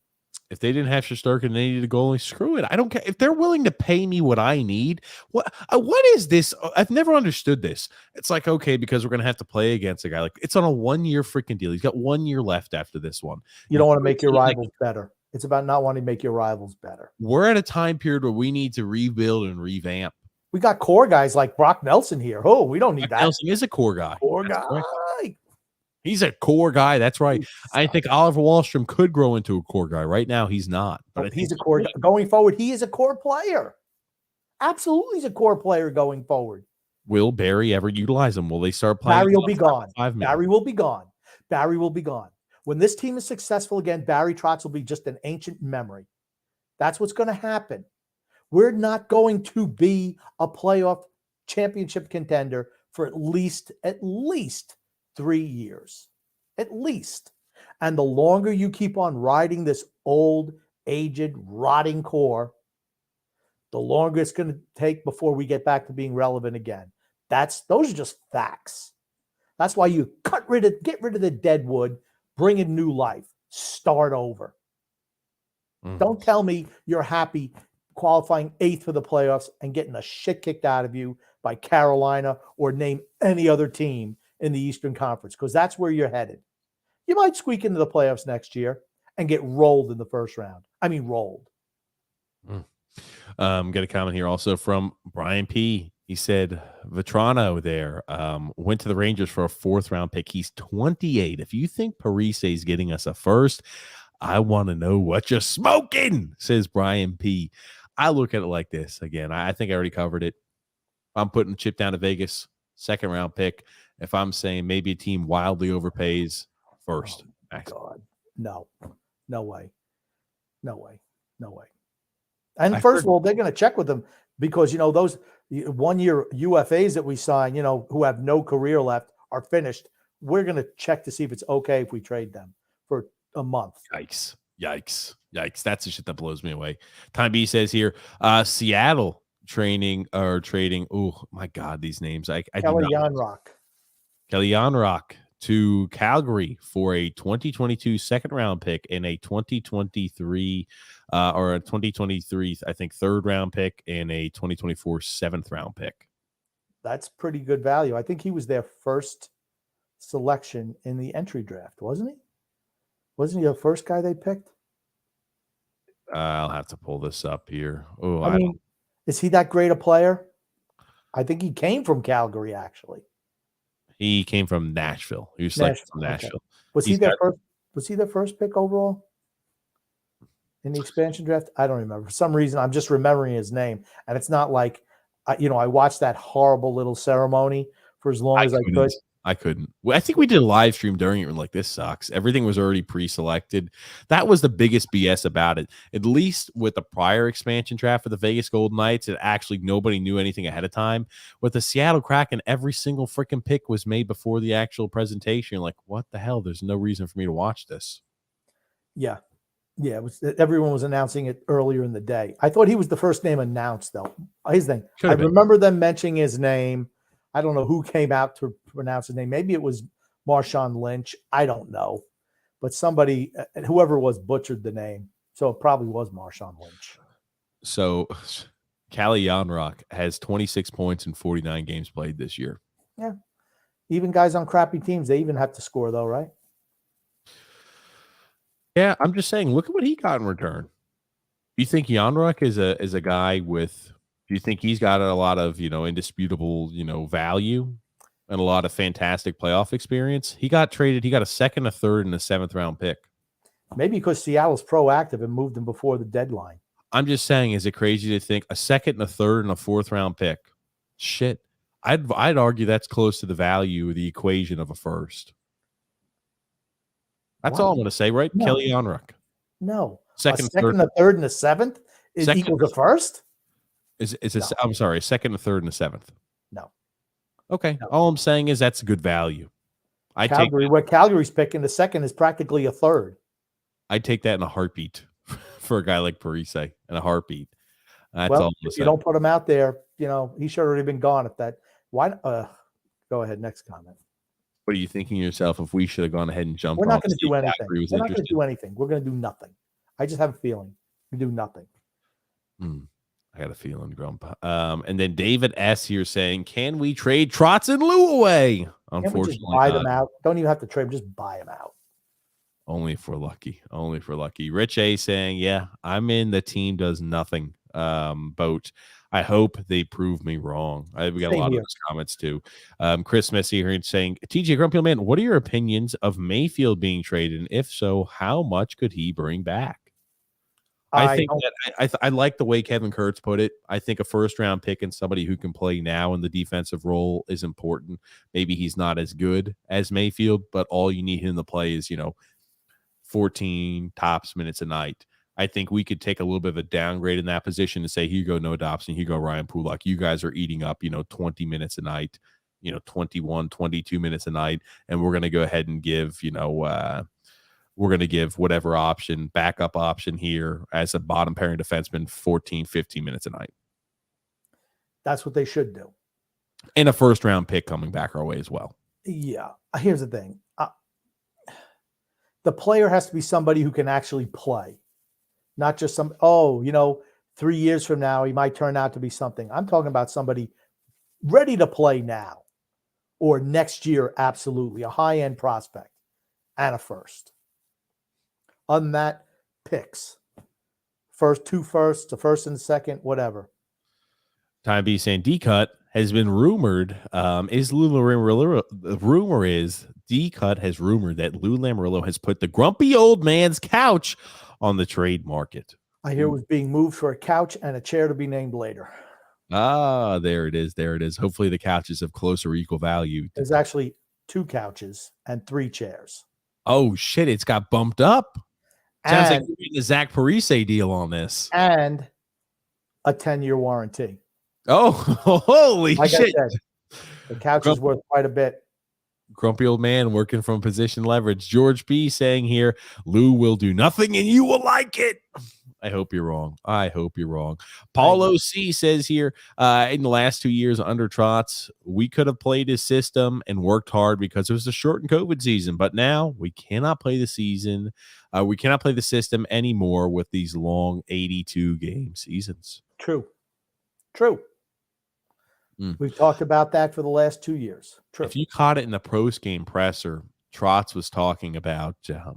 If they didn't have Shesterkin and they needed a goalie, screw it. I don't care. If they're willing to pay me what I need, what is this? I've never understood this. It's like, okay, because we're going to have to play against a guy. Like, it's on a 1-year freaking deal. He's got 1 year left after this one. You don't want to make your rivals better. It's about not wanting to make your rivals better. We're at a time period where we need to rebuild and revamp. We got core guys like Brock Nelson here. Oh, we don't need that. Nelson is a core guy. Core guy. Right. He's a core guy. That's right. I think Oliver Wahlstrom could grow into a core guy. Right now, he's not. But he's a core guy. Going forward, he is a core player. Absolutely, he's a core player going forward. Will Barry ever utilize him? Will they start playing? Barry will be gone. Barry will be gone. Barry will be gone. When this team is successful again, Barry Trotz will be just an ancient memory. That's what's going to happen. We're not going to be a playoff championship contender for at least 3 years. At least. And the longer you keep on riding this old, aged, rotting core, the longer it's going to take before we get back to being relevant again. Those are just facts. That's why you get rid of the dead wood, bring in new life, start over. Don't tell me you're happy qualifying 8th for the playoffs and getting the shit kicked out of you by Carolina or name any other team in the Eastern Conference, because that's where you're headed. You might squeak into the playoffs next year and get rolled in the first round. I mean, rolled. Get a comment here also from Brian P. He said Vetrano there went to the Rangers for a 4th round pick. He's 28. If you think Parise is getting us a first, I want to know what you're smoking, says Brian P. I look at it like this. Again, I think I already covered it. I'm putting the chip down to Vegas, 2nd round pick. If I'm saying maybe a team wildly overpays first. Oh, God. No way. And first of all, they're going to check with them because, those 1-year UFAs that we sign, who have no career left are finished. We're going to check to see if it's okay if we trade them for a month. Yikes. That's the shit that blows me away. Time B says here, Seattle trading. Oh my God, these names. Kelly Yanrock to Calgary for a 2022 2nd round pick and a 2023 or a 2023, I think, 3rd round pick and a 2024 7th round pick. That's pretty good value. I think he was their first selection in the entry draft, wasn't he? Wasn't he the first guy they picked? I'll have to pull this up here. Oh, I mean, is he that great a player? I think he came from Calgary, actually. He came from Nashville. He was selected from Nashville. Okay. Was he their first pick overall in the expansion draft? I don't remember. For some reason, I'm just remembering his name, and it's not like I watched that horrible little ceremony for as long as I could. I couldn't. I think we did a live stream during it. Like, this sucks. Everything was already pre-selected. That was the biggest BS about it. At least with the prior expansion draft for the Vegas Golden Knights, it actually nobody knew anything ahead of time. With the Seattle Kraken, every single freaking pick was made before the actual presentation. You're like, what the hell? There's no reason for me to watch this. Yeah. It was, everyone was announcing it earlier in the day. I thought he was the first name announced, though. His name. I remember them mentioning his name. I don't know who came out to pronounce his name. Maybe it was Marshawn Lynch. I don't know. But somebody, whoever it was, butchered the name. So it probably was Marshawn Lynch. So Callie Yanrock has 26 points in 49 games played this year. Yeah. Even guys on crappy teams, they even have to score, though, right? Yeah, I'm just saying, look at what he got in return. You think Yanrock is a guy with... Do you think he's got a lot of, indisputable, value and a lot of fantastic playoff experience? He got traded. He got a 2nd, a 3rd, and a 7th round pick. Maybe because Seattle's proactive and moved him before the deadline. I'm just saying, is it crazy to think a 2nd, and a 3rd, and a 4th round pick? Shit. I'd argue that's close to the value of the equation of a first. That's all I'm going to say, right? No. Kelly Yanrock. No. 2nd, a 2nd, a 3rd, and a 7th is equal to first? I'm sorry, a 2nd, a 3rd, and a 7th. No. Okay. No. All I'm saying is that's a good value. What Calgary's picking, the 2nd is practically a 3rd. I'd take that in a heartbeat for a guy like Parise, in a heartbeat. That's all I'm if you don't put him out there, he should have already been gone. Go ahead, next comment. What are you thinking to yourself if we should have gone ahead and jumped We're not going to do anything. We're not going to do anything. We're going to do nothing. I just have a feeling we do nothing. I got a feeling, Grump. And then David S. here saying, can we trade Trotz and Lou away? Unfortunately, just buy them out. Don't even have to trade them. Just buy them out. Only if we're lucky. Only if we're lucky. Rich A saying, yeah, I'm in the team does nothing boat. I hope they prove me wrong. We got a lot of those comments too. Chris Messy here saying, TJ Grumpy Man, what are your opinions of Mayfield being traded? And if so, how much could he bring back? I think that I like the way Kevin Kurtz put it. I think a 1st round pick and somebody who can play now in the defensive role is important. Maybe he's not as good as Mayfield, but all you need him to play is, 14 tops minutes a night. I think we could take a little bit of a downgrade in that position and say, here you go, Noah Dobson, here you go, Ryan Pulak. You guys are eating up, 20 minutes a night, 21, 22 minutes a night. And we're going to go ahead and give, we're going to give whatever option, backup option here as a bottom pairing defenseman, 14, 15 minutes a night. That's what they should do. And a first round pick coming back our way as well. Yeah. Here's the thing. The player has to be somebody who can actually play, not just 3 years from now, he might turn out to be something. I'm talking about somebody ready to play now or next year. Absolutely. A high-end prospect and a first. Other than that, picks. Two firsts, a first and a second, whatever. Time B saying D-Cut has been rumored. The rumor is D-Cut has rumored that Lou Lamoriello has put the grumpy old man's couch on the trade market. I hear it was being moved for a couch and a chair to be named later. Ah, there it is. There it is. Hopefully the couches have close or equal value. There's actually 2 couches and 3 chairs. Oh, shit. It's got bumped up. Sounds like we're getting a Zach Parise deal on this. And a 10-year warranty. Oh, holy like shit. I said, the couch is worth quite a bit. Grumpy old man working from position leverage. George B saying here, Lou will do nothing and you will like it. I hope you're wrong. I hope you're wrong. Paulo C says here, in the last 2 years under Trotz, we could have played his system and worked hard because it was a shortened COVID season. But now we cannot play the season. We cannot play the system anymore with these long 82 game seasons. True. We've talked about that for the last 2 years. True. If you caught it in the post-game presser, Trotz was talking about how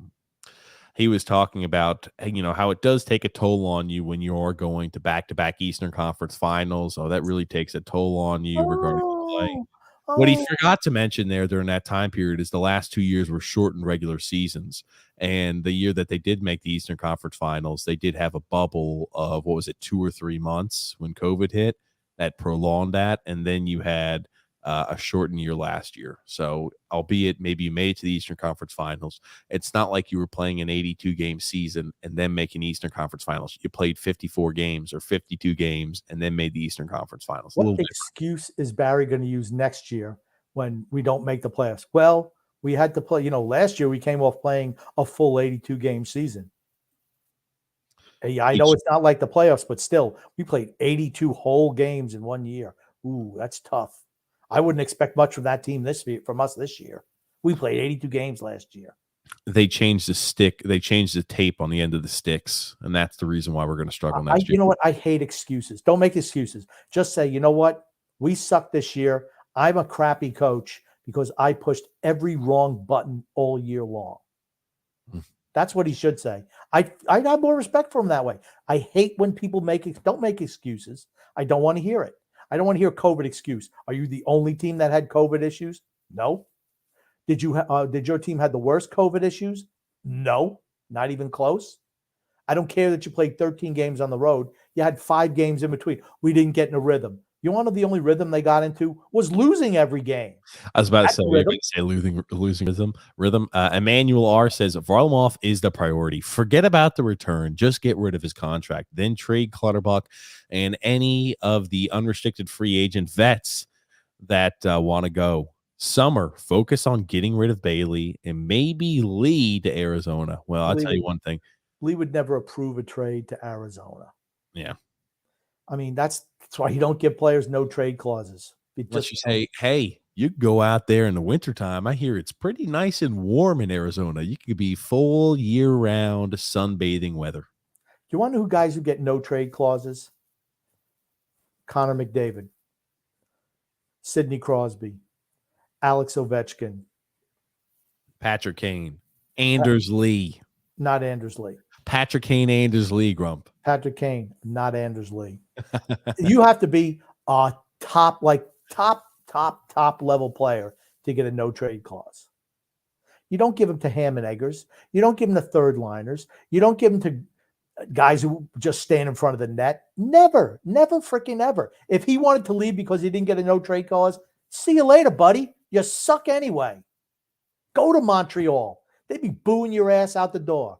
it does take a toll on you when you're going to back-to-back Eastern Conference Finals. Oh, that really takes a toll on you regarding the play. What he forgot to mention there during that time period is the last 2 years were shortened regular seasons. And the year that they did make the Eastern Conference Finals, they did have a bubble of, 2 or 3 months when COVID hit that prolonged that. And then you had a shortened year last year. So albeit maybe you made it to the Eastern Conference Finals, it's not like you were playing an 82 game season and then making the Eastern Conference Finals. You played 54 games or 52 games and then made the Eastern Conference Finals. What excuse is Barry going to use next year when we don't make the playoffs? Well, we had to play, last year we came off playing a full 82 game season. I know it's not like the playoffs, but still, we played 82 whole games in 1 year. Ooh, that's tough. I wouldn't expect much from that team from us this year. We played 82 games last year. They changed the stick. They changed the tape on the end of the sticks, and that's the reason why we're going to struggle next year. You know what? I hate excuses. Don't make excuses. Just say, you know what? We suck this year. I'm a crappy coach because I pushed every wrong button all year long. That's what he should say. I have more respect for him that way. I hate when people don't make excuses. I don't want to hear it. I don't want to hear COVID excuse. Are you the only team that had COVID issues? No. Did your team have the worst COVID issues? No, not even close. I don't care that you played 13 games on the road. You had 5 games in between. We didn't get in a rhythm. You want to know the only rhythm they got into was losing every game. I was about to say losing rhythm. Emmanuel R says Varlamov is the priority. Forget about the return. Just get rid of his contract. Then trade Clutterbuck and any of the unrestricted free agent vets that want to go. Summer, focus on getting rid of Bailey and maybe Lee to Arizona. Well, I'll tell you one thing. Lee would never approve a trade to Arizona. Yeah. I mean, that's why you don't give players no trade clauses. Unless you say, hey, you go out there in the wintertime. I hear it's pretty nice and warm in Arizona. You could be full year-round sunbathing weather. Do you want to know who guys who get no trade clauses? Connor McDavid, Sidney Crosby, Alex Ovechkin, Patrick Kane, Anders Lee. Not Anders Lee. Patrick Kane, Anders Lee, Grump. Patrick Kane, not Anders Lee. You have to be a top level player to get a no trade clause. You don't give them to ham and eggers. You don't give them to third liners. You don't give them to guys who just stand in front of the net. Never freaking ever. If he wanted to leave because he didn't get a no trade clause, see you later, buddy. You suck anyway. Go to Montreal. They'd be booing your ass out the door.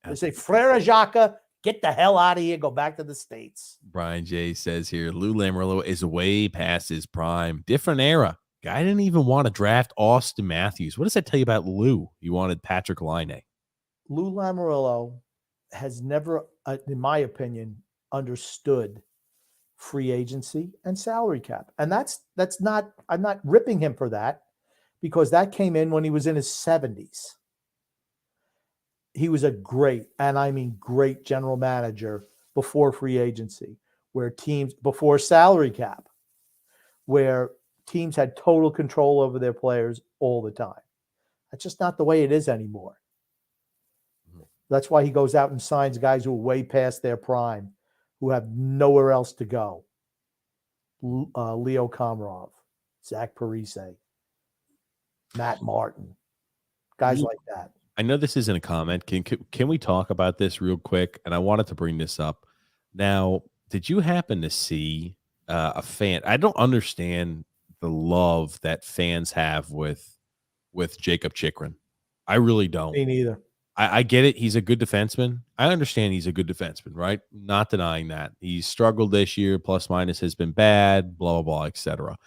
They say, Frere Jacques, get the hell out of here. Go back to the States. Brian J says here, Lou Lamoriello is way past his prime. Different era. Guy didn't even want to draft Austin Matthews. What does that tell you about Lou? He wanted Patrick Laine. Lou Lamoriello has never, in my opinion, understood free agency and salary cap. And that's not, I'm not ripping him for that, because that came in when he was in his 70s. He was a great, and I mean great, general manager before free agency, where teams, before salary cap, where teams had total control over their players all the time. That's just not the way it is anymore. That's why he goes out and signs guys who are way past their prime, who have nowhere else to go. Leo Komarov, Zach Parise, Matt Martin, guys like that. I know this isn't a comment. Can we talk about this real quick? And I wanted to bring this up. Now, did you happen to see a fan? I don't understand the love that fans have with Jacob Chikrin. I really don't. Me neither. I get it. He's a good defenseman. I understand he's a good defenseman, right? Not denying that. He's struggled this year. Plus minus has been bad, blah, blah, blah, etc.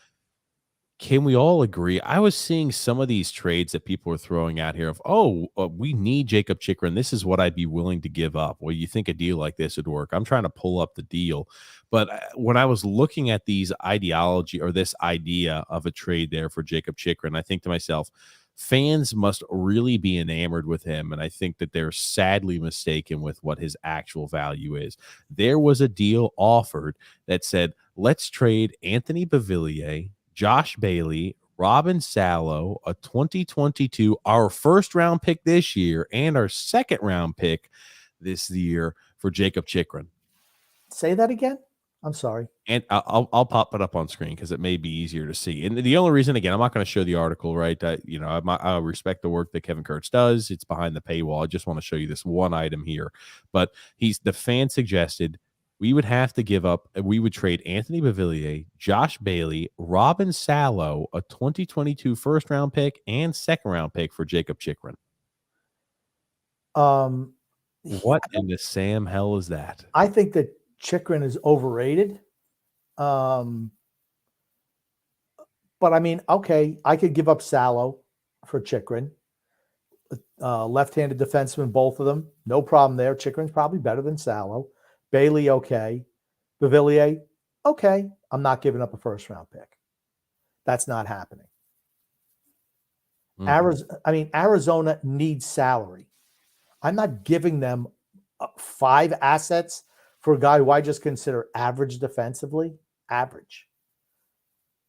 Can we all agree? I was seeing some of these trades that people were throwing out here of, we need Jacob Chikrin. This is what I'd be willing to give up. Well, you think a deal like this would work. I'm trying to pull up the deal. But when I was looking at these ideology or this idea of a trade there for Jacob Chikrin, I think to myself, fans must really be enamored with him. And I think that they're sadly mistaken with what his actual value is. There was a deal offered that said, let's trade Anthony Beauvillier, Josh Bailey, Robin Salo, a 2022, our first round pick this year, and our second round pick this year for Jacob Chikrin. Say that again? I'm sorry. And I'll pop it up on screen because it may be easier to see. And the only reason, again, I'm not going to show the article, right? I respect the work that Kevin Kurtz does. It's behind the paywall. I just want to show you this one item here. But the fan suggested we would have to give up, we would trade Anthony Beauvillier, Josh Bailey, Robin Salo, a 2022 first round pick and second round pick for Jacob Chikrin. What in the Sam hell is that? I think that Chikrin is overrated. But I mean, okay, I could give up Salo for Chikrin. Left-handed defenseman, both of them. No problem there. Chikrin's probably better than Salo. Bailey, okay. Beauvillier, okay. I'm not giving up a first-round pick. That's not happening. Arizona needs salary. I'm not giving them 5 assets for a guy who I just consider average defensively. Average.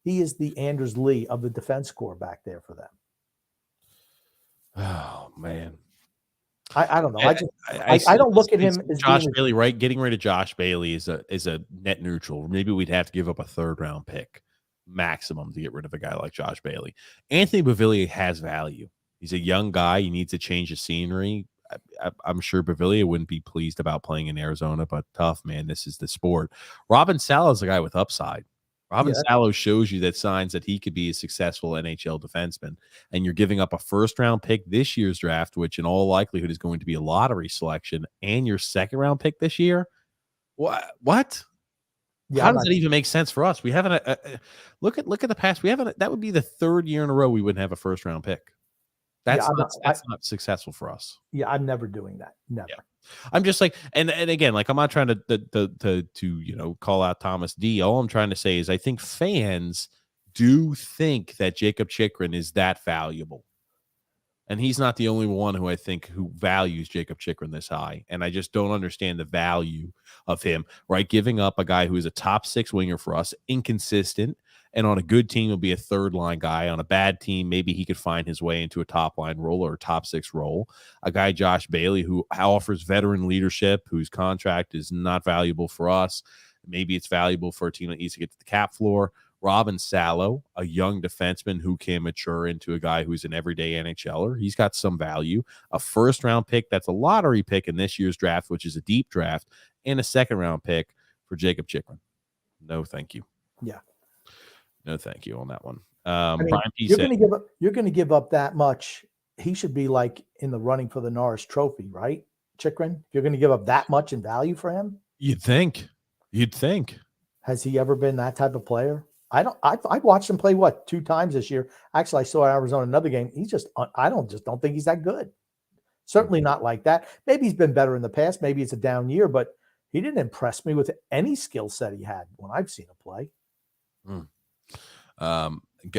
He is the Anders Lee of the defense corps back there for them. Oh, man. I don't know. I don't look at him as Josh Bailey, right? Getting rid of Josh Bailey is a net neutral. Maybe we'd have to give up a third-round pick maximum to get rid of a guy like Josh Bailey. Anthony Beauvillier has value. He's a young guy. He needs to change the scenery. I'm sure Beauvillier wouldn't be pleased about playing in Arizona, but tough, man. This is the sport. Robin Salo is a guy with upside. Robin Salo shows you that signs that he could be a successful NHL defenseman, and you're giving up a first-round pick this year's draft, which in all likelihood is going to be a lottery selection, and your second-round pick this year? What? Yeah, how does that even make sense for us? We haven't look at the past. We haven't. That would be the third year in a row we wouldn't have a first-round pick. That's not successful for us. Yeah, I'm never doing that. Never. Yeah. I'm just like, and again, like I'm not trying to call out Thomas D. All I'm trying to say is I think fans do think that Jacob Chikrin is that valuable. And he's not the only one who I think who values Jacob Chikrin this high. And I just don't understand the value of him, right? Giving up a guy who is a top 6 winger for us, inconsistent, and on a good team will be a third line guy. On a bad team, maybe he could find his way into a top line role or a top 6 role. A guy, Josh Bailey, who offers veteran leadership, whose contract is not valuable for us. Maybe it's valuable for a team that needs to get to the cap floor. Robin Salo, a young defenseman who can mature into a guy who's an everyday NHLer. He's got some value. A first-round pick that's a lottery pick in this year's draft, which is a deep draft, and a second-round pick for Jacob Chikrin. No, thank you. Yeah. No, thank you on that one. You're going to give up that much. He should be like in the running for the Norris Trophy, right? Chikrin? If you're going to give up that much in value for him, You'd think. has he ever been that type of player? I watched him play 2 times this year. Actually, I saw Arizona another game. He's just I don't think he's that good. Certainly not like that. Maybe he's been better in the past. Maybe it's a down year, but he didn't impress me with any skill set he had when I've seen him play.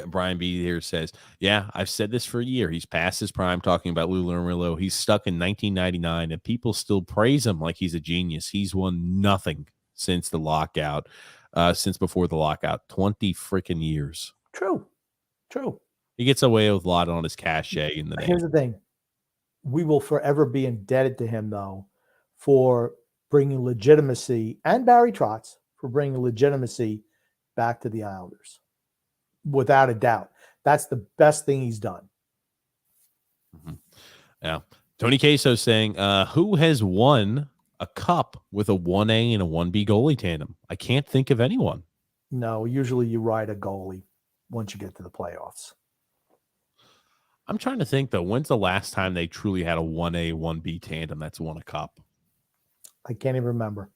Brian B here says, yeah, I've said this for a year. He's past his prime, talking about Lou Lamoriello. He's stuck in 1999 and people still praise him like he's a genius. He's won nothing since the lockout, since before the lockout, 20 freaking years. True. He gets away with a lot on his cachet in the name. Here's the thing. We will forever be indebted to him, though, for bringing legitimacy, and Barry Trotz for bringing legitimacy back to the Islanders. Without a doubt. That's the best thing he's done. Yeah. Tony Queso saying, who has won a cup with a 1A and a 1B goalie tandem? I can't think of anyone. No, usually you ride a goalie once you get to the playoffs. I'm trying to think, though, when's the last time they truly had a 1A, 1B tandem that's won a cup? I can't even remember.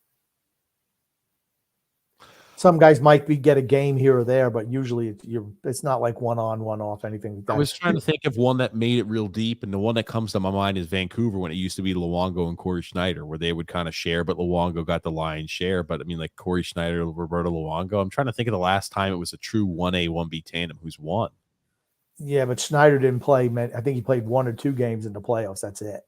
Some guys might get a game here or there, but usually it's not like one on, one off, anything like that. I was trying to think of one that made it real deep, and the one that comes to my mind is Vancouver, when it used to be Luongo and Corey Schneider, where they would kind of share, but Luongo got the lion's share. But I mean, like Corey Schneider, Roberto Luongo. I'm trying to think of the last time it was a true 1A, 1B tandem who's won. Yeah, but Schneider didn't play. I think he played 1 or 2 games in the playoffs. That's it.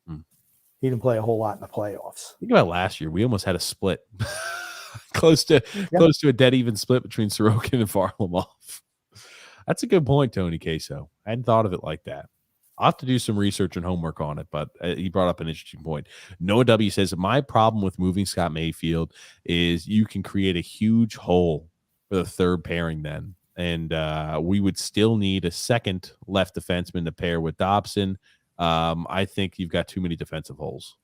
He didn't play a whole lot in the playoffs. Think about last year. We almost had a split. close to a dead even split between Sorokin and Varlamov. That's a good point, Tony Queso. I hadn't thought of it like that. I'll have to do some research and homework on it, but he brought up an interesting point. Noah W says, my problem with moving Scott Mayfield is you can create a huge hole for the third pairing then. And we would still need a second left defenseman to pair with Dobson. I think you've got too many defensive holes.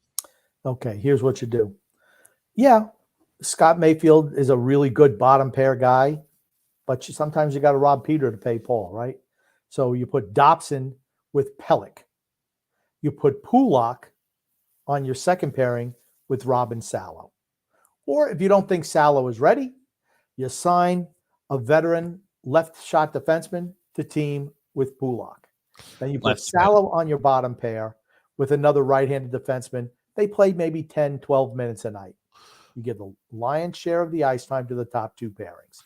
Okay, here's what you do. Yeah, Scott Mayfield is a really good bottom pair guy, but sometimes you got to rob Peter to pay Paul, right? So you put Dobson with Pellick. You put Pulak on your second pairing with Robin Salo. Or if you don't think Salo is ready, you sign a veteran left shot defenseman to team with Pulak. Then you put Salo on your bottom pair with another right-handed defenseman. They play maybe 10, 12 minutes a night. You give the lion's share of the ice time to the top 2 pairings.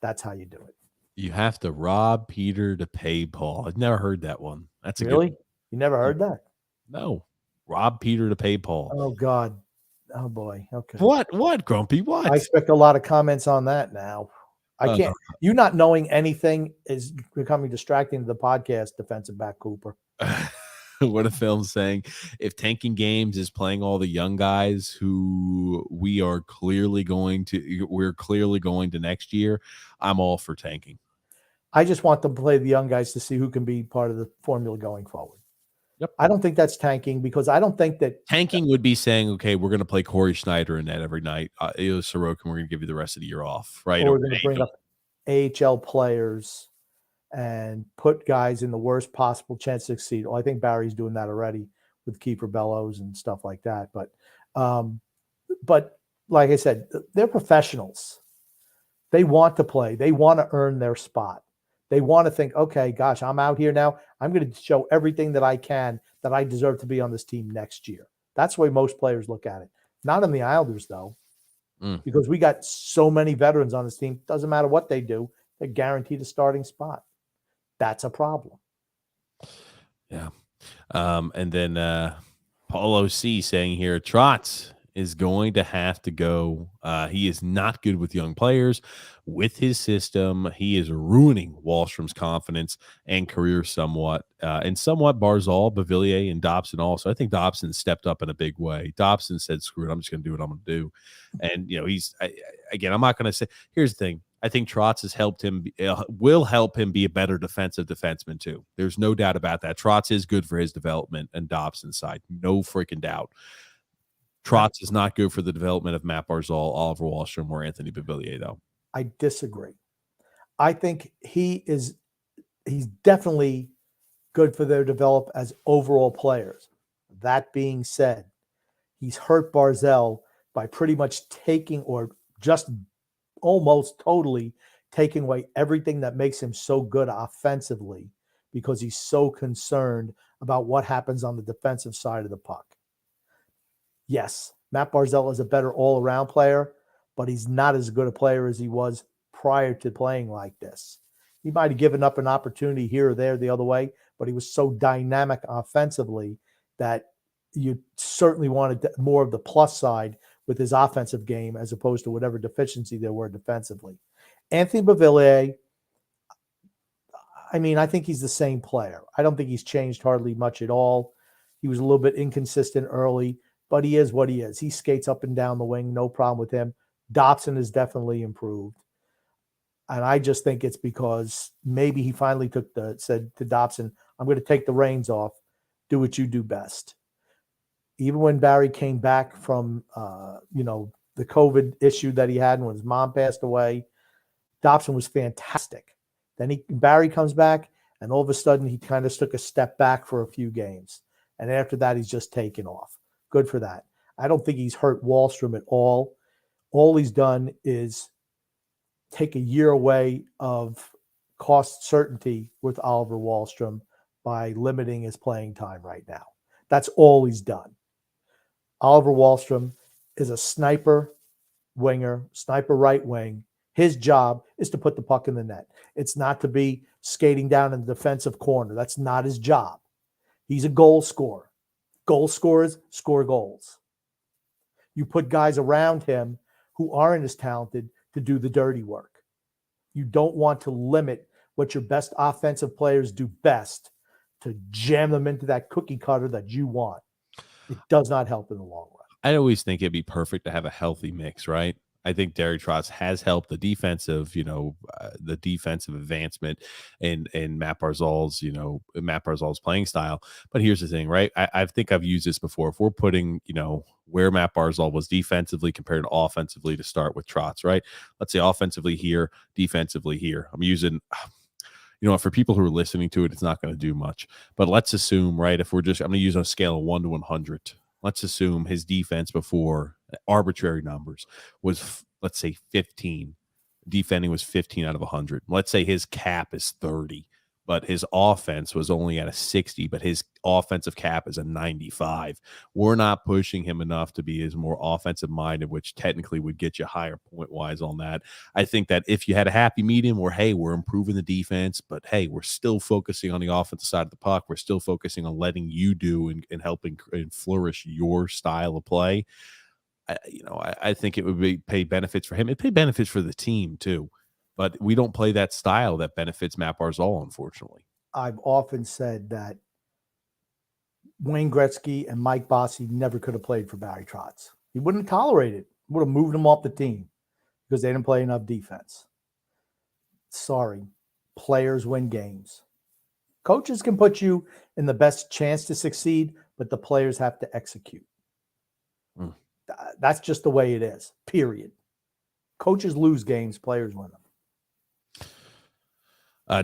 That's how you do it. You have to rob Peter to pay Paul. I've never heard that one. That's a really? Good You never heard that? No. Rob Peter to pay Paul. Oh, God. Oh, boy. Okay. What, Grumpy? What? I expect a lot of comments on that now. I can't. You not knowing anything is becoming distracting to the podcast, defensive back Cooper. What a film's saying. If Tanking Games is playing all the young guys who we're clearly going to next year, I'm all for tanking. I just want them to play the young guys to see who can be part of the formula going forward. Yep. I don't think that's tanking, because I don't think that tanking would be saying, okay, we're going to play Corey Schneider in net every night. Sorokin, we're going to give you the rest of the year off, right? Or we're going to bring up AHL players and put guys in the worst possible chance to succeed. Well, I think Barry's doing that already with Kiefer Bellows and stuff like that. But like I said, they're professionals. They want to play. They want to earn their spot. They want to think, okay, gosh, I'm out here now. I'm going to show everything that I can, that I deserve to be on this team next year. That's the way most players look at it. Not in the Islanders, though, because we got so many veterans on this team. Doesn't matter what they do. They're guaranteed a starting spot. That's a problem. Yeah. And then Paulo C saying here, Trotz is going to have to go. He is not good with young players. With his system, he is ruining Wallstrom's confidence and career somewhat. And somewhat Barzal, Bavillier, and Dobson also. I think Dobson stepped up in a big way. Dobson said, screw it, I'm just going to do what I'm going to do. And, I'm not going to say, here's the thing. I think Trotz has helped him, will help him be a better defensive defenseman too. There's no doubt about that. Trotz is good for his development and Dobson's side. No freaking doubt. Trotz is not good for the development of Matt Barzal, Oliver Wahlstrom, or Anthony Bavillier, though. I disagree. I think he's definitely good for their develop as overall players. That being said, he's hurt Barzell by pretty much taking, or just almost totally taking away everything that makes him so good offensively, because he's so concerned about what happens on the defensive side of the puck. Yes, Matt Barzell is a better all-around player, but he's not as good a player as he was prior to playing like this. He might have given up an opportunity here or there the other way, but he was so dynamic offensively that you certainly wanted more of the plus side with his offensive game as opposed to whatever deficiency there were defensively. Anthony Beauvillier, I mean, I think he's the same player. I don't think he's changed hardly much at all. He was a little bit inconsistent early, but he is what he is. He skates up and down the wing, no problem with him. Dobson has definitely improved. And I just think it's because maybe he finally said to Dobson, I'm going to take the reins off, do what you do best. Even when Barry came back from, the COVID issue that he had when his mom passed away, Dobson was fantastic. Then Barry comes back, and all of a sudden he kind of took a step back for a few games. And after that, he's just taken off. Good for that. I don't think he's hurt Wahlstrom at all. All he's done is take a year away of cost certainty with Oliver Wahlstrom by limiting his playing time right now. That's all he's done. Oliver Wahlstrom is a sniper winger, sniper right wing. His job is to put the puck in the net. It's not to be skating down in the defensive corner. That's not his job. He's a goal scorer. Goal scorers score goals. You put guys around him who aren't as talented to do the dirty work. You don't want to limit what your best offensive players do best to jam them into that cookie cutter that you want. It does not help in the long run. I always think it'd be perfect to have a healthy mix, right? I think Derek Trotz has helped the defensive, the defensive advancement and Matt Barzal's playing style. But here's the thing, right? I think I've used this before. If we're putting, where Matt Barzal was defensively compared to offensively to start with Trotz, right? Let's say offensively here, defensively here. I'm using, for people who are listening to it, it's not going to do much. But let's assume, right, I'm going to use a scale of 1 to 100. Let's assume his defense before arbitrary numbers was, let's say, 15. Defending was 15 out of 100. Let's say his cap is 30, but his offense was only at a 60, but his offensive cap is a 95. We're not pushing him enough to be as more offensive minded, which technically would get you higher point wise on that. I think that if you had a happy medium where, hey, we're improving the defense, but hey, we're still focusing on the offensive side of the puck. We're still focusing on letting you do and helping and flourish your style of play. I think it would pay benefits for him. It pay benefits for the team too. But we don't play that style that benefits Matt Barzal, unfortunately. I've often said that Wayne Gretzky and Mike Bossy never could have played for Barry Trotz. He wouldn't have tolerated it. Would have moved them off the team because they didn't play enough defense. Sorry. Players win games. Coaches can put you in the best chance to succeed, but the players have to execute. That's just the way it is, period. Coaches lose games, players win them.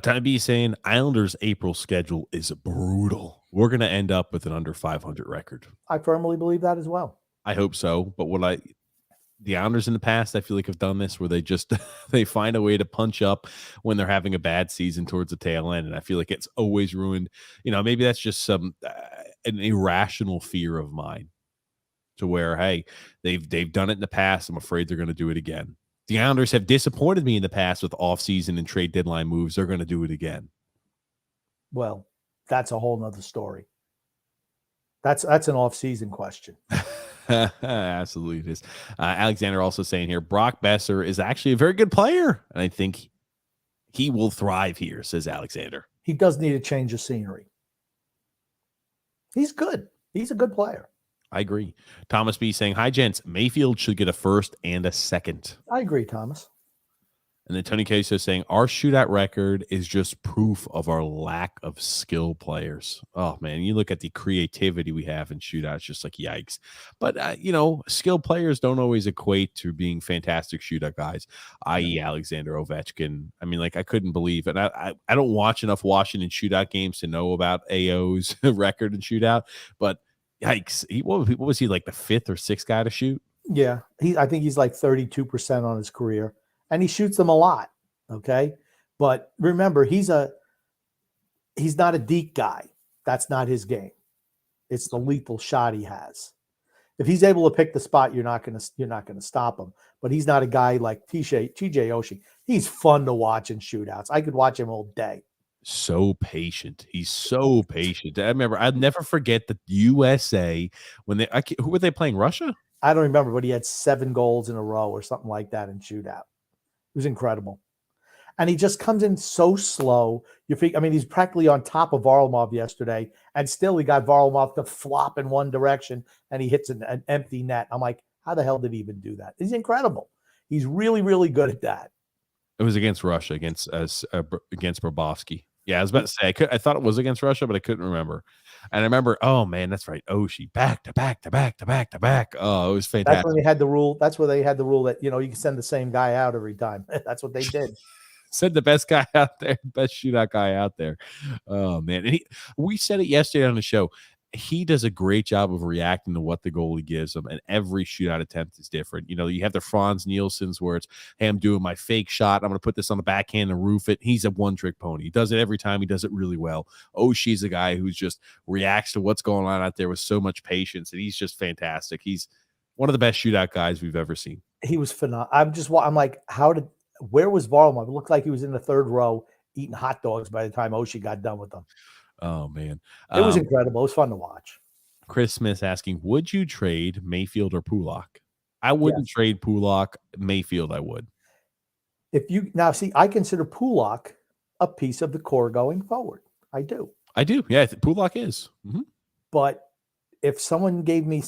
Time to be saying Islanders' April schedule is brutal. We're going to end up with an under 500 record. I firmly believe that as well. I hope so. But the Islanders in the past, I feel like have done this where they just they find a way to punch up when they're having a bad season towards the tail end, and I feel like it's always ruined. Maybe that's just some an irrational fear of mine, to where hey, they've done it in the past. I'm afraid they're going to do it again. The Islanders have disappointed me in the past with offseason and trade deadline moves. They're going to do it again. Well, that's a whole nother story. That's an offseason question. Absolutely it is. Alexander also saying here, Brock Besser is actually a very good player, and I think he will thrive here, says Alexander. He does need a change of scenery. He's good. He's a good player. I agree. Thomas B saying, hi, gents. Mayfield should get a first and a second. I agree, Thomas. And then Tony Queso saying, our shootout record is just proof of our lack of skill players. Oh, man, you look at the creativity we have in shootouts, just like yikes. But, skilled players don't always equate to being fantastic shootout guys, i.e. Alexander Ovechkin. I mean, I couldn't believe it. I don't watch enough Washington shootout games to know about AO's record in shootout, but Yikes. What was he, like the 5th or 6th guy to shoot? Yeah, I think he's like 32% on his career, and he shoots them a lot. Okay, but remember, he's not a deep guy. That's not his game. It's the lethal shot he has. If he's able to pick the spot, you're not gonna stop him. But he's not a guy like TJ Oshie. He's fun to watch in shootouts. I could watch him all day. So patient. He's so patient. I remember, I'll never forget the USA when who were they playing? Russia? I don't remember, but he had 7 goals in a row or something like that in shootout. It was incredible. And he just comes in so slow. He's practically on top of Varlamov yesterday, and still he got Varlamov to flop in one direction, and he hits an empty net. I'm like, how the hell did he even do that? He's incredible. He's really, really good at that. It was against Russia, against Bobrovsky. Yeah, I was about to say I thought it was against Russia, but I couldn't remember. And I remember, oh man, that's right. Oshie back to back to back to back to back. Oh, it was fantastic. That's when they had the rule. That's where they had the rule that you can send the same guy out every time. That's what they did. Said the best guy out there, best shootout guy out there. Oh man, and we said it yesterday on the show. He does a great job of reacting to what the goalie gives him, and every shootout attempt is different. You have the Franz Nielsen's where it's, hey, I'm doing my fake shot. I'm going to put this on the backhand and roof it. He's a one-trick pony. He does it every time. He does it really well. Oshie's a guy who's just reacts to what's going on out there with so much patience, and he's just fantastic. He's one of the best shootout guys we've ever seen. He was phenomenal. I'm like, where was Varlamov? It looked like he was in the third row eating hot dogs by the time Oshie got done with them. Oh, man. It was incredible. It was fun to watch. Chris Smith asking, would you trade Mayfield or Pulak? I wouldn't trade Pulak. Mayfield, I would. I consider Pulak a piece of the core going forward. I do. Yeah, Pulak is. Mm-hmm. But if someone gave me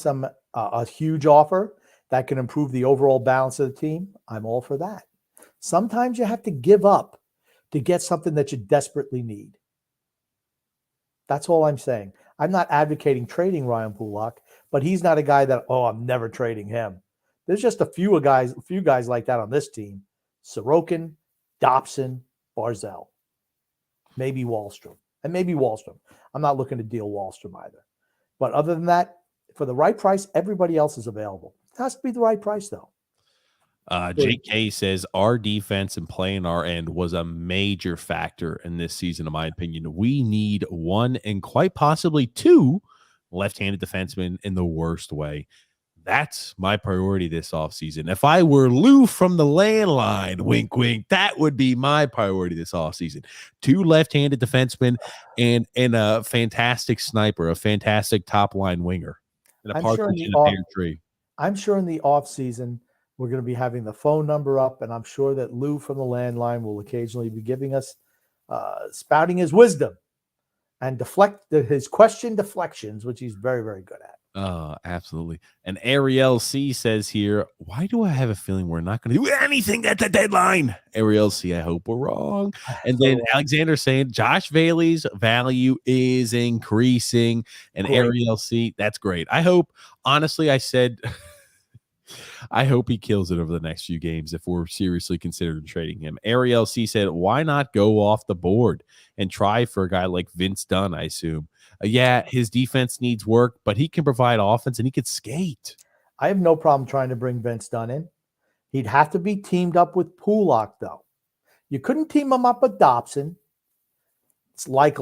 a huge offer that can improve the overall balance of the team, I'm all for that. Sometimes you have to give up to get something that you desperately need. That's all I'm saying. I'm not advocating trading Ryan Pulak, but he's not a guy that, I'm never trading him. There's just a few guys like that on this team. Sorokin, Dobson, Barzell, maybe Wahlstrom. I'm not looking to deal Wahlstrom either. But other than that, for the right price, everybody else is available. It has to be the right price, though. JK says our defense and playing our end was a major factor in this season, in my opinion. We need 1 and quite possibly 2 left-handed defensemen in the worst way. That's my priority this offseason. If I were Lou from the landline, wink, wink, that would be my priority this offseason. 2 left-handed defensemen and a fantastic sniper, a fantastic top-line winger, and a partridge in a pear tree. I'm sure in the offseason, we're going to be having the phone number up, and I'm sure that Lou from the landline will occasionally be giving us, spouting his wisdom and his question deflections, which he's very, very good at. Absolutely. And Ariel C says here, why do I have a feeling we're not going to do anything at the deadline? Ariel C, I hope we're wrong. And then Alexander saying Josh Bailey's value is increasing. And great. Ariel C, that's great. I hope, honestly, I hope he kills it over the next few games if we're seriously considering trading him. Ariel C said, why not go off the board and try for a guy like Vince Dunn, I assume? Yeah, his defense needs work, but he can provide offense and he could skate. I have no problem trying to bring Vince Dunn in. He'd have to be teamed up with Pulak, though. You couldn't team him up with Dobson. It's like.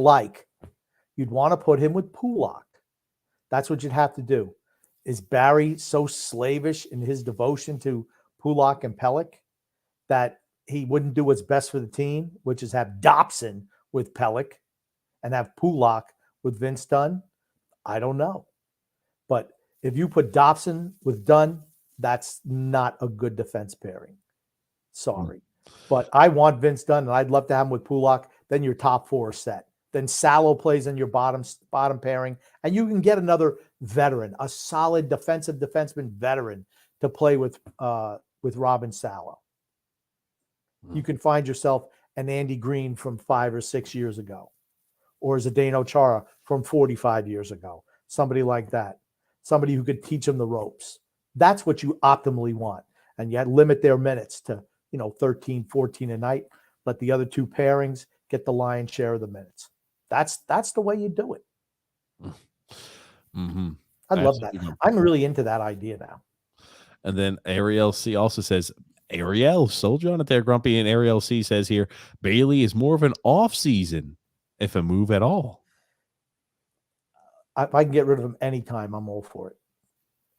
You'd want to put him with Pulak. That's what you'd have to do. Is Barry so slavish in his devotion to Pulak and Pelech that he wouldn't do what's best for the team, which is have Dobson with Pelech and have Pulak with Vince Dunn? I don't know. But if you put Dobson with Dunn, that's not a good defense pairing. Sorry. But I want Vince Dunn, and I'd love to have him with Pulak. Then your top 4 are set. Then Salo plays in your bottom pairing, and you can get another veteran, a solid defensive defenseman veteran to play with Robin Salo. You can find yourself an Andy Green from 5 or 6 years ago, or Zdeno Chara from 45 years ago, somebody like that, somebody who could teach them the ropes. That's what you optimally want, and yet limit their minutes to 13, 14 a night. Let the other 2 pairings get the lion's share of the minutes. That's the way you do it. Mm-hmm. I love that. I'm really into that idea now. And then Ariel C also says, Ariel, soldier on it there, Grumpy. And Ariel C says here, Bailey is more of an off season, if a move at all. If I can get rid of him anytime, I'm all for it.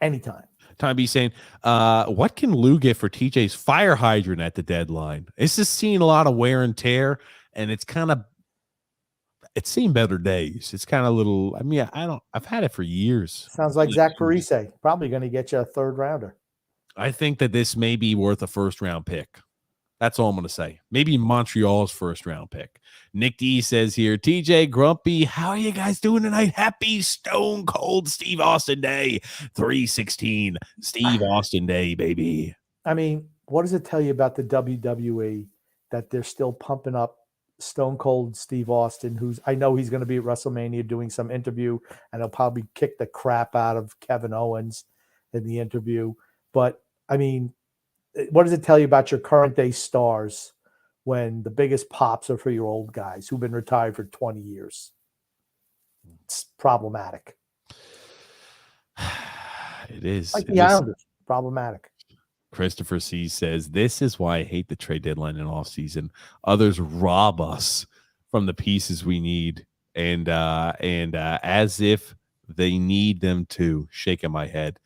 Anytime. Time be saying, what can Lou get for TJ's fire hydrant at the deadline? It's just seeing a lot of wear and tear, and it's seen better days. It's kind of little. I mean, I've had it for years. Sounds like Zach Parise, probably going to get you a third rounder. I think that this may be worth a first round pick. That's all I'm going to say. Maybe Montreal's first round pick. Nick D says here, TJ, Grumpy, how are you guys doing tonight? Happy Stone Cold Steve Austin Day. 3/16 Steve Austin Day, baby. I mean, what does it tell you about the WWE that they're still pumping up Stone Cold Steve Austin, I know he's going to be at WrestleMania doing some interview, and he'll probably kick the crap out of Kevin Owens in the interview. But, I mean, what does it tell you about your current day stars when the biggest pops are for your old guys who've been retired for 20 years? It's problematic. It is. Like the Islanders, problematic. Christopher C says, this is why I hate the trade deadline in off season. Others rob us from the pieces we need. And as if they need them to. Shaking my head.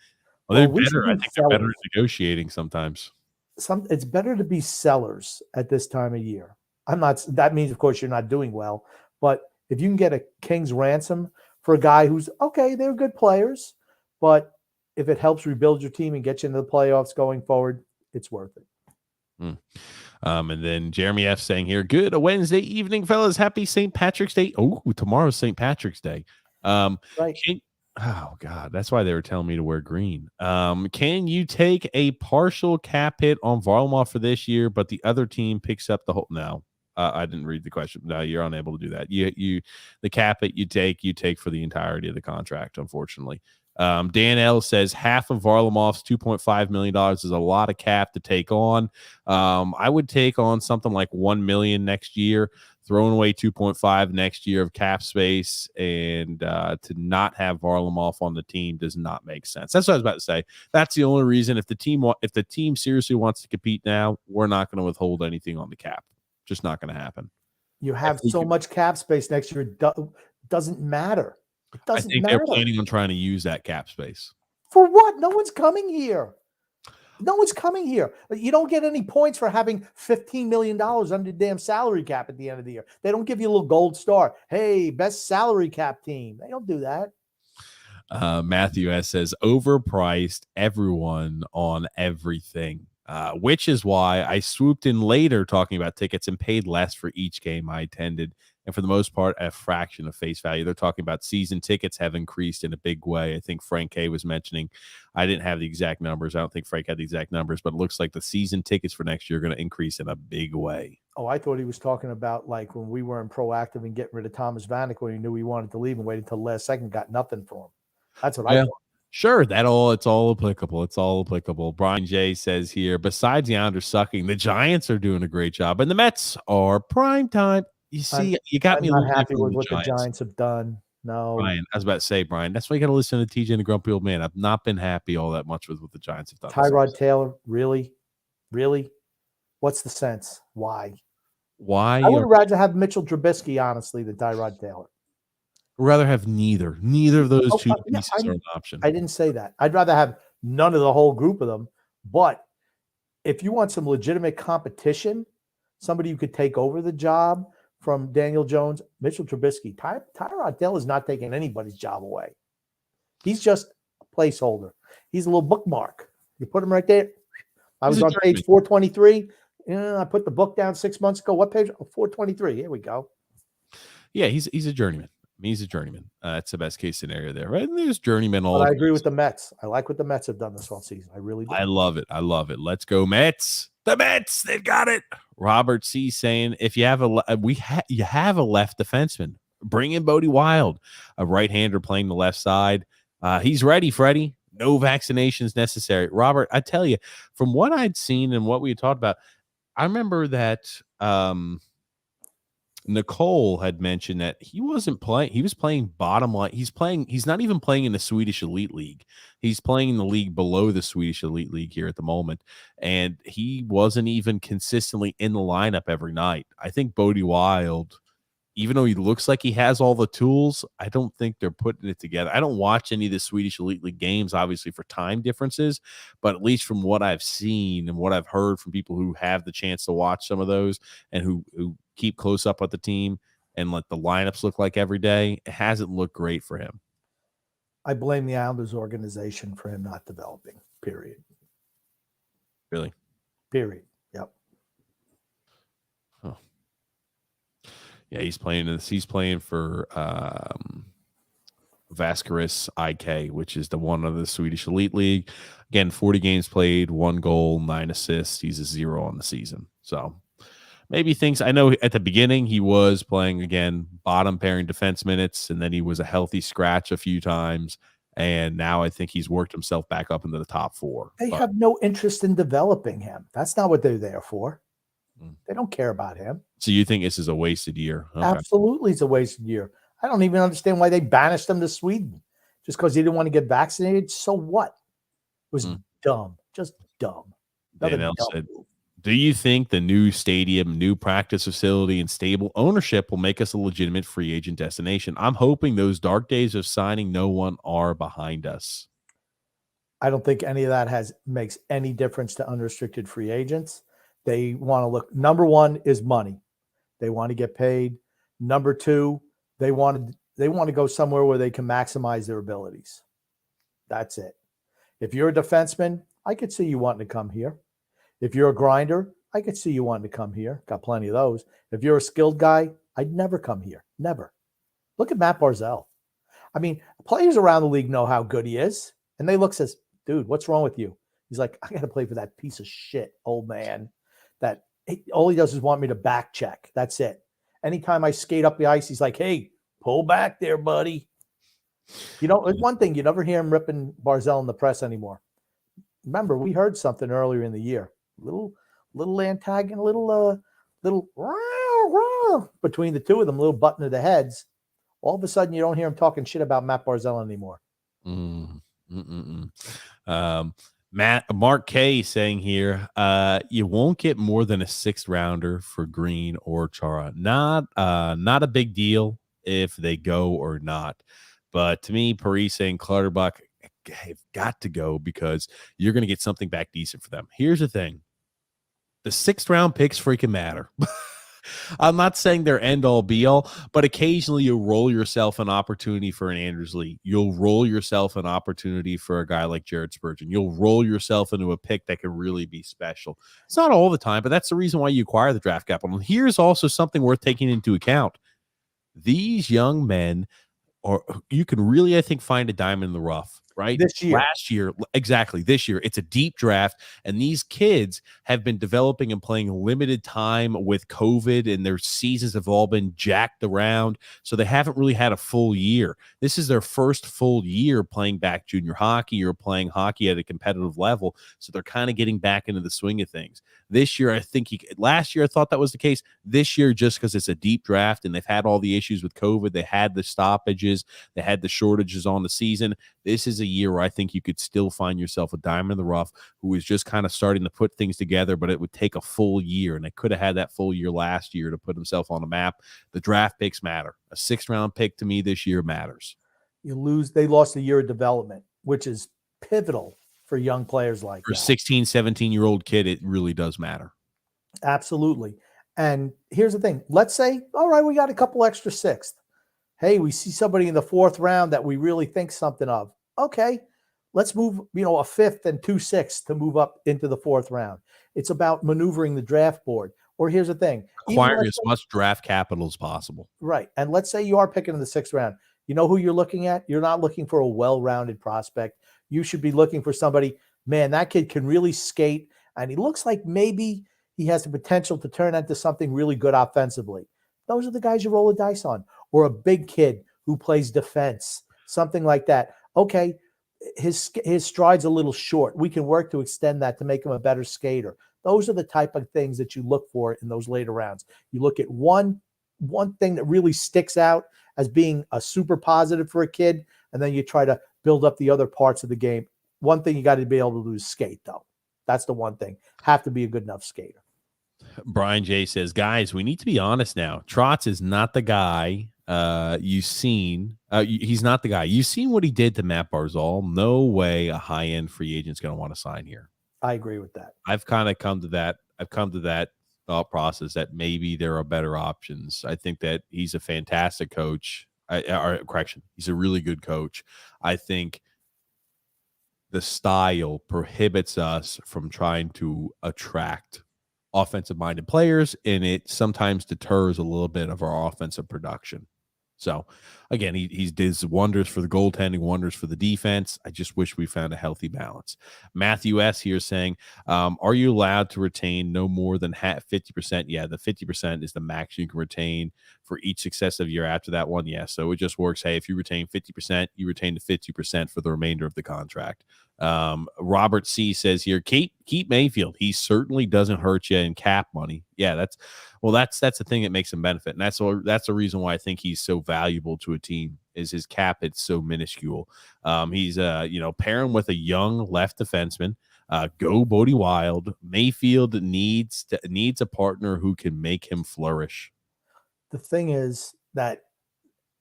Well, they're better. I think they're better at negotiating sometimes. It's better to be sellers at this time of year. That means, of course, you're not doing well. But if you can get a king's ransom for a guy who's, okay, they're good players, but if it helps rebuild your team and get you into the playoffs going forward, it's worth it. And then Jeremy F saying here, good Wednesday evening, fellas. Happy St. Patrick's Day. Oh, tomorrow's St. Patrick's Day. Right. Oh God, that's why they were telling me to wear green. Can you take a partial cap hit on Varlamov for this year, but the other team picks up the whole? No, I didn't read the question. No, you're unable to do that. The cap hit you take for the entirety of the contract, unfortunately. Dan L says half of Varlamov's $2.5 million is a lot of cap to take on. I would take on something like $1 million next year, throwing away 2.5 next year of cap space, and to not have Varlamov on the team does not make sense. That's what I was about to say. That's the only reason. If the team seriously wants to compete now, we're not going to withhold anything on the cap. Just not going to happen. You have so much cap space next year. Doesn't matter. It doesn't matter. They're planning on trying to use that cap space. For what? No one's coming here. No one's coming here. You don't get any points for having $15 million under the damn salary cap at the end of the year. They don't give you a little gold star. Hey, best salary cap team. They don't do that. Matthew S says, overpriced everyone on everything, which is why I swooped in later talking about tickets and paid less for each game I attended. And for the most part, a fraction of face value. They're talking about season tickets have increased in a big way. I think Frank K was mentioning, I didn't have the exact numbers. I don't think Frank had the exact numbers, but it looks like the season tickets for next year are going to increase in a big way. Oh, I thought he was talking about like when we weren't proactive in getting rid of Thomas Vanek when he knew he wanted to leave and waited until the last second, got nothing for him. That's what I thought. Sure, it's all applicable. It's all applicable. Brian J says here, besides the Islanders sucking, the Giants are doing a great job, and the Mets are prime time. You see, you got me. I'm not happy with what the Giants have done. No, Brian, I was about to say, Brian, that's why you got to listen to TJ and the Grumpy Old Man. I've not been happy all that much with what the Giants have done. Tyrod Taylor, really? What's the sense? Why? I would rather have Mitchell Trubisky, honestly, than Tyrod Taylor. Rather have neither of those two pieces are an option. I didn't say that. I'd rather have none of the whole group of them. But if you want some legitimate competition, somebody who could take over the job from Daniel Jones, Mitchell Trubisky, Tyrod Taylor is not taking anybody's job away. He's just a placeholder. He's a little bookmark. You put him right there. I was on page 423. I put the book down 6 months ago. What page? 423. Here we go. Yeah, he's a journeyman. He's a journeyman. That's the best case scenario there, right? And there's journeyman all. I agree with the Mets. I like what the Mets have done this whole season. I really do. I love it. Let's go Mets. The Mets, they've got it. Robert C saying, if you have you have a left defenseman, bring in Bodie Wild, a right-hander playing the left side. He's ready, Freddie. No vaccinations necessary. Robert, I tell you, from what I'd seen and what we had talked about, I remember that Nicole had mentioned that he wasn't playing. He was playing bottom line. He's not even playing in the Swedish Elite League. He's playing in the league below the Swedish Elite League here at the moment. And he wasn't even consistently in the lineup every night. I think Bodie Wild, even though he looks like he has all the tools, I don't think they're putting it together. I don't watch any of the Swedish Elite League games, obviously, for time differences, but at least from what I've seen and what I've heard from people who have the chance to watch some of those and who keep close up with the team and let the lineups look like every day, it hasn't looked great for him. I blame the Islanders organization for him not developing, period. Really? Period. Yep. Huh. Yeah, he's playing for Vascaris IK, which is the one of the Swedish Elite League. Again, 40 games played, 1 goal, 9 assists. He's a 0 on the season. So maybe things, I know at the beginning he was playing, again, bottom pairing defense minutes, and then he was a healthy scratch a few times. And now I think he's worked himself back up into the top 4. They have no interest in developing him. That's not what they're there for. They don't care about him. So you think this is a wasted year? Okay. Absolutely, it's a wasted year. I don't even understand why they banished him to Sweden. Just because he didn't want to get vaccinated? So what? It was dumb. Just dumb. Dumb said, do you think the new stadium, new practice facility, and stable ownership will make us a legitimate free agent destination? I'm hoping those dark days of signing no one are behind us. I don't think any of that makes any difference to unrestricted free agents. They want to look. Number one is money. They want to get paid. Number two, they want to go somewhere where they can maximize their abilities. That's it. If you're a defenseman, I could see you wanting to come here. If you're a grinder, I could see you wanting to come here. Got plenty of those. If you're a skilled guy, I'd never come here. Never. Look at Matt Barzal. I mean, players around the league know how good he is. And they look, says, dude, what's wrong with you? He's like, I got to play for that piece of shit old man that all he does is want me to back check. That's it. Anytime I skate up the ice, he's like, hey, pull back there, buddy. You know, one thing, you never hear him ripping Barzal in the press anymore. Remember, we heard something earlier in the year. Little antagon, little between the two of them, little button of the heads. All of a sudden, you don't hear him talking shit about Matt Barzal anymore. Mark K saying here, you won't get more than a 6th rounder for Green or Chara. Not a big deal if they go or not. But to me, Parise and Clutterbuck have got to go because you're going to get something back decent for them. Here's the thing. The 6th round picks freaking matter. I'm not saying they're end all be all, but occasionally you'll roll yourself an opportunity for an Anders Lee. You'll roll yourself an opportunity for a guy like Jared Spurgeon. You'll roll yourself into a pick that can really be special. It's not all the time, but that's the reason why you acquire the draft capital. And here's also something worth taking into account. These young men, or you can really, I think, find a diamond in the rough. Right? This year. Last year, exactly. This year, it's a deep draft, and these kids have been developing and playing limited time with COVID, and their seasons have all been jacked around, so they haven't really had a full year. This is their first full year playing back junior hockey or playing hockey at a competitive level, so they're kind of getting back into the swing of things. This year, I think last year I thought that was the case. This year, just because it's a deep draft and they've had all the issues with COVID, they had the stoppages, they had the shortages on the season. This is a year where I think you could still find yourself a diamond in the rough who is just kind of starting to put things together, but it would take a full year, and they could have had that full year last year to put himself on the map. The draft picks matter. A 6th round pick to me this year matters. They lost a year of development, which is pivotal for young players like for that. a 16, 17-year-old kid, it really does matter. Absolutely. And here's the thing. Let's say, all right, we got a couple extra 6th. Hey, we see somebody in the 4th round that we really think something of. Okay, let's move, a 5th and 2 6ths to move up into the 4th round. It's about maneuvering the draft board. Or here's the thing. Acquiring as much draft capital as possible. Right. And let's say you are picking in the 6th round. You know who you're looking at? You're not looking for a well-rounded prospect. You should be looking for somebody, man, that kid can really skate, and he looks like maybe he has the potential to turn into something really good offensively. Those are the guys you roll the dice on. Or a big kid who plays defense, something like that. Okay, his stride's a little short. We can work to extend that to make him a better skater. Those are the type of things that you look for in those later rounds. You look at 1, one thing that really sticks out as being a super positive for a kid, and then you try to build up the other parts of the game. One thing you got to be able to do is skate, though. That's the one thing. Have to be a good enough skater. Brian J says, guys, we need to be honest now. Trotz is not the guy you've seen. He's not the guy. You've seen what he did to Matt Barzal. No way a high-end free agent's going to want to sign here. I agree with that. I've kind of come to that. I've come to that thought process that maybe there are better options. I think that he's a fantastic coach. He's a really good coach. I think the style prohibits us from trying to attract offensive-minded players, and it sometimes deters a little bit of our offensive production. So, again, he does wonders for the goaltending, wonders for the defense. I just wish we found a healthy balance. Matthew S. here saying, are you allowed to retain no more than 50%? Yeah, the 50% is the max you can retain for each successive year after that one. Yeah, so it just works. Hey, if you retain 50%, you retain the 50% for the remainder of the contract. Robert C. says here, keep Mayfield. He certainly doesn't hurt you in cap money. Yeah, that's the thing that makes him benefit, and that's the reason why I think he's so valuable to a team is his cap. It's so minuscule. He's pairing with a young left defenseman. Go Bodie Wild. Mayfield needs a partner who can make him flourish. The thing is that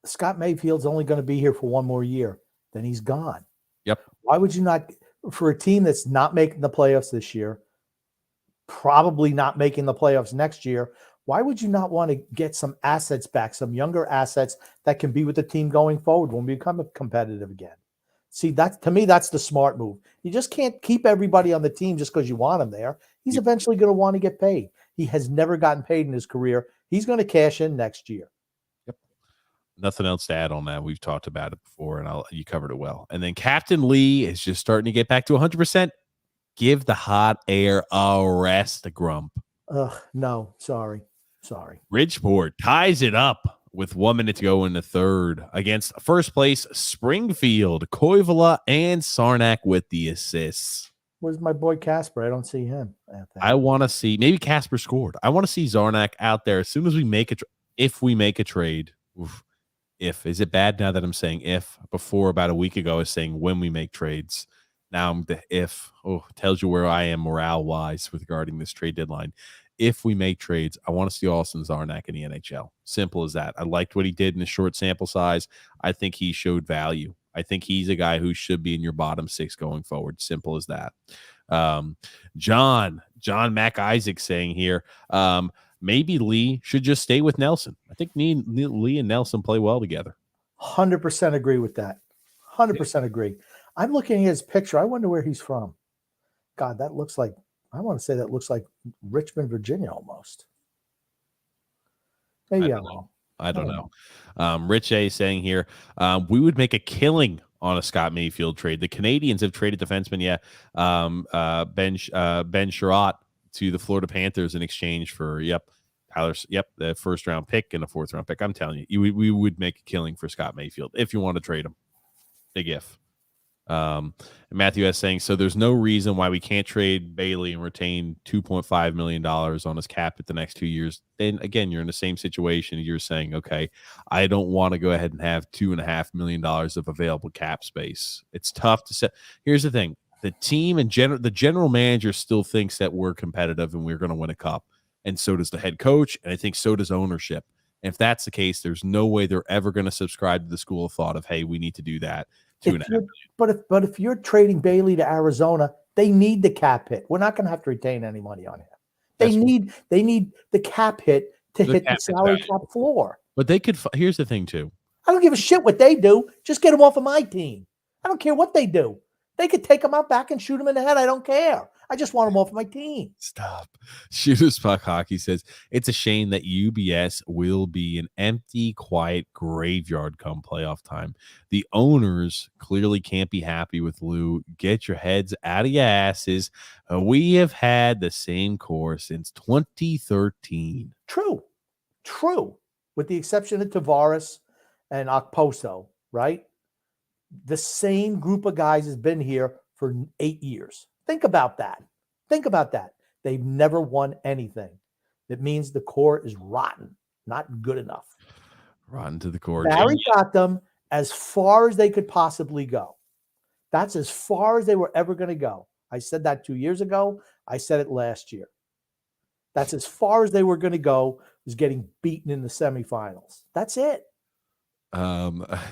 Scott Mayfield's only going to be here for one more year. Then he's gone. Yep. Why would you not, for a team that's not making the playoffs this year, probably not making the playoffs next year, why would you not want to get some assets back, some younger assets that can be with the team going forward when we become competitive again? See, to me, that's the smart move. You just can't keep everybody on the team just because you want him there. He's eventually going to want to get paid. He has never gotten paid in his career. He's going to cash in next year. Yep. Nothing else to add on that. We've talked about it before, and you covered it well. And then Captain Lee is just starting to get back to 100%. Give the hot air a rest, Grump. No, sorry. Bridgeport ties it up with 1 minute to go in the third against first place Springfield. Koivula and Sarnak with the assists. Where's my boy Casper? I don't see him. I want to see, maybe Casper scored. I want to see Zarnak out there as soon as we make it. If we make a trade, is it bad now that I'm saying if? Before, about a week ago, I was saying when we make trades. Now I'm the if. Tells you where I am morale wise with regarding this trade deadline. If we make trades, I want to see Austin Zarnak in the NHL. Simple as that. I liked what he did in a short sample size. I think he showed value. I think he's a guy who should be in your bottom six going forward. Simple as that. John Mac Isaac saying here, maybe Lee should just stay with Nelson. I think Lee and Nelson play well together. 100% agree with that. 100% agree. I'm looking at his picture. I wonder where he's from. God, that looks like, I want to say that looks like Richmond, Virginia almost. Maybe I'm wrong. I don't know. Rich A saying here, we would make a killing on a Scott Mayfield trade. The Canadians have traded defenseman, Ben Sherratt to the Florida Panthers in exchange for, the first round pick and a fourth round pick. I'm telling you, we would make a killing for Scott Mayfield if you want to trade him. Big if. Matthew S saying, so there's no reason why we can't trade Bailey and retain $2.5 million on his cap at the next 2 years. Then again, you're in the same situation. You're saying, okay, I don't want to go ahead and have $2.5 million of available cap space. It's tough to set. Here's the thing. The team and the general manager still thinks that we're competitive and we're going to win a cup. And so does the head coach. And I think so does ownership. And if that's the case, there's no way they're ever going to subscribe to the school of thought of, hey, we need to do that. But if you're trading Bailey to Arizona, they need the cap hit. We're not going to have to retain any money on him. They need the cap hit to hit the salary cap floor. But they could. Here's the thing, too. I don't give a shit what they do. Just get him off of my team. I don't care what they do. They could take him out back and shoot him in the head. I don't care. I just want him off my team. Stop. Shooters Puck Hockey says, it's a shame that UBS will be an empty, quiet graveyard come playoff time. The owners clearly can't be happy with Lou. Get your heads out of your asses. We have had the same core since 2013. True. With the exception of Tavares and Okposo, right? The same group of guys has been here for 8 years. Think about that. They've never won anything. It means the core is rotten. Not good enough. Run to the core. Barry got them as far as they could possibly go. That's as far as they were ever going to go. I said that 2 years ago. I said it last year. That's as far as they were going to go, was getting beaten in the semifinals. That's it.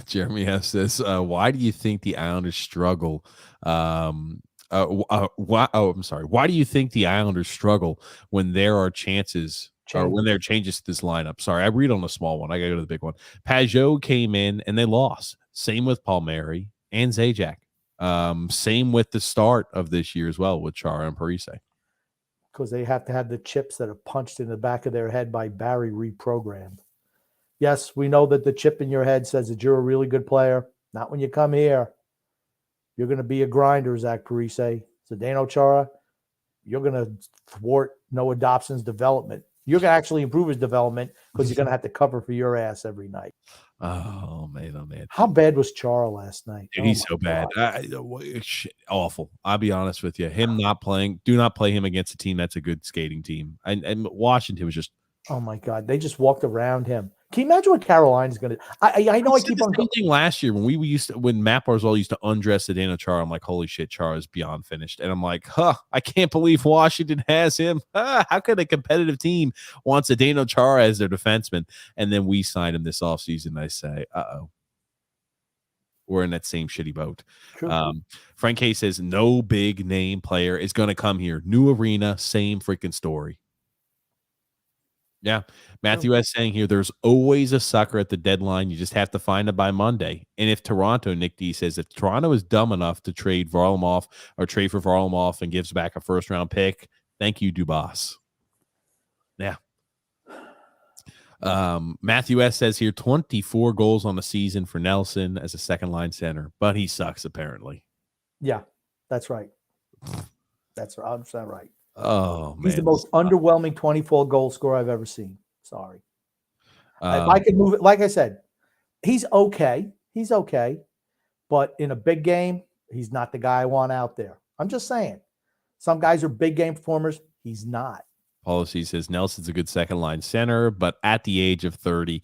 Jeremy F says, why do you think the Islanders struggle? I'm sorry. Why do you think the Islanders struggle when there are chances or when there are changes to this lineup? Sorry, I read on the small one. I got to go to the big one. Pajot came in and they lost. Same with Palmieri and Zajac. Same with the start of this year as well with Chara and Parise. Because they have to have the chips that are punched in the back of their head by Barry reprogrammed. Yes, we know that the chip in your head says that you're a really good player. Not when you come here. You're going to be a grinder, Zach Parise. Zdeno Chara, you're going to thwart Noah Dobson's development. You're going to actually improve his development because you're going to have to cover for your ass every night. Oh, man, oh, man. How bad was Chara last night? Dude, he's so bad. Awful. I'll be honest with you. Him not playing, do not play him against a team that's a good skating team. And Washington was just, oh my God, they just walked around him. Can you imagine what Carolina's going to? I know I keep on the same thing last year when Matt Barzal used to undress Zdeno Chara. I'm like, holy shit, Chara is beyond finished, and I'm like, I can't believe Washington has him. How could a competitive team want Zdeno Chara as their defenseman, and then we sign him this offseason? I say, we're in that same shitty boat. Frank K says no big name player is going to come here. New arena, same freaking story. Yeah. Matthew S. saying here, there's always a sucker at the deadline. You just have to find it by Monday. And if Toronto, Nick D says, if Toronto is dumb enough to trade Varlamov or trade for Varlamov and gives back a first-round pick, thank you, Dubas. Yeah. Matthew S. says here, 24 goals on the season for Nelson as a second-line center, but he sucks, apparently. Yeah, that's right. That's 100% right. Oh, man. He's the most underwhelming 24 goal scorer I've ever seen. Sorry. If I could move it, like I said, he's okay. He's okay. But in a big game, he's not the guy I want out there. I'm just saying. Some guys are big game performers. He's not. Policy says Nelson's a good second line center, but at the age of 30,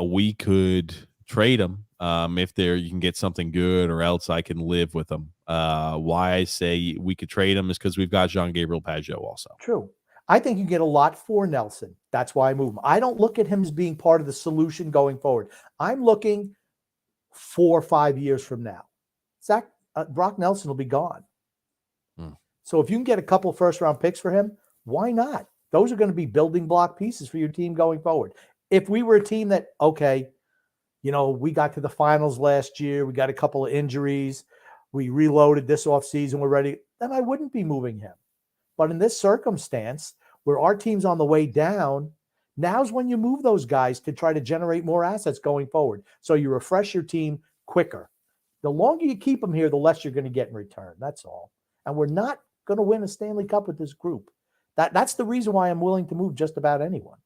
we could trade him if you can get something good, or else I can live with him. Why I say we could trade him is because we've got Jean-Gabriel Pajot also. True. I think you get a lot for Nelson. That's why I move him. I don't look at him as being part of the solution going forward. I'm looking 4 or 5 years from now. Brock Nelson will be gone. So if you can get a couple first-round picks for him, why not? Those are going to be building block pieces for your team going forward. If we were a team that, okay, we got to the finals last year, we got a couple of injuries, we reloaded this offseason, we're ready, then I wouldn't be moving him. But in this circumstance, where our team's on the way down, now's when you move those guys to try to generate more assets going forward. So you refresh your team quicker. The longer you keep them here, the less you're going to get in return. That's all. And we're not going to win a Stanley Cup with this group. That's the reason why I'm willing to move just about anyone.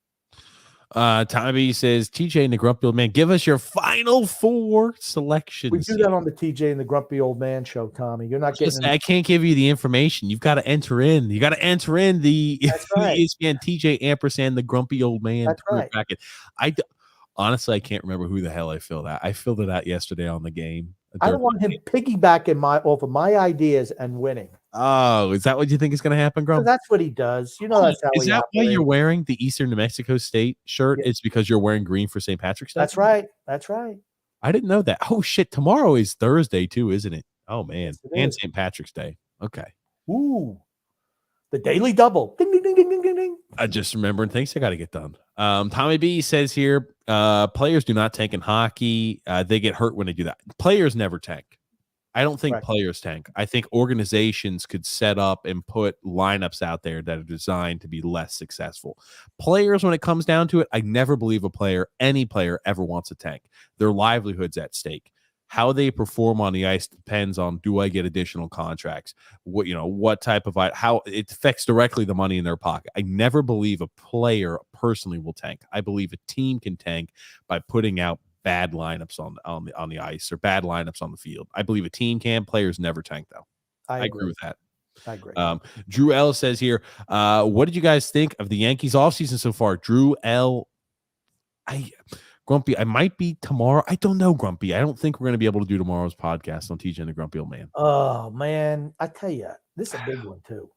Tommy says, TJ and the Grumpy Old Man, give us your final 4 selections. We do that on the TJ and the Grumpy Old Man show, Tommy. You're not getting. I can't give you the information. You've got to enter in. You got to enter in the ESPN TJ ampersand the Grumpy Old Man. That's right. Bracket. Honestly, I can't remember who the hell I filled out. I filled it out yesterday on the game. I don't want him piggybacking off of my ideas and winning. Oh, is that what you think is going to happen, Grump? That's what he does. That's how. Is that why you're wearing the Eastern New Mexico State shirt? Yeah. It's because you're wearing green for St. Patrick's Day? That's right. That's right. I didn't know that. Oh, shit. Tomorrow is Thursday, too, isn't it? Oh, man. Yes, and St. Patrick's Day. Okay. Ooh. The daily double. Ding, ding, ding, ding, ding, ding. I just remembered things I got to get done. Tommy B says here, players do not tank in hockey. They get hurt when they do that. Players never tank. I don't think players tank. I think organizations could set up and put lineups out there that are designed to be less successful. Players, when it comes down to it, I never believe any player ever wants a tank. Their livelihood's at stake. How they perform on the ice depends on, do I get additional contracts? What type of, how it affects directly the money in their pocket. I never believe a player personally will tank. I believe a team can tank by putting out bad lineups on the ice or bad lineups on the field. I believe a team can. Players never tank, though. I agree with that. I agree. Drew L says here, what did you guys think of the Yankees offseason so far? Drew L Grumpy, I might be tomorrow. I don't know, Grumpy. I don't think we're going to be able to do tomorrow's podcast on TJ and the Grumpy Old Man. Oh man, I tell you, this is a big one too.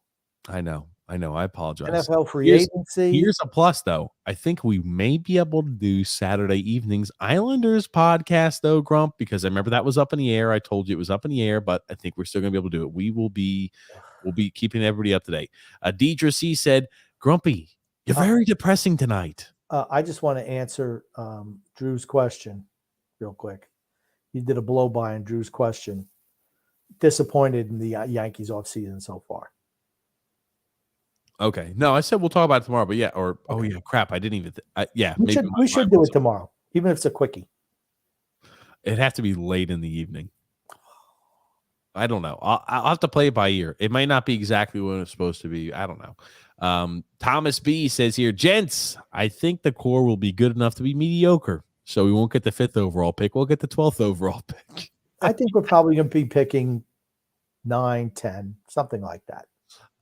I know. I apologize. NFL free agency. Here's a plus, though. I think we may be able to do Saturday evenings Islanders podcast, though, Grump, because I remember that was up in the air. I told you it was up in the air, but I think we're still going to be able to do it. We'll be keeping everybody up to date. Deidre C said, Grumpy, you're very depressing tonight. I just want to answer Drew's question real quick. You did a blow by on Drew's question. Disappointed in the Yankees offseason so far. Okay. No, I said we'll talk about it tomorrow, but yeah. Or, okay. Oh, yeah, crap. I didn't even. We should do it tomorrow, even if it's a quickie. It'd have to be late in the evening. I don't know. I'll have to play it by ear. It might not be exactly what it's supposed to be. I don't know. Thomas B says here, gents, I think the core will be good enough to be mediocre. So we won't get the 5th overall pick. We'll get the 12th overall pick. I think we're probably going to be picking 9, 10, something like that.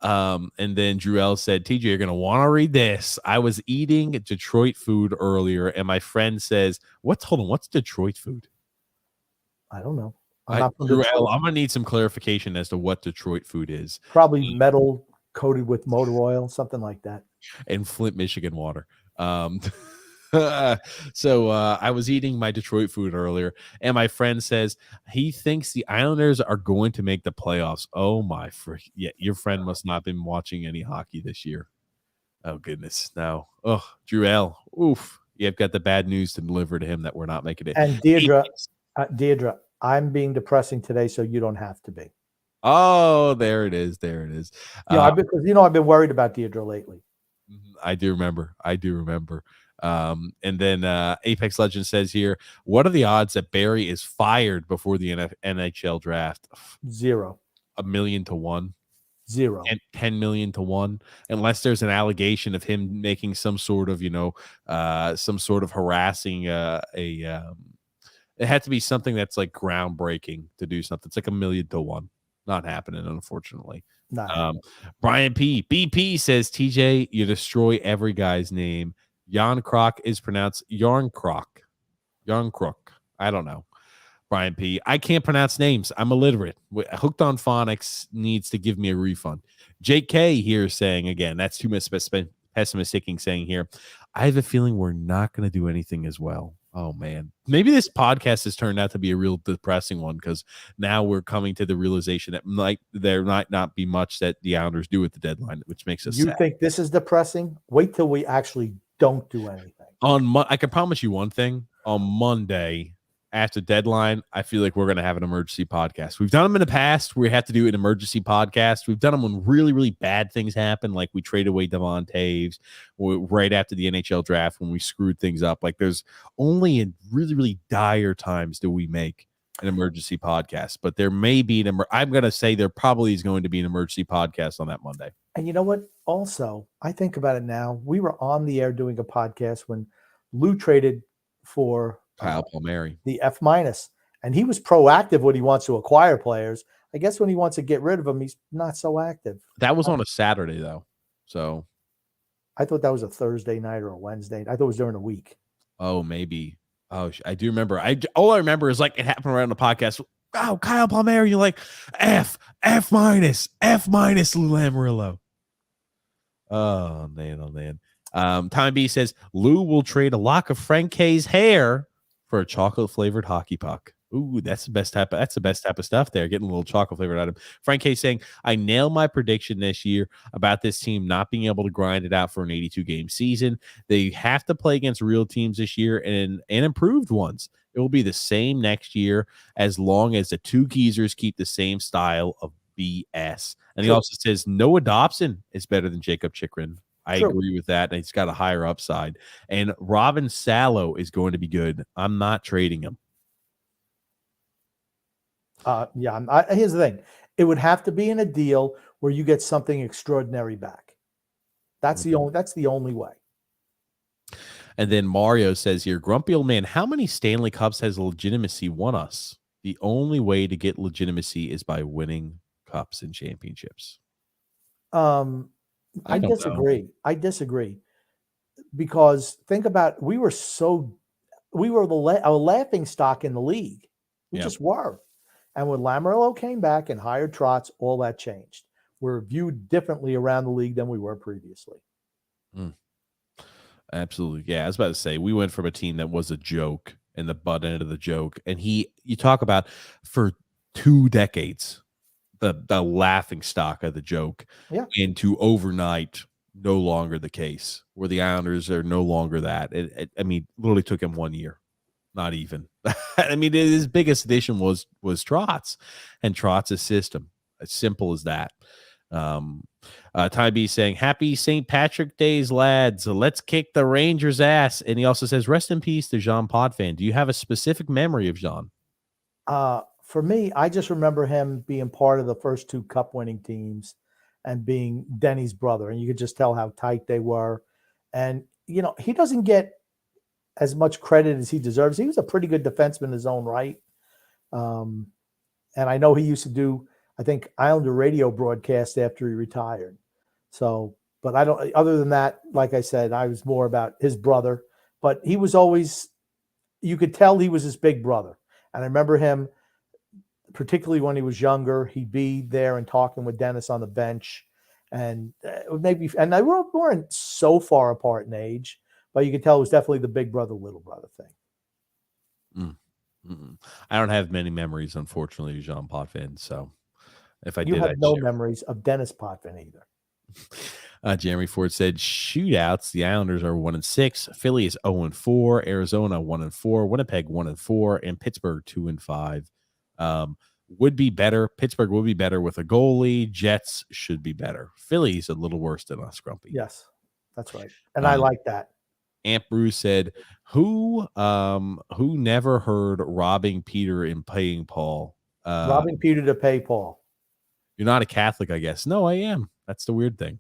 And then Drew L said, TJ, you're going to want to read this. I was eating Detroit food earlier, and my friend says, what's Detroit food? I don't know. Drew L, I'm going to need some clarification as to what Detroit food is. Probably metal coated with motor oil, something like that. And Flint, Michigan water. So I was eating my Detroit food earlier, and my friend says he thinks the Islanders are going to make the playoffs. Oh my frick! Yeah, your friend must not have been watching any hockey this year. Oh goodness, no. Oh, Drew L. Oof, you've got the bad news to deliver to him that we're not making it. And Deirdre, I'm being depressing today, so you don't have to be. Oh, there it is. Because I've been worried about Deirdre lately. I do remember. And then Apex Legend says here, what are the odds that Barry is fired before the NHL draft? 0. 1,000,000 to 1. 0. And 10 million to 1, unless there's an allegation of him making some sort of harassing it had to be something that's like groundbreaking to do something. It's like 1,000,000 to 1. Not happening, unfortunately. Brian P. BP says, TJ, you destroy every guy's name. Jan Krok is pronounced Yarn Krok. Yarn Krok. I don't know. Brian P. I can't pronounce names. I'm illiterate. Hooked on Phonics needs to give me a refund. JK here is saying, again, that's too much pessimistic saying here, I have a feeling we're not going to do anything as well. Oh, man. Maybe this podcast has turned out to be a real depressing one because now we're coming to the realization that there might not be much that the Islanders do at the deadline, which makes us sad. You think this is depressing? Wait till we actually don't do anything. I can promise you one thing. On Monday, after deadline, I feel like we're going to have an emergency podcast. We've done them in the past. We have to do an emergency podcast. We've done them when really, really bad things happen, like we traded away Devon Taves right after the NHL draft when we screwed things up. Like there's only in really, really dire times do we make an emergency podcast. But there may be I'm going to say there probably is going to be an emergency podcast on that Monday. And you know what? Also, I think about it now. We were on the air doing a podcast when Lou traded for Kyle Palmieri, the F-, and he was proactive when he wants to acquire players. I guess when he wants to get rid of them, he's not so active. That was on a Saturday, though. So I thought that was a Thursday night or a Wednesday. I thought it was during the week. Oh, maybe. Oh, I do remember. All I remember is like it happened around the podcast. Oh, Kyle Palmieri, you're like F-, Lou Lamoriello. Oh man. Tommy B says Lou will trade a lock of Frank K's hair for a chocolate flavored hockey puck. Ooh, that's the best type of stuff there. Getting a little chocolate flavored out of him. Frank K saying, I nailed my prediction this year about this team not being able to grind it out for an 82 game season. They have to play against real teams this year and improved ones. It will be the same next year as long as the two geezers keep the same style of BS. And he also says Noah Dobson is better than Jacob Chikrin. I agree with that. And he's got a higher upside. And Robin Salo is going to be good. I'm not trading him. Here's the thing. It would have to be in a deal where you get something extraordinary back. That's the only way. And then Mario says here, Grumpy Old Man, how many Stanley Cups has legitimacy won us? The only way to get legitimacy is by winning cups and championships. I disagree. because think about we were a laughing stock in the league. We Yeah. just were. And when Lamoriello came back and hired Trotz, all that changed. We're viewed differently around the league than we were previously. Absolutely. Yeah, I was about to say we went from a team that was a joke and the butt end of the joke. And you talk about for 2 decades, the laughing stock of the joke, Yeah. into overnight no longer the case, where the Islanders are no longer that. I mean, literally took him 1 year. Not even. I mean, his biggest addition was Trotz and Trotz's system. As simple as that. Ty B saying, "Happy St. Patrick Days, lads. Let's kick the Rangers' ass." And he also says, "Rest in peace to Jean Potvin." Do you have a specific memory of Jean? For me, I just remember him being part of the first 2 cup-winning teams and being Denny's brother, and you could just tell how tight they were. And he doesn't get as much credit as he deserves. He was a pretty good defenseman in his own right. And I know he used to do, I think, Islander radio broadcast after he retired. So, but I don't, other than that, like I said, I was more about his brother, but he was always, you could tell he was his big brother. And I remember him, particularly when he was younger, he'd be there and talking with Dennis on the bench. And maybe, and they weren't so far apart in age, but you could tell it was definitely the big brother, little brother thing. I don't have many memories, unfortunately, of Jean Potvin. So if I You did, have I'd no share. memories of Dennis Potvin either. Jeremy Ford said, "Shootouts. The Islanders are 1-6. Philly is 0-4. Arizona 1-4. Winnipeg 1-4, and Pittsburgh 2-5. Would be better. Pittsburgh would be better with a goalie. Jets should be better. Philly's a little worse than us, Grumpy." Yes, that's right. And I like that. Aunt Bruce said, "Who never heard robbing Peter and paying Paul?" Robbing Peter to pay Paul. You're not a Catholic, I guess. No, I am. That's the weird thing.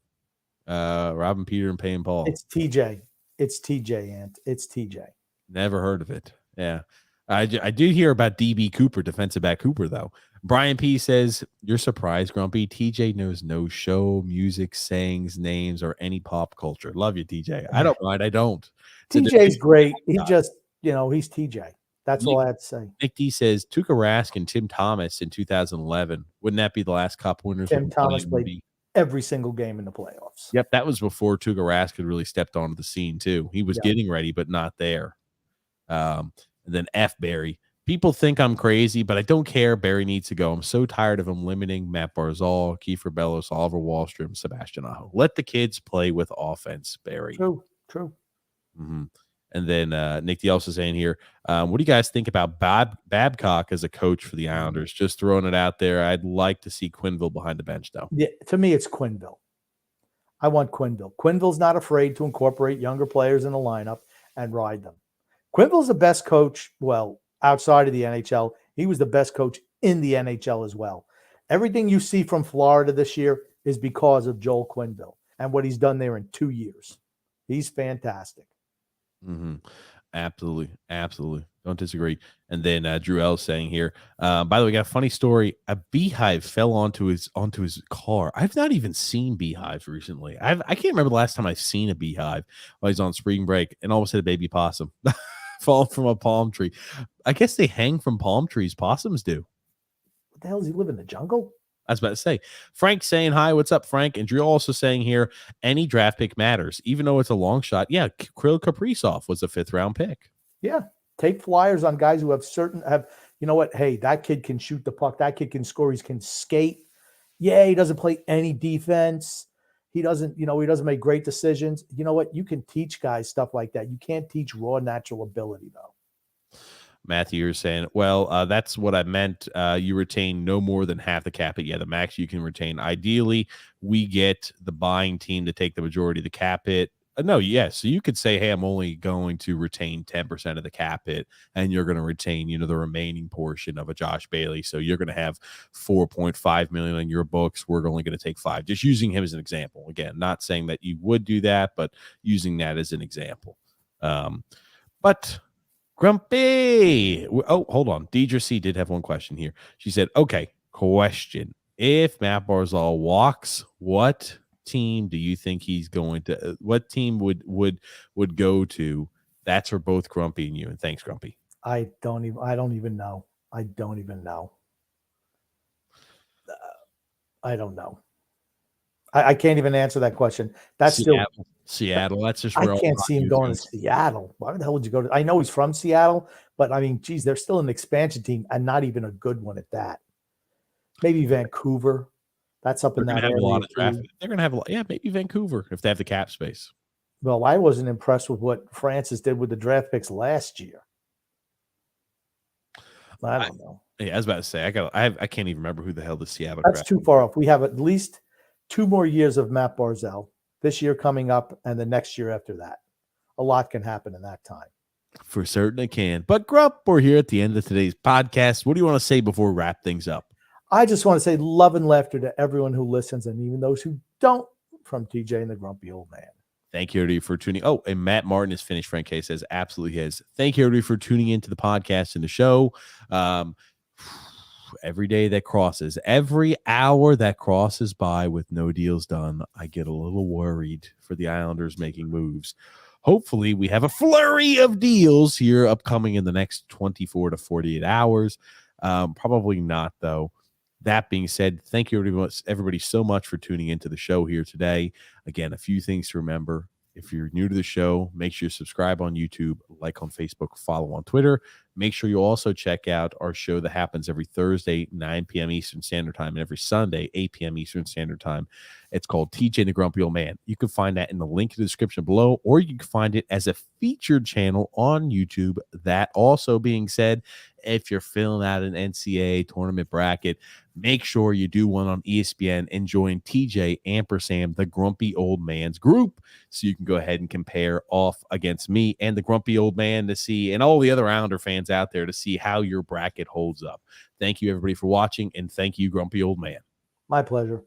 Robbing Peter and paying Paul. It's TJ. It's TJ, Ant. It's TJ. Never heard of it. Yeah. I did hear about DB Cooper, defensive back Cooper, though. Brian P says, "You're surprised, Grumpy. TJ knows no show, music, sayings, names, or any pop culture." Love you, TJ. I don't mind. I don't. TJ's great. He just, he's TJ. That's all I have to say. Nick D says, "Tuukka Rask and Tim Thomas in 2011. Wouldn't that be the last Cup winners?" Tim Thomas played every single game in the playoffs. Yep, that was before Tuukka Rask had really stepped onto the scene, too. He was getting ready, but not there. And then F. Barry. "People think I'm crazy, but I don't care. Barry needs to go. I'm so tired of him limiting Matt Barzal, Kiefer Bellows, Oliver Wahlstrom, Sebastian Aho. Let the kids play with offense, Barry." True. Mm-hmm. And then Nick D also saying here, "What do you guys think about Babcock as a coach for the Islanders?" Just throwing it out there. I'd like to see Quenneville behind the bench, though. Yeah, to me, it's Quenneville. I want Quenneville. Quenneville's not afraid to incorporate younger players in the lineup and ride them. Quenneville's the best coach, well, outside of the NHL. He was the best coach in the NHL as well. Everything you see from Florida this year is because of Joel Quenneville and what he's done there in 2 years. He's fantastic. Mm-hmm. Absolutely. Don't disagree. And then Drew L saying here, by the way, got a funny story. A beehive fell onto his car. I've not even seen beehives recently. I can't remember the last time I've seen a beehive while he's on spring break, and almost hit a baby possum fall from a palm tree. I guess they hang from palm trees. Possums do. What the hell does he live in the jungle? I was about to say, Frank saying hi. What's up, Frank? And Drew also saying here, any draft pick matters, even though it's a long shot. Yeah, Kirill Kaprizov was a 5th round pick. Yeah, take flyers on guys who have you know what? Hey, that kid can shoot the puck. That kid can score. He can skate. Yeah, he doesn't play any defense. He doesn't make great decisions. You know what? You can teach guys stuff like that. You can't teach raw natural ability, though. Matthew, you're saying, well, that's what I meant. You retain no more than half the cap hit. Yeah, the max you can retain. Ideally, we get the buying team to take the majority of the cap hit. No, yes. So you could say, hey, I'm only going to retain 10% of the cap hit, and you're going to retain, the remaining portion of a Josh Bailey. So you're going to have $4.5 million on your books. We're only going to take $5 million. Just using him as an example. Again, not saying that you would do that, but using that as an example. But Grumpy. Oh, hold on. Deidre C did have one question here. She said, okay, question. If Matt Barzal walks, what team do you think he's going to? What team would go to? That's for both Grumpy and you. And thanks, Grumpy. I don't even know. I don't even know. I don't know. I can't even answer that question. That's Seattle. That's just I where can't see him going to Seattle. Why the hell would you go to? I know he's from Seattle, but I mean, geez, they're still an expansion team and not even a good one at that. Maybe Vancouver. That's up in that area. A lot of draft. They're going to have a lot. Yeah, maybe Vancouver if they have the cap space. Well, I wasn't impressed with what Francis did with the draft picks last year. I don't know. Yeah, I was about to say I can't even remember who the hell the Seattle. That's too far off. We have at least 2 more years of Matt Barzal. This year coming up, and the next year after that. A lot can happen in that time. For certain it can. But Grump, we're here at the end of today's podcast. What do you want to say before we wrap things up? I just want to say love and laughter to everyone who listens, and even those who don't, from TJ and the Grumpy Old Man. Thank you, everybody, for tuning. Oh, and Matt Martin is finished. Frank K says absolutely is. Thank you, everybody, for tuning into the podcast and the show. Every day that crosses, every hour that crosses by with no deals done, I get a little worried for the Islanders making moves. Hopefully, we have a flurry of deals here upcoming in the next 24 to 48 hours. Probably not, though. That being said, thank you everybody so much for tuning into the show here today. Again, a few things to remember. If you're new to the show, make sure you subscribe on YouTube, like on Facebook, follow on Twitter. Make sure you also check out our show that happens every Thursday, 9 p.m. Eastern Standard Time, and every Sunday, 8 p.m. Eastern Standard Time. It's called TJ and the Grumpy Old Man. You can find that in the link in the description below, or you can find it as a featured channel on YouTube. That also being said, if you're filling out an Ncaa tournament bracket, make sure you do one on ESPN and join TJ ampersand the Grumpy Old Man's group, so you can go ahead and compare off against me and the Grumpy Old Man to see, and all the other Islander fans out there to see how your bracket holds up. Thank you, everybody, for watching, and thank you, Grumpy Old Man. My pleasure.